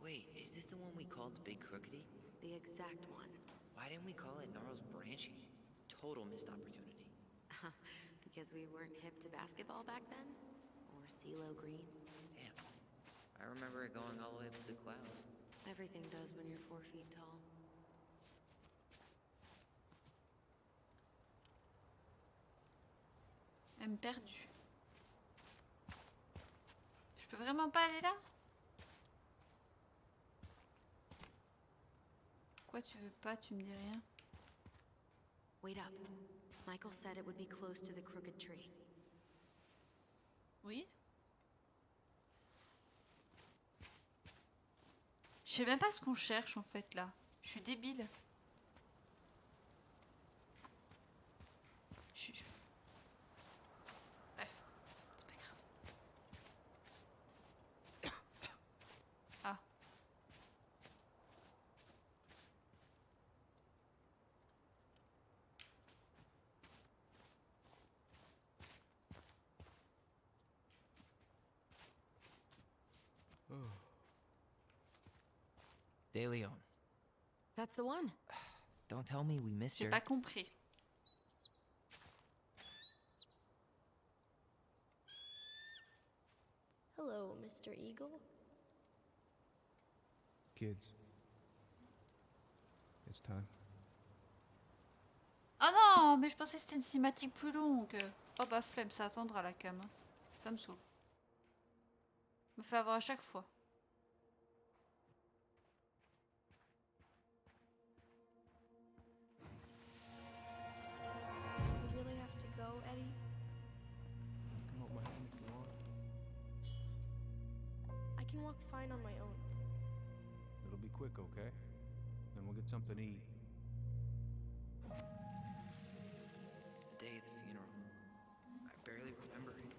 Wait, is this the one we called Big Crookedy? The exact one. Why didn't we call it Gnarl's Branching? Total missed opportunity. Because we weren't hip to basketball back then? Or CeeLo Green? Damn. I remember it going all the way up to the clouds. Everything does when you're 4 feet tall. Elle me perdue. Je peux vraiment pas aller là? Pourquoi tu veux pas? Tu me dis rien. Wait up. Michael said it would be close to the crooked tree. Oui. Je sais même pas ce qu'on cherche en fait là. Je suis débile. Bref. De Leon. That's the one. Don't tell me we missed J'ai her. pas compris. Hello, Mr. Eagle. Kids. It's time. Ah non, mais je pensais que c'était une cinématique plus longue. Oh bah flemme, ça attendra la cam. Hein. Ça me saoule. Me fait avoir à chaque fois. You really have to go, Eddie? You can hold my hand if you want. I can walk fine on my own. It'll be quick, okay? Then we'll get something to eat. The day of the funeral. I barely remember it.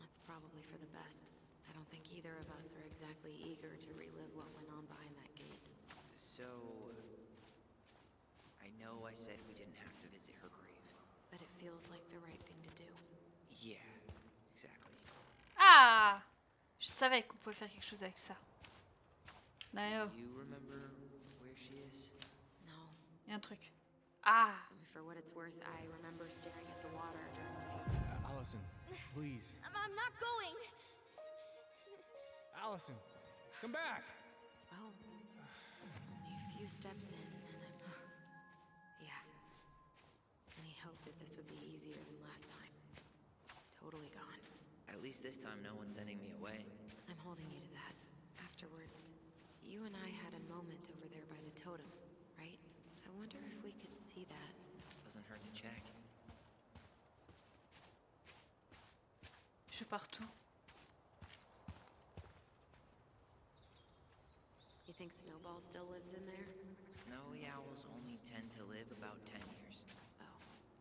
That's probably for the best. I don't think either of us are exactly eager to relive what went on behind that gate. So, I know I said we didn't have to visit her grave. But it feels like the right thing to do. Yeah, exactly. Ah! Je savais qu'on pouvait faire quelque chose avec ça. D'ailleurs, You remember where she is? No. il y a un truc. Ah! For what it's worth, I remember staring at the water during the funeral. Allison, please. I'm not going! Allison, come back! Well, only a few steps in, and I'm... Yeah. Any hope that this would be easier than last time. Totally gone. At least this time no one's sending me away. I'm holding you to that. Afterwards, you and I had a moment over there by the totem, right? I wonder if we could see that. Doesn't hurt to check. Je suis partout. You think Snowball still lives in there? Snowy owls only tend to live about 10 years. Oh,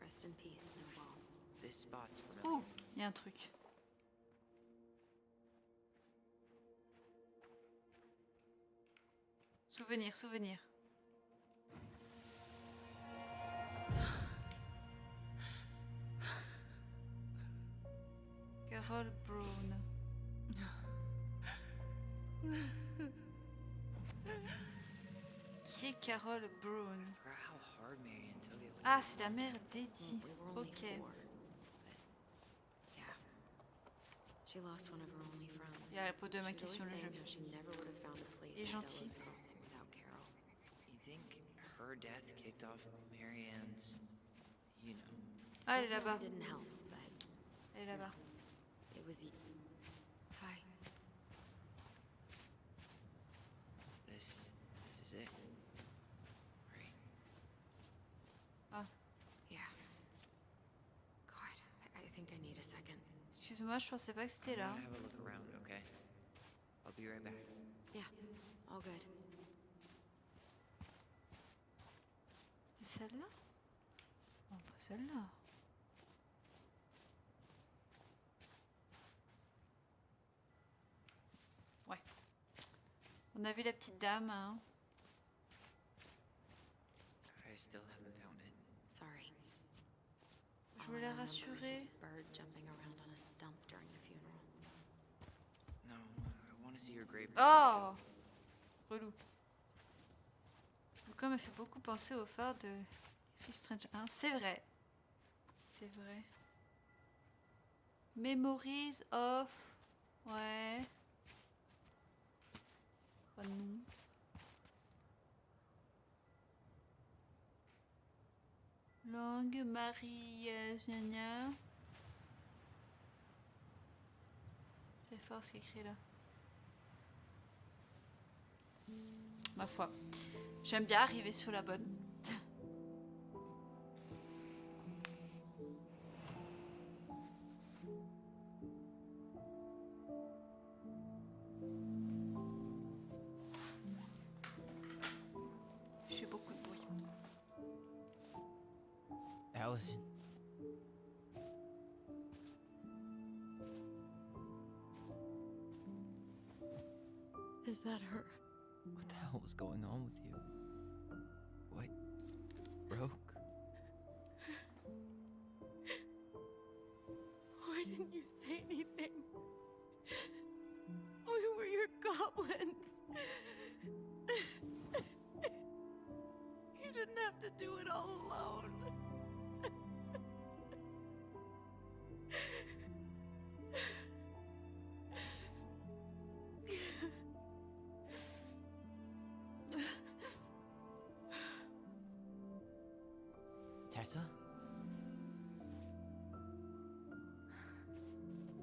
rest in peace, Snowball. This spot's familiar. Ouh, il y a un truc. Souvenir, souvenir. Carol Brown. Qui est Carol Brown? How hard Marion took it. Ah, c'est la mère d'Eddie. We were only Ok. 4. But, yeah. She lost one of her only friends. Il a répondu à ma She's question, always le jeu. saying how she never would have found a place Il est at gentil. Delos Crossing without Carol. You think her death kicked off Marianne's, you know? Ah, elle est là-bas. Definitely didn't help, but Elle est là-bas. it was... Hi. This is it. Right? Ah, Yeah. God, I think I need a second. excuse-moi, je pensais pas que c'était là. I'm gonna have a look around, okay? I'll be right back. Yeah, all good. C'est celle-là? Non, pas celle-là. Ouais. On a vu la petite dame, hein. I still haven't found it. Sorry. Je All voulais I la remember is rassurer. a bird jumping around on a stump during the funeral. No, I want to see her grave. Oh! Relou. Le cas m'a fait beaucoup penser au phare de Life is Strange 1. C'est vrai. C'est vrai. Memories of... Ouais. Pas de nom. Langue, Marie, gna gna. Je vais voir ce qui est écrit là. Ma foi. J'aime bien arriver sur la bonne. Je fais beaucoup de bruit. Allison. Is that her? What the hell was going on with you? What? Broke? Why didn't you say anything? We were your goblins. have to do it all alone. Tessa?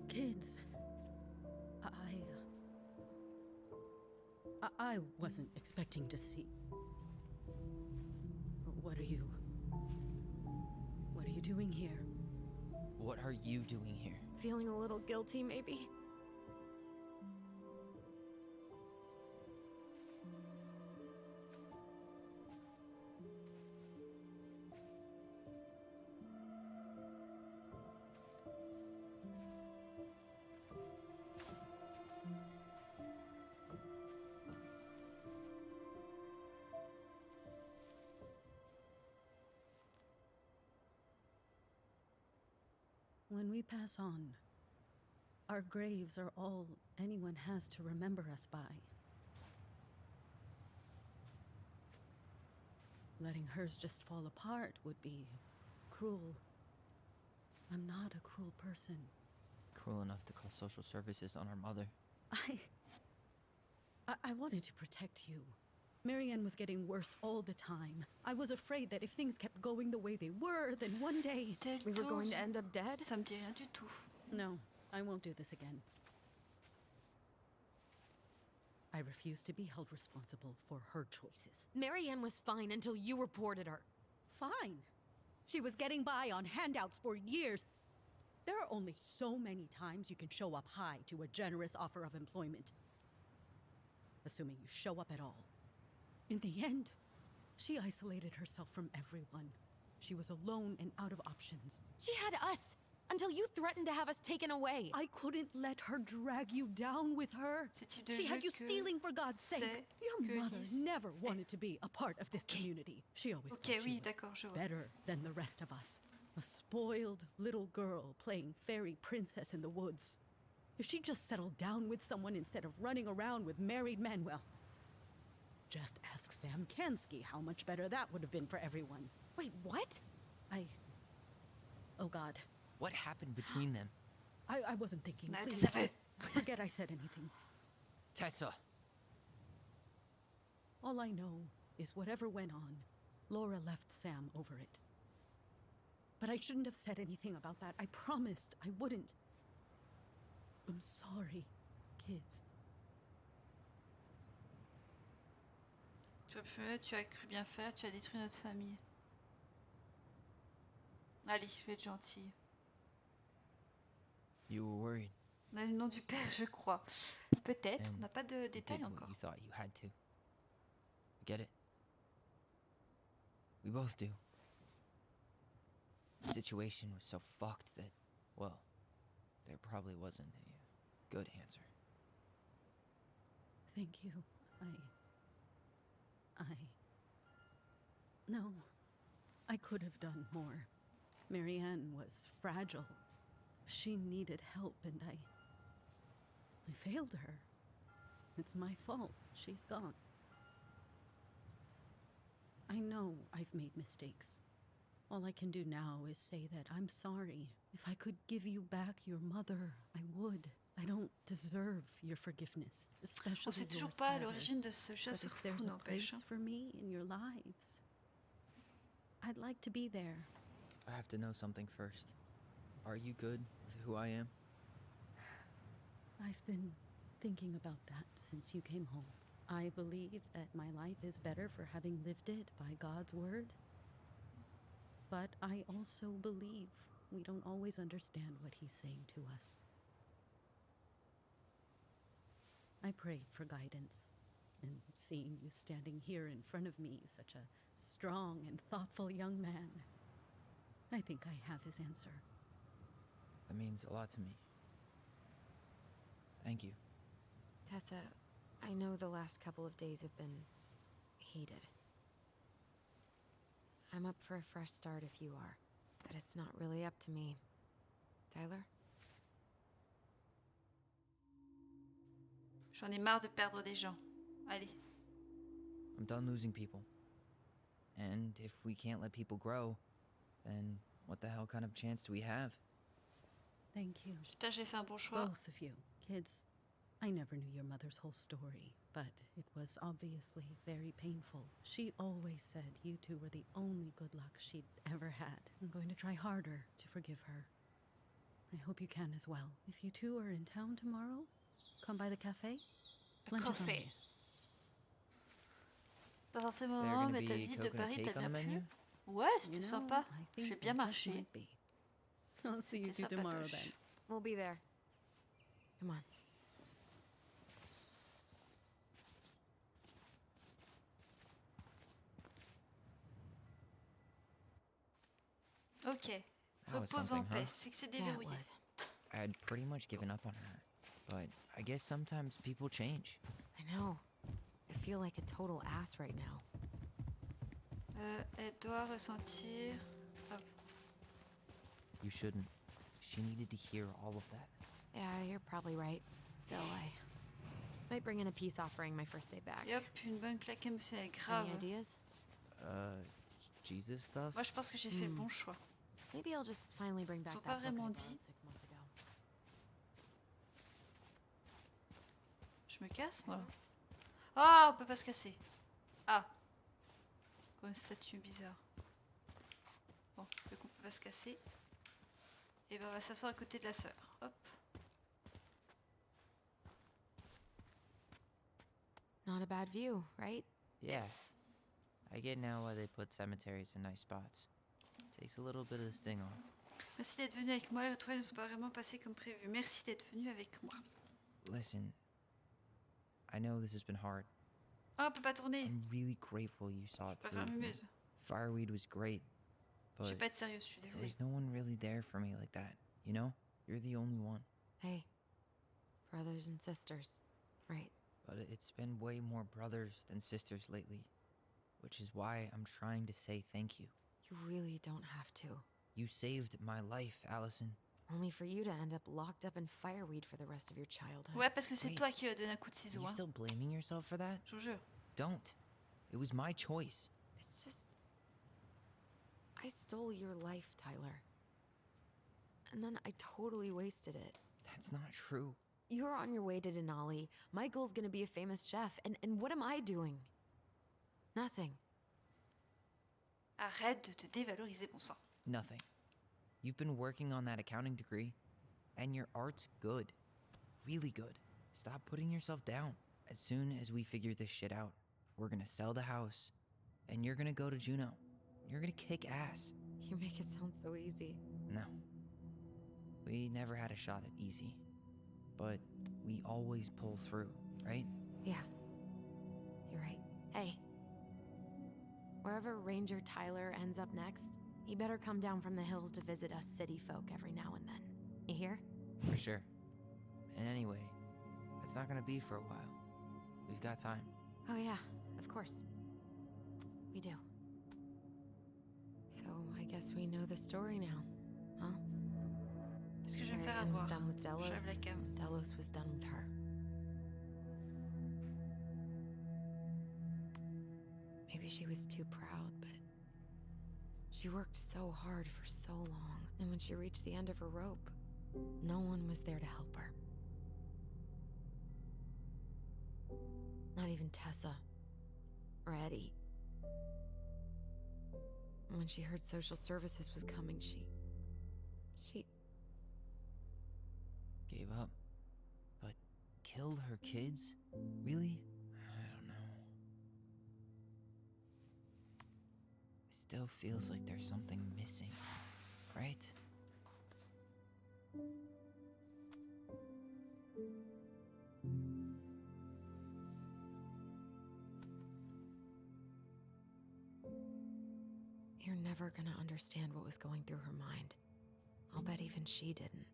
Kids, I wasn't expecting to see. What are you doing here? What are you doing here? Feeling a little guilty, maybe? When we pass on, our graves are all anyone has to remember us by. Letting hers just fall apart would be cruel. I'm not a cruel person. Cruel enough to call social services on our mother. I wanted to protect you. Marianne was getting worse all the time. I was afraid that if things kept going the way they were, then one day we were going to end up dead. Ça me dit rien du tout. No, I won't do this again. I refuse to be held responsible for her choices. Marianne was fine until you reported her. Fine. She was getting by on handouts for years. There are only so many times you can show up high to a generous offer of employment. Assuming you show up at all. In the end, she isolated herself from everyone. She was alone and out of options. She had us until you threatened to have us taken away. I couldn't let her drag you down with her. She had you stealing for God's sake. Your mother never wanted to be a part of this community. She always thought she was better than the rest of us. A spoiled little girl playing fairy princess in the woods. If she just settled down with someone instead of running around with married men, well, just ask Sam Kansky how much better that would have been for everyone. Wait, what? Oh God. What happened between them? I wasn't thinking. Please, forget I said anything. Tessa! All I know is whatever went on, Laura left Sam over it. But I shouldn't have said anything about that. I promised I wouldn't. I'm sorry, kids. Tu as cru bien faire, tu as détruit notre famille. Allez, je vais être gentille. You were worried. On a le nom du père, je crois. Peut-être, on n'a pas de détails encore. You thought you had to. Get it? We both do. The situation was so fucked that, well, there probably wasn't a good answer. Thank you. No, I could have done more. Marianne was fragile. She needed help, and I failed her. It's my fault. She's gone. I know I've made mistakes. All I can do now is say that I'm sorry. If I could give you back your mother, I would. I don't deserve your forgiveness, especially On sait toujours pas à l'origine de ce chasseur fou, there's a n'empêche. place for me in your lives, I'd like to be there. I have to know something first. Are you good with who I am? I've been thinking about that since you came home. I believe that my life is better for having lived it by God's word. But I also believe we don't always understand what he's saying to us. I prayed for guidance, and seeing you standing here in front of me, such a strong and thoughtful young man, I think I have his answer. That means a lot to me. Thank you. Tessa, I know the last couple of days have been heated. I'm up for a fresh start if you are, but it's not really up to me. Tyler? J'en ai marre de perdre des gens. Allez. I'm done losing people. And if we can't let people grow, then what the hell kind of chance do we have? Thank you. J'espère que j'ai fait un bon choix. Both of you. Kids, I never knew your mother's whole story, but it was obviously very painful. She always said you two were the only good luck she'd ever had. I'm going to try harder to forgive her. I hope you can as well. If you two are in town tomorrow, come by the cafe. Lunch is on Café. me. Pas forcément, mais ta visite de Paris t'a bien plu? Ouais, c'était sympa. J'ai bien marché. I'll see you two tomorrow then. We'll be there. Come on. Ok. That was Repose en something, paix. huh? C'est que c'est déverrouillé. I had pretty much given up on her, but I guess sometimes people change. I know. I feel like a total ass right now. Elle doit ressentir... Hop. You shouldn't. She needed to hear all of that. Yeah, you're probably right. Still, I might bring in a peace offering my first day back. Yep, une bonne claque émotionnelle grave. Any ideas? Jesus stuff? Moi, je pense que j'ai fait le bon choix. Maybe I'll just finally bring back Ils ont that pas book I vraiment borrowed dit. 6 months ago. Je me casse, moi. Ah, on peut pas se casser. Ah. Encore une statue bizarre. Bon, vu qu'on peut pas se casser. Et ben, on va s'asseoir à côté de la sœur. Hop. Not a bad view, right? Yeah. I get now why they put cemeteries in nice spots. Takes a little bit of the sting off. Merci d'être venu avec moi. Les retrouvailles ne sont pas vraiment passées comme prévu. Merci d'être venu avec moi. Listen, I know this has been hard. Ah, on peut pas tourner. I'm really grateful you saw it Je peux pas through. faire mumuse. Fireweed was great, but Je vais pas être sérieuse, je suis there désolée. was no one really there for me like that. You know, you're the only one. Hey, brothers and sisters, right? But it's been way more brothers than sisters lately, which is why I'm trying to say thank you. You really don't have to. You saved my life, Allison. Only for you to end up locked up in fireweed for the rest of your childhood. Ouais, parce que c'est Wait. toi qui as donné un coup de Are ciseau. you Hein. still blaming yourself for that? Je vous jure. Don't. It was my choice. It's just... I stole your life, Tyler. And then I totally wasted it. That's not true. You're on your way to Denali. Michael's gonna be a famous chef. And what am I doing? Nothing. Arrête de te dévaloriser, bon sang. Nothing. You've been working on that accounting degree, and your art's good. Really good. Stop putting yourself down. As soon as we figure this shit out, we're gonna sell the house, and you're gonna go to Juneau. You're gonna kick ass. You make it sound so easy. No. We never had a shot at easy. But we always pull through, right? Yeah. You're right. Hey. Wherever Ranger Tyler ends up next, he better come down from the hills to visit us city folk every now and then. You hear? For sure. And anyway, it's not gonna be for a while. We've got time. Oh yeah, of course. We do. So I guess we know the story now, huh? Est-ce que je vais me faire Marianne was avoir? done with Delos. J'enlève la cam. Delos was done with her. Maybe she was too proud, but she worked so hard for so long, and when she reached the end of her rope, no one was there to help her. Not even Tessa or Eddie. When she heard social services was coming, she Gave up. But killed her kids? Really? I don't know. It still feels like there's something missing, right? You're never gonna understand what was going through her mind. I'll bet even she didn't.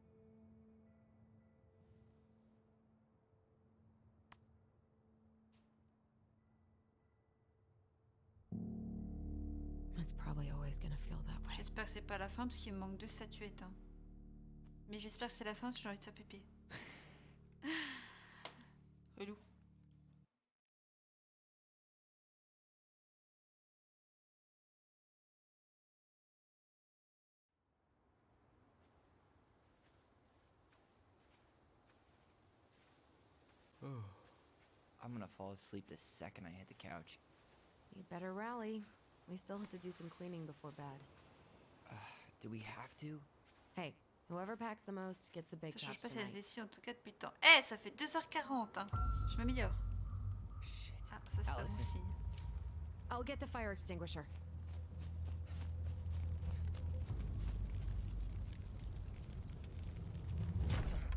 It's probably always gonna feel that way. J'espère que c'est pas la fin parce qu'il me manque 2 statuettes. Hein. Mais j'espère que c'est la fin parce que j'ai envie de faire pipi. Relou. I'm gonna fall asleep the second I hit the couch. You better rally. We still have to do some cleaning before bed. Do we have to? Hey, whoever packs the most gets the big Ça change chops pas si elle est tonight. ici en tout cas depuis le temps. Eh, ça fait 2h40, hein. Je m'améliore. Ah, ça c'est pas bon signe. I'll get the fire extinguisher.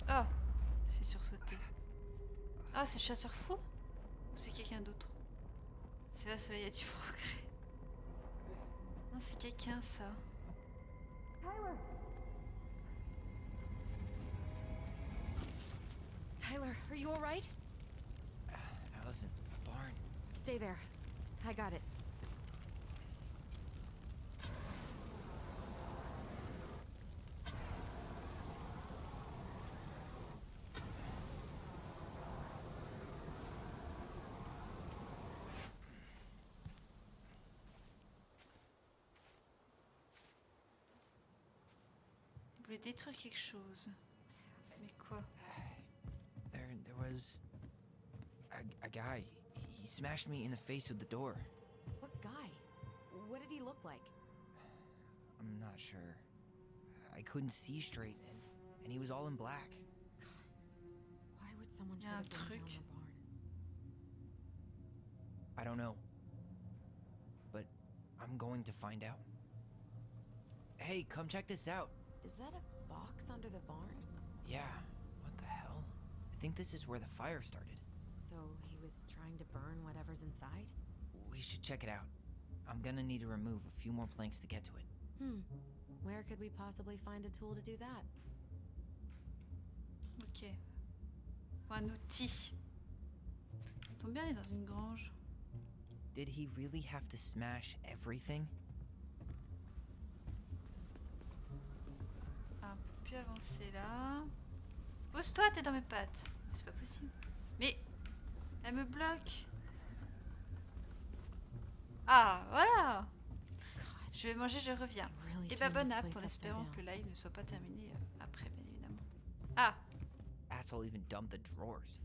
Oh, c'est sursauté. Ah, c'est le chasseur fou? Ou c'est quelqu'un d'autre? C'est là, il y a du progrès. Non, c'est quelqu'un, ça. Tyler, are you alright? Allison, the barn. Stay there. I got it. Il voulait détruire quelque chose. Mais quoi? There was a guy. He smashed me in the face with the door. What guy? What did he look like? I'm not sure. I couldn't see straight, and he was all in black. Why would someone Il y a try un to burn down truc. the barn? I don't know. But I'm going to find out. Hey, come check this out. Is that a box under the barn? Yeah, what the hell? I think this is where the fire started. So he was trying to burn whatever's inside? We should check it out. I'm gonna need to remove a few more planks to get to it. Where could we possibly find a tool to do that? Ok. Faut un outil. Ça tombe bien, il est dans une grange. Did he really have to smash everything? Un peu plus avancé là. Pose-toi, t'es dans mes pattes. C'est pas possible. Mais elle me bloque. Ah, voilà. Je vais manger, je reviens. Et bah bonne app en espérant que le live ne soit pas terminé après, bien évidemment. Ah. Asshole even dumped the drawers.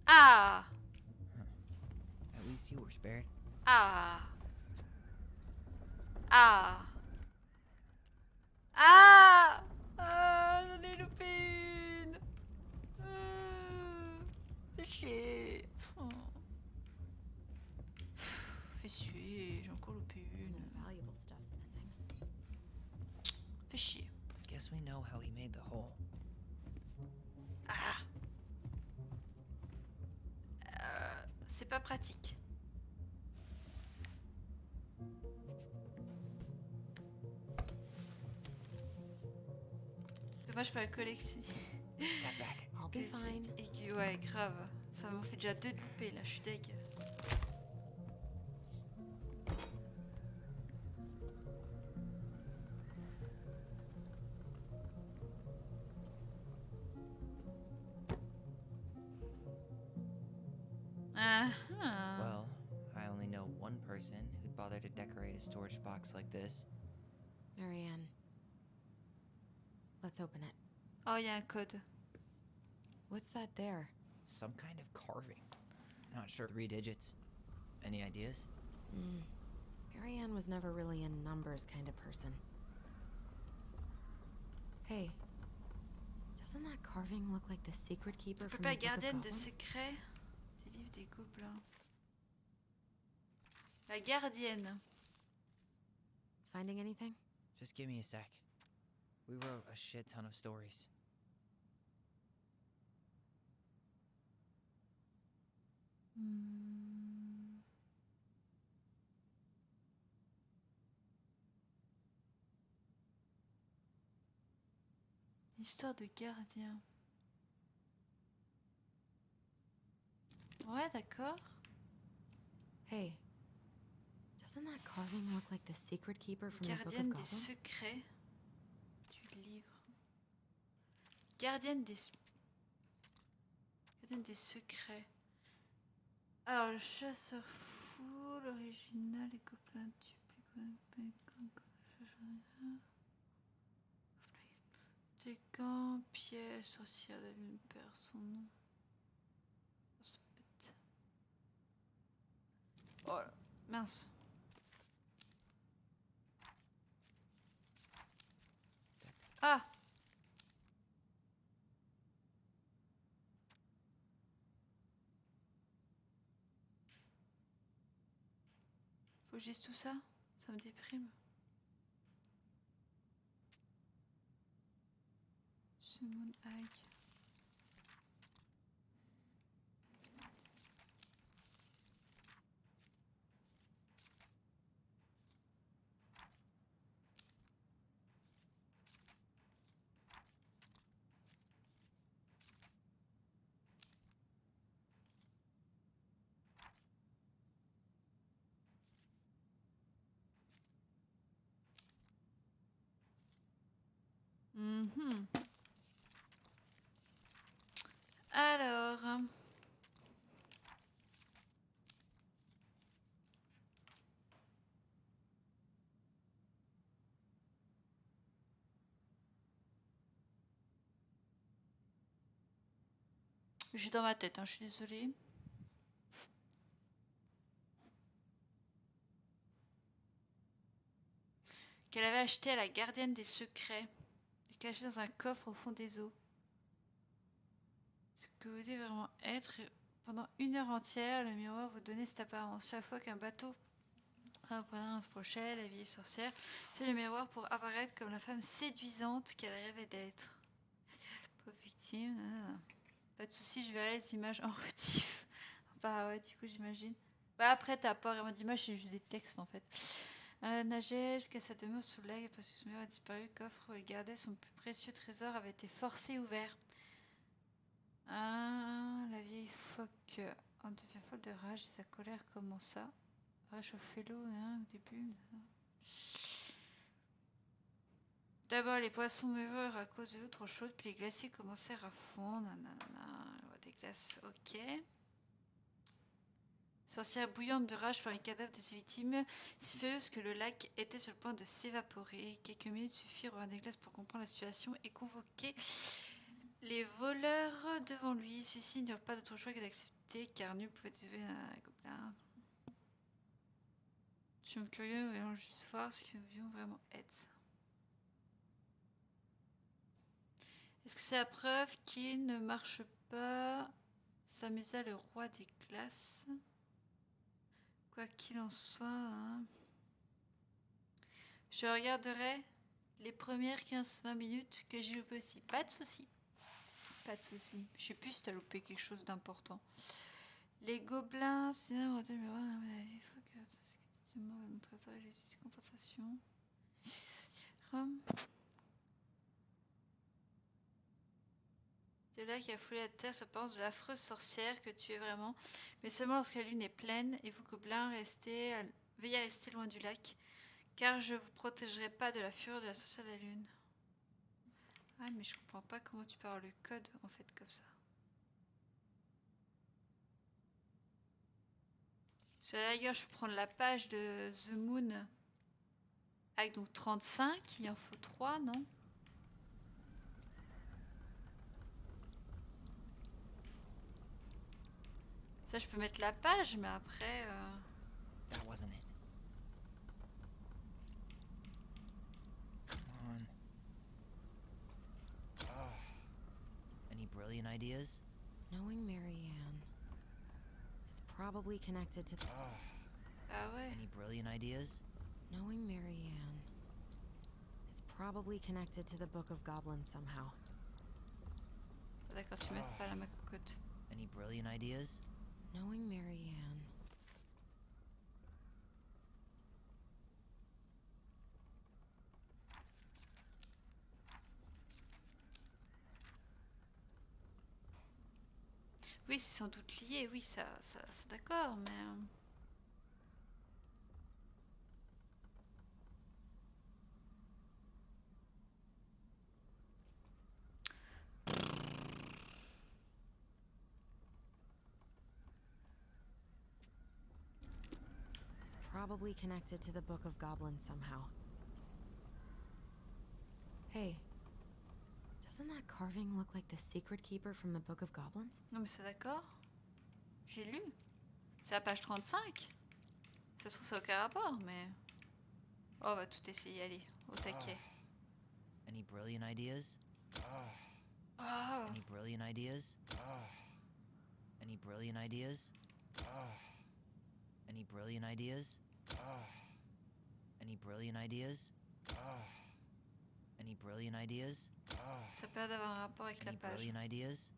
Ah. At least you were spared. Ah. Ah. Ah. Ah, j'en ai loupé une. Fais chier. Oh. Fais chier, j'ai encore loupé une. Valuable stuff's missing. Fais chier. Guess we know how he made the hole. Ah. C'est pas pratique. Dommage pas le collectionner. Step back. I'll be fine. Et que, ouais, grave. Ça m'en fait déjà 2 de loupés là, je suis deg. Well, I only know one person who'd bother to decorate a storage box like this. Marianne. Let's open it. Oh, il y a un code. What's that there? Some kind of carving. Not sure. 3 digits. Any ideas? Marianne was never really a numbers kind of person. Hey, doesn't that carving look like the secret keeper from the Pas Book of gardienne de Goblins? secrets du livre des gobelins. La gardienne. Finding anything? Just give me a sec. We wrote a shit ton of stories. Histoire de gardien. Ouais, d'accord. Hey, doesn't that carving look like the secret keeper from the Book of Gardienne des Goblins? secrets du livre. Gardienne des secrets. Alors, le chasseur fou, l'original, les gobelins des gants, piège, sorcière de lune, perd son nom. Mince. Ah! Faut que je dise tout ça? Ça me déprime. Summon Hag. Alors, j'ai dans ma tête, hein, je suis désolée. Qu'elle avait acheté à la gardienne des secrets, et cachée dans un coffre au fond des eaux. Ce que vous devez vraiment être. Pendant 1 heure entière, le miroir vous donnait cette apparence. Chaque fois qu'un bateau approchait, la vieille sorcière, c'est le miroir pour apparaître comme la femme séduisante qu'elle rêvait d'être. Pauvre victime. Pas de soucis, je verrai les images en rediff. Bah ouais, du coup, j'imagine. Bah après, t'as pas vraiment d'images, c'est juste des textes en fait. Nageait jusqu'à sa demeure sous le lac parce que son miroir a disparu. Le coffre où il gardait son plus précieux trésor avait été forcé ouvert. Ah, la vieille phoque en devient folle de rage et sa colère commença à réchauffer l'eau au début. D'abord, les poissons meururent à cause de l'eau trop chaude, puis les glaciers commencèrent à fondre. Loi des glaces, ok. Sorcière bouillante de rage par les cadavres de ses victimes, si furieuse que le lac était sur le point de s'évaporer. Quelques minutes suffirent au roi des glaces pour comprendre la situation et convoquer les voleurs devant lui. Ceux-ci n'eurent pas d'autre choix que d'accepter, car nul pouvait tuer un gobelin. Je suis curieux, voyons juste voir ce que nous devions vraiment être. Est-ce que c'est la preuve qu'il ne marche pas? S'amusa le roi des glaces. Quoi qu'il en soit, hein. Je regarderai les premières 15-20 minutes que j'ai loupé aussi. Pas de soucis. Pas de soucis. Je sais plus si tu as loupé quelque chose d'important. Les gobelins, il faut que tu me montres ça, les compensations. C'est là qu'il a foulé la terre se pense de l'affreuse sorcière que tu es vraiment, mais seulement lorsque la lune est pleine, et vous gobelins veillez à rester loin du lac, car je vous protégerai pas de la fureur de la sorcière de la lune. Ah mais je comprends pas comment tu peux avoir le code en fait comme ça. Sur la rigueur, je peux prendre la page de The Moon avec donc 35, il en faut 3, non? Ça, je peux mettre la page, mais après... That wasn't it. Come on. Any brilliant ideas? Knowing Marianne, it's probably connected to the... Ah ouais. Any brilliant ideas? Knowing Marianne, it's probably connected to the Book of Goblins somehow. D'accord, tu mets pas la ma cocotte. Any brilliant ideas? Knowing Marianne. Oui, c'est sans doute lié, oui, ça c'est d'accord, mais... It's probably connected to the Book of Goblins somehow. Hey, doesn't that carving look like the secret keeper from the Book of Goblins? Non mais c'est d'accord. J'ai lu. C'est à page 35. Ça se trouve, ça n'a aucun rapport, mais... Oh, on va tout essayer, allez, au taquet. Any brilliant ideas? Oh. Any brilliant ideas? Any brilliant ideas? Any brilliant ideas? Any brilliant ideas? Any brilliant ideas? Ça peut avoir un rapport avec la Any page. brilliant ideas?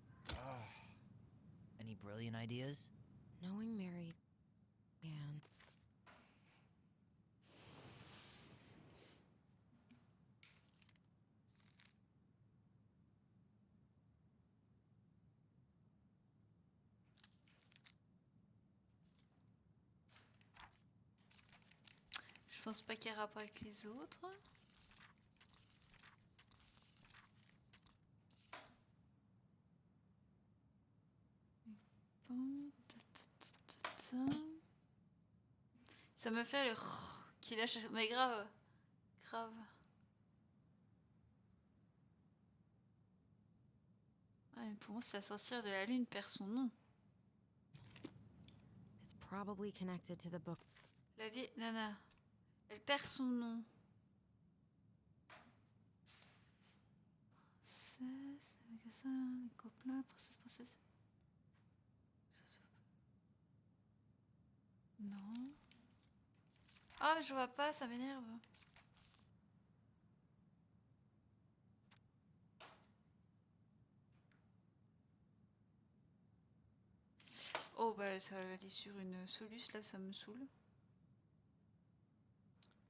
Any brilliant ideas? Knowing Mary Ann. Je pense pas qu'il y ait rapport avec les autres. Bon, ça me fait le qui lâche, mais grave, grave. Ah, pour moi, c'est la sorcière de la lune perd son nom. It's probably connected to the book. La vieille nana, elle perd son nom. Ça, les copains, princesse. Non. Ah, mais je vois pas, ça m'énerve. Oh, bah ça va aller sur une soluce, là, ça me saoule.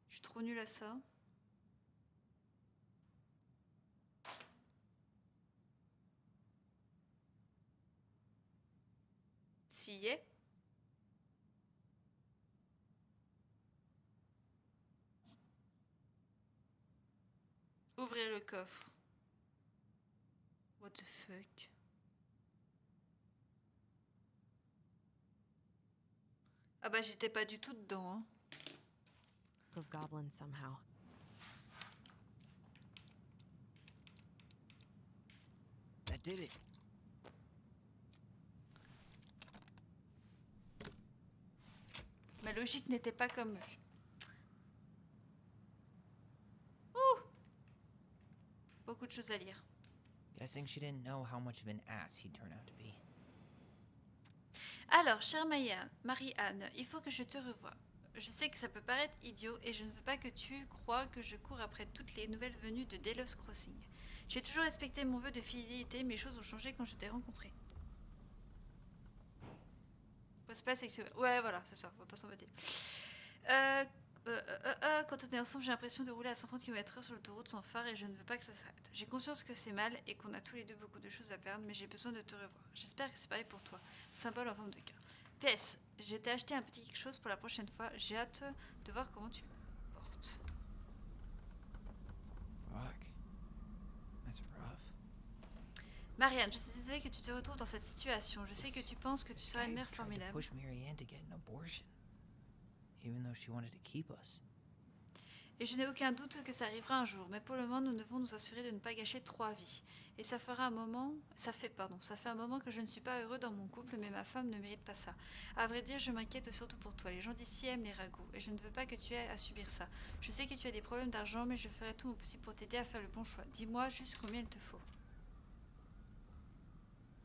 Je suis trop nulle à ça. S'il y est. Ouvrez le coffre. What the fuck? Ah bah j'étais pas du tout dedans. Hein. Of goblins somehow. That did it. Ma logique n'était pas comme eux. Ouh! Beaucoup de choses à lire. Guessing she didn't know how much of an ass he'd turn out to be. Alors, chère Marie-Anne, il faut que je te revoie. Je sais que ça peut paraître idiot et je ne veux pas que tu crois que je cours après toutes les nouvelles venues de Delos Crossing. J'ai toujours respecté mon vœu de fidélité, mais les choses ont changé quand je t'ai rencontré. C'est pas sexuel. Ouais, voilà, c'est ça, on va pas s'embêter. Quand on est ensemble, j'ai l'impression de rouler à 130 km/h sur l'autoroute sans phare et je ne veux pas que ça s'arrête. J'ai conscience que c'est mal et qu'on a tous les deux beaucoup de choses à perdre, mais j'ai besoin de te revoir. J'espère que c'est pareil pour toi. Symbole en forme de cœur. PS, je t'ai acheté un petit quelque chose pour la prochaine fois. J'ai hâte de voir comment tu le portes. Fuck. That's rough. Marianne, je suis désolée que tu te retrouves dans cette situation. Je sais que tu penses que tu seras une mère formidable. Push Marianne to get an abortion, even though she wanted to keep us. Et je n'ai aucun doute que ça arrivera un jour, mais pour le moment, nous devons nous assurer de ne pas gâcher 3 vies. Et ça fait un moment que je ne suis pas heureux dans mon couple, mais ma femme ne mérite pas ça. À vrai dire, je m'inquiète surtout pour toi. Les gens d'ici aiment les ragots, et je ne veux pas que tu aies à subir ça. Je sais que tu as des problèmes d'argent, mais je ferai tout mon possible pour t'aider à faire le bon choix. Dis-moi juste combien il te faut.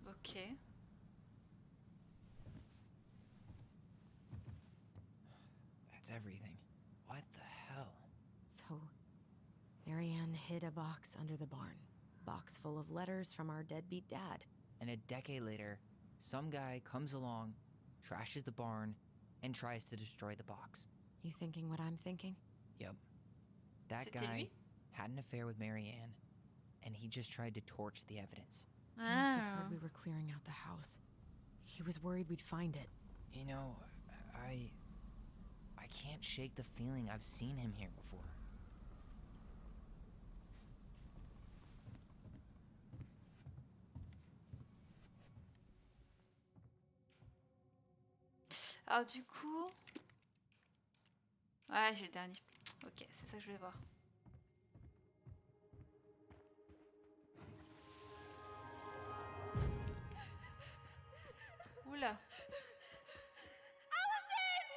Ok. That's everything. What the hell? So, Marianne hid a box under the barn. Box full of letters from our deadbeat dad. And a decade later, some guy comes along, trashes the barn, and tries to destroy the box. You thinking what I'm thinking? Yep. That guy had an affair with Marianne, and he just tried to torch the evidence. He must have heard we were clearing out the house. He was worried we'd find it. You know, I can't shake the feeling I've seen him here before. Alors du coup... Ouais, j'ai le dernier. Ok, c'est ça que je voulais voir. Oula. Allison!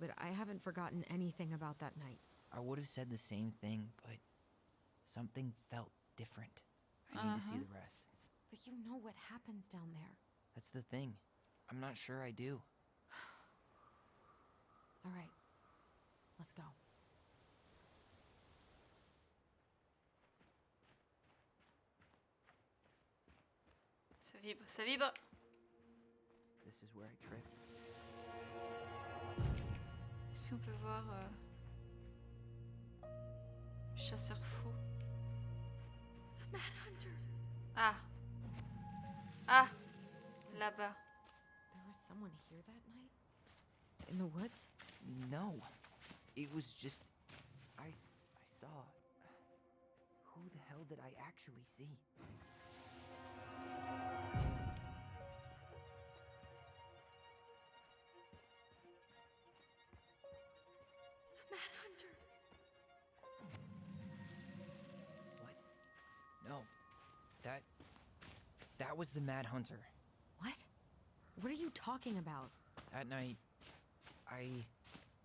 but I haven't forgotten anything about that night. I would have said the same thing, but something felt different. I need to see the rest. But you know what happens down there. That's the thing. I'm not sure I do. All right, let's go. Ça vibre, ça vibre. This is where I tripped. Est-ce qu'on peut voir chasseur fou? The Mad Hunter. Ah. Ah. Là-bas. There was someone here that night? In the woods? No. It was just... I saw... Who the hell did I actually see? The Mad Hunter. What? No. That was the Mad Hunter. What? What are you talking about? That night, I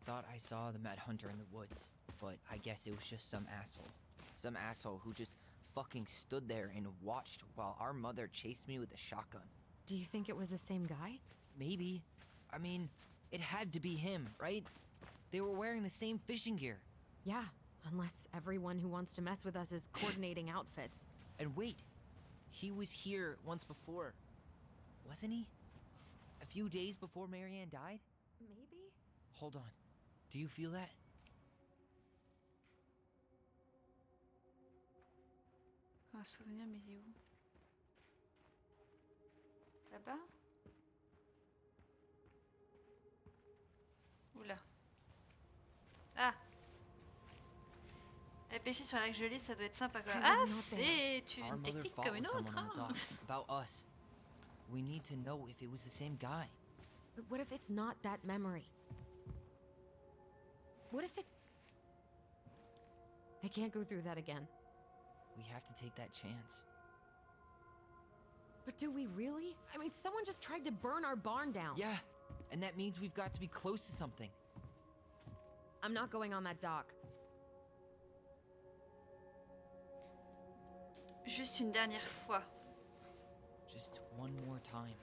thought I saw the Mad Hunter in the woods, but I guess it was just some asshole. Some asshole who just fucking stood there and watched while our mother chased me with a shotgun. Do you think it was the same guy? Maybe. I mean, it had to be him, right? They were wearing the same fishing gear. Yeah, unless everyone who wants to mess with us is coordinating outfits. And wait, he was here once before, wasn't he? A few days before Marianne died? Maybe? Hold on. Do you feel that? Un souvenir, mais il est où? Là-bas? Oula. Ah! Et pêcher sur la gelée, ça doit être sympa quoi. Ah, c'est une technique comme une autre. Hein. About us. We need to know if it was the same guy. But what if it's not that memory? What if it's... I can't go through that again. We have to take that chance. But do we really? I mean, someone just tried to burn our barn down. Yeah, and that means we've got to be close to something. I'm not going on that dock. Juste une dernière fois. Just one more time,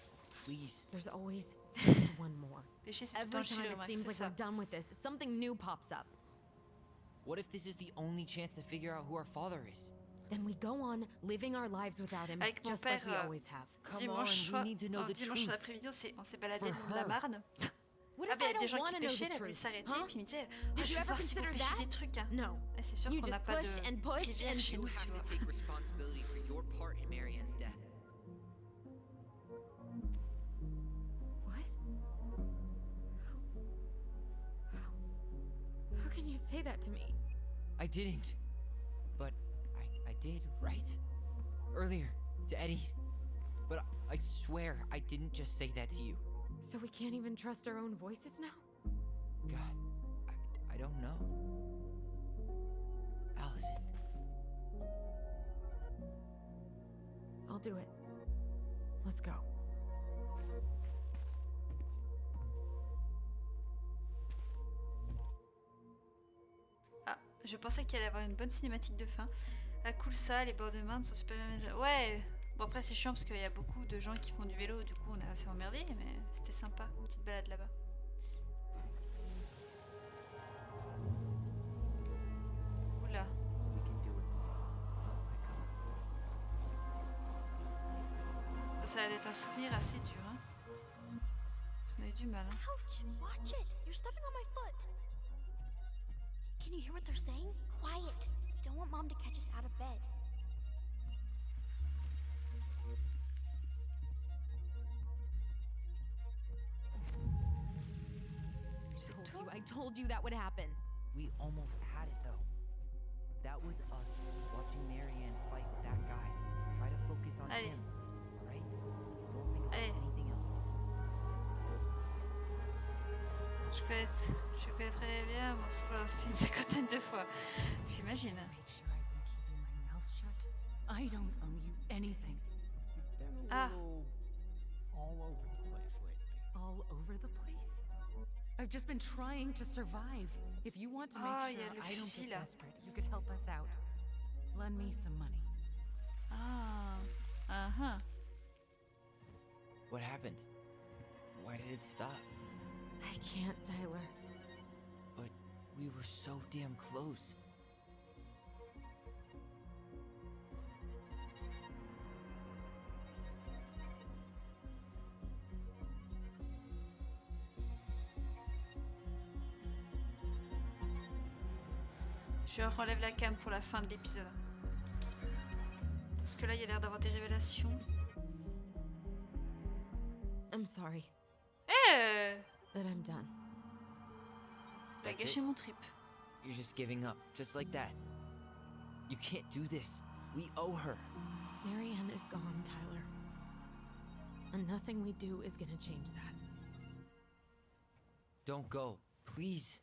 please. There's always just one more. Pêcher, c'est tout Every le temps time chez it le seems like we're done with this, something new pops up. What if this is the only chance to figure out who our father is? Then we go on living our lives without him, Avec mon just père, like we always have. dimanche après-midi, on s'est baladé le long de la Marne. What Ah if ben, I il y a des don't gens want qui to know pêchaient, the là, ils truth? s'arrêtaient, Huh? puis ils me disaient Did je you vais ever voir si vous consider pêchez that? des trucs. Hein. No. Ah, c'est sûr You qu'on n'a just pas push and de push rivière and chez you nous, have tu vois. to Take responsibility for your part in Marianne's death. What? How can you say that to me? I didn't. But I did, right? Earlier, to Eddie. But I swear I didn't just say that to you. So we can't even trust our own voices now? God, I don't know. Allison. I'll do it. Let's go. Ah, je pensais qu'il allait y avoir une bonne cinématique de fin. Ah cool ça, les bords de Marne sont super bien. Ouais, bon après c'est chiant parce qu'il y a beaucoup de gens qui font du vélo, du coup on est assez emmerdés, mais c'était sympa, une petite balade là-bas. Oula. Ça va être un souvenir assez dur, hein. On a eu du mal, hein. Ouch! Watch it! You're stepping on my foot! Can you hear what they're saying? Quiet! We don't want Mom to catch us out of bed. I told you that would happen. We almost had it though. That was us watching Marianne fight with that guy. Try to focus on him, alright? Don't think about anything else. Je connais très bien mon solo une cinquantaine de fois, j'imagine. Make sure I've been keeping my mouth shut. I don't owe you anything. You've been a little all over the place lately. All over the place? I've just been trying to survive. If you want to make Ah, sure il y a le I don't fusil get là. desperate, you could help us out. Lend me some money. Ah. Uh-huh. What happened? Why did it stop? I can't, Tyler. But we were so damn close. Je relève la cam pour la fin de l'épisode. Parce que là, il y a l'air d'avoir des révélations. I'm sorry. Eh! But I'm done. T'as That's gâché it? mon trip. You're just giving up, just like that. You can't do this. We owe her. Marianne is gone, Tyler. And nothing we do is gonna change that. Don't go, please.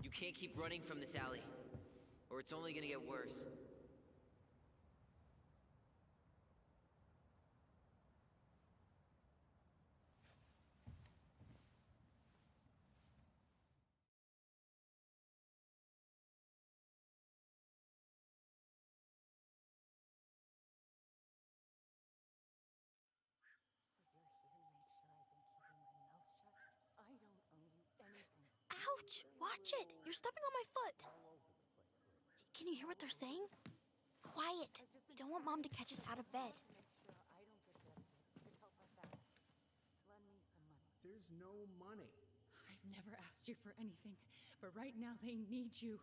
You can't keep running from this alley, or it's only gonna get worse. Ouch! Watch it! You're stepping on my foot! Can you hear what they're saying? Quiet! We don't want Mom to catch us out of bed. There's no money. I've never asked you for anything, but right now they need you.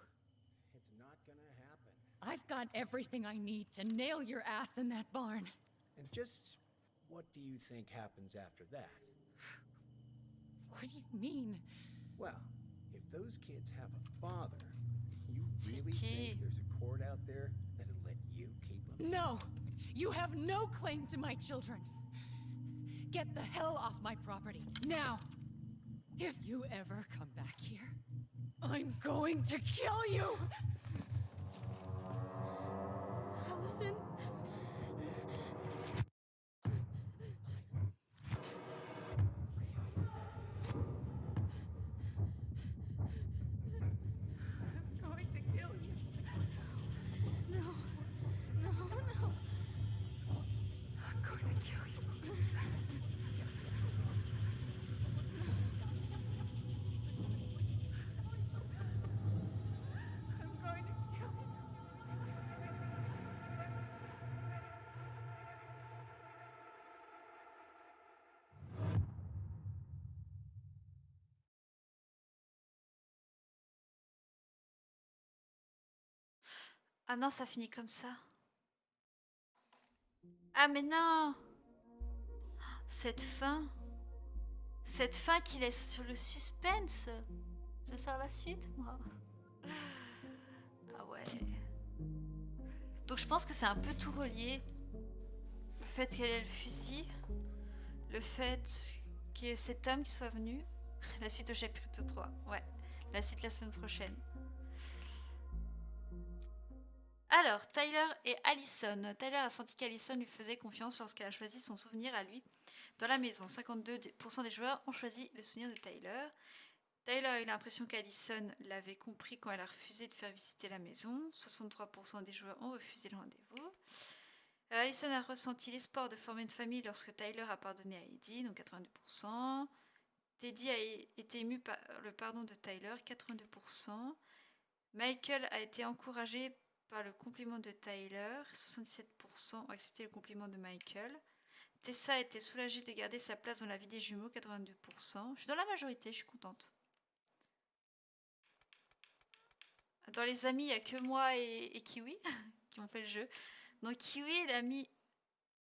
It's not gonna happen. I've got everything I need to nail your ass in that barn. And just what do you think happens after that? What do you mean? Well, if those kids have a father, you really think there's a court out there that'll let you keep them? No! You have no claim to my children. Get the hell off my property, now! If you ever come back here, I'm going to kill you! Allison? I'm going to kill you. No. No, no. I'm going to kill you. I'm going to kill you. Ah non, ça finit comme ça. Ah mais non! Cette fin qui laisse sur le suspense. Je sors la suite, moi. Ah ouais. Donc je pense que c'est un peu tout relié. Le fait qu'elle ait le fusil. Le fait qu'il y ait cet homme qui soit venu. La suite au chapitre 3. Ouais. La suite la semaine prochaine. Alors, Tyler et Allison. Tyler a senti qu'Allison lui faisait confiance lorsqu'elle a choisi son souvenir à lui dans la maison. 52% des joueurs ont choisi le souvenir de Tyler. Tyler a eu l'impression qu'Allison l'avait compris quand elle a refusé de faire visiter la maison. 63% des joueurs ont refusé le rendez-vous. Allison a ressenti l'espoir de former une famille lorsque Tyler a pardonné à Eddie, donc 82%. Teddy a été ému par le pardon de Tyler, 82%. Michael a été encouragé par le compliment de Tyler, 77% ont accepté le compliment de Michael. Tessa a été soulagée de garder sa place dans la vie des jumeaux, 82%. Je suis dans la majorité, je suis contente. Dans les amis, il n'y a que moi et Kiwi qui ont fait le jeu. Donc Kiwi, elle a mis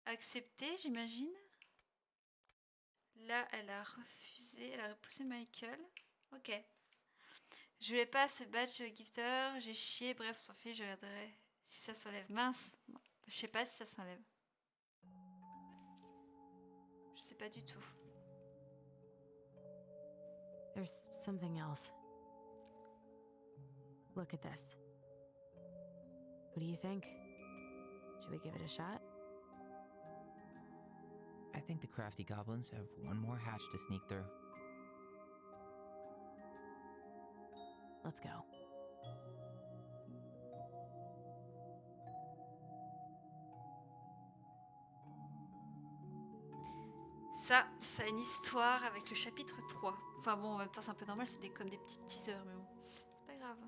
accepter, j'imagine. Là, elle a refusé, elle a repoussé Michael. Ok. Je voulais pas ce badge gifter, j'ai chié, bref, s'en fait, je regarderai si ça s'enlève. Mince, je sais pas si ça s'enlève. Je sais pas du tout. There's something else. Look at this. What do you think? Should we give it a shot? I think the crafty goblins have one more hatch to sneak through. Let's go. Ça a une histoire avec le chapitre 3. Enfin bon, en même temps, c'est un peu normal, c'est comme des petits teasers, mais bon, c'est pas grave.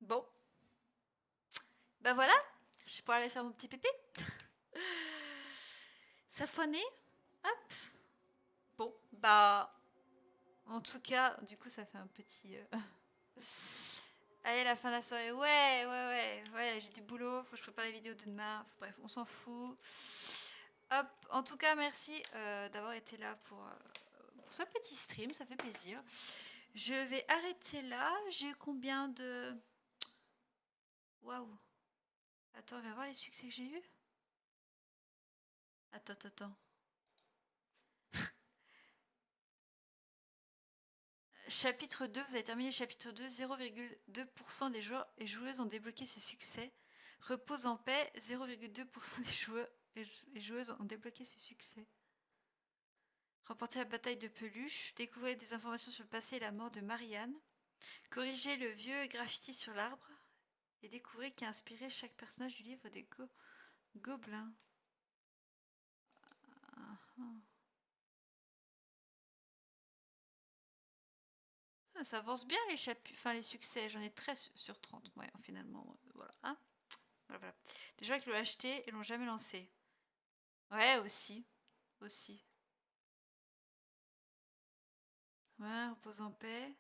Bon. Bah voilà, je pourrais aller faire mon petit pépé. Safonner. Hop. Bon, bah... En tout cas, du coup, ça fait un petit... Allez, la fin de la soirée. Ouais, j'ai du boulot, faut que je prépare les vidéos de demain. Enfin, bref, on s'en fout. Hop, en tout cas, merci d'avoir été là pour ce petit stream, ça fait plaisir. Je vais arrêter là. J'ai eu combien de... Waouh. Attends, on va voir les succès que j'ai eu. Attends. Chapitre 2, vous avez terminé le chapitre 2, 0,2% des joueurs et joueuses ont débloqué ce succès. Repose en paix, 0,2% des joueurs et joueuses ont débloqué ce succès. Remportez la bataille de Peluche, découvrez des informations sur le passé et la mort de Marianne, corrigez le vieux graffiti sur l'arbre et découvrez qui a inspiré chaque personnage du livre des Gobelins. Ça avance bien les succès, j'en ai 13 sur 30, ouais, finalement, voilà. Hein, voilà. Des gens qui l'ont acheté et l'ont jamais lancé. Ouais, aussi. Ouais, repose en paix.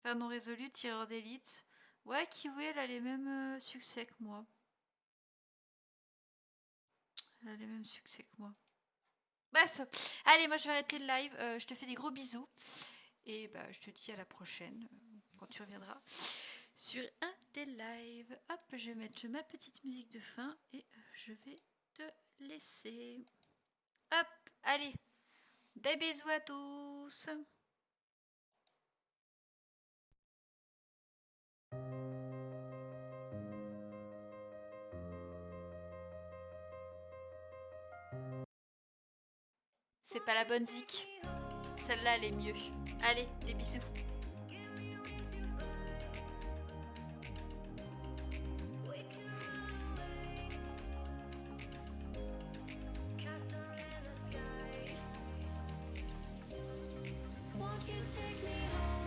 Faire non résolu, tireur d'élite. Ouais, Kiwi, elle a les mêmes succès que moi. Elle a les mêmes succès que moi. Bref, allez, moi je vais arrêter le live. Je te fais des gros bisous. Et bah, je te dis à la prochaine, quand tu reviendras sur un des lives. Hop, je vais mettre ma petite musique de fin et je vais te laisser. Hop, allez, des bisous à tous. C'est pas la bonne zik. Celle-là, elle est mieux. Allez, des bisous. Won't you take me home?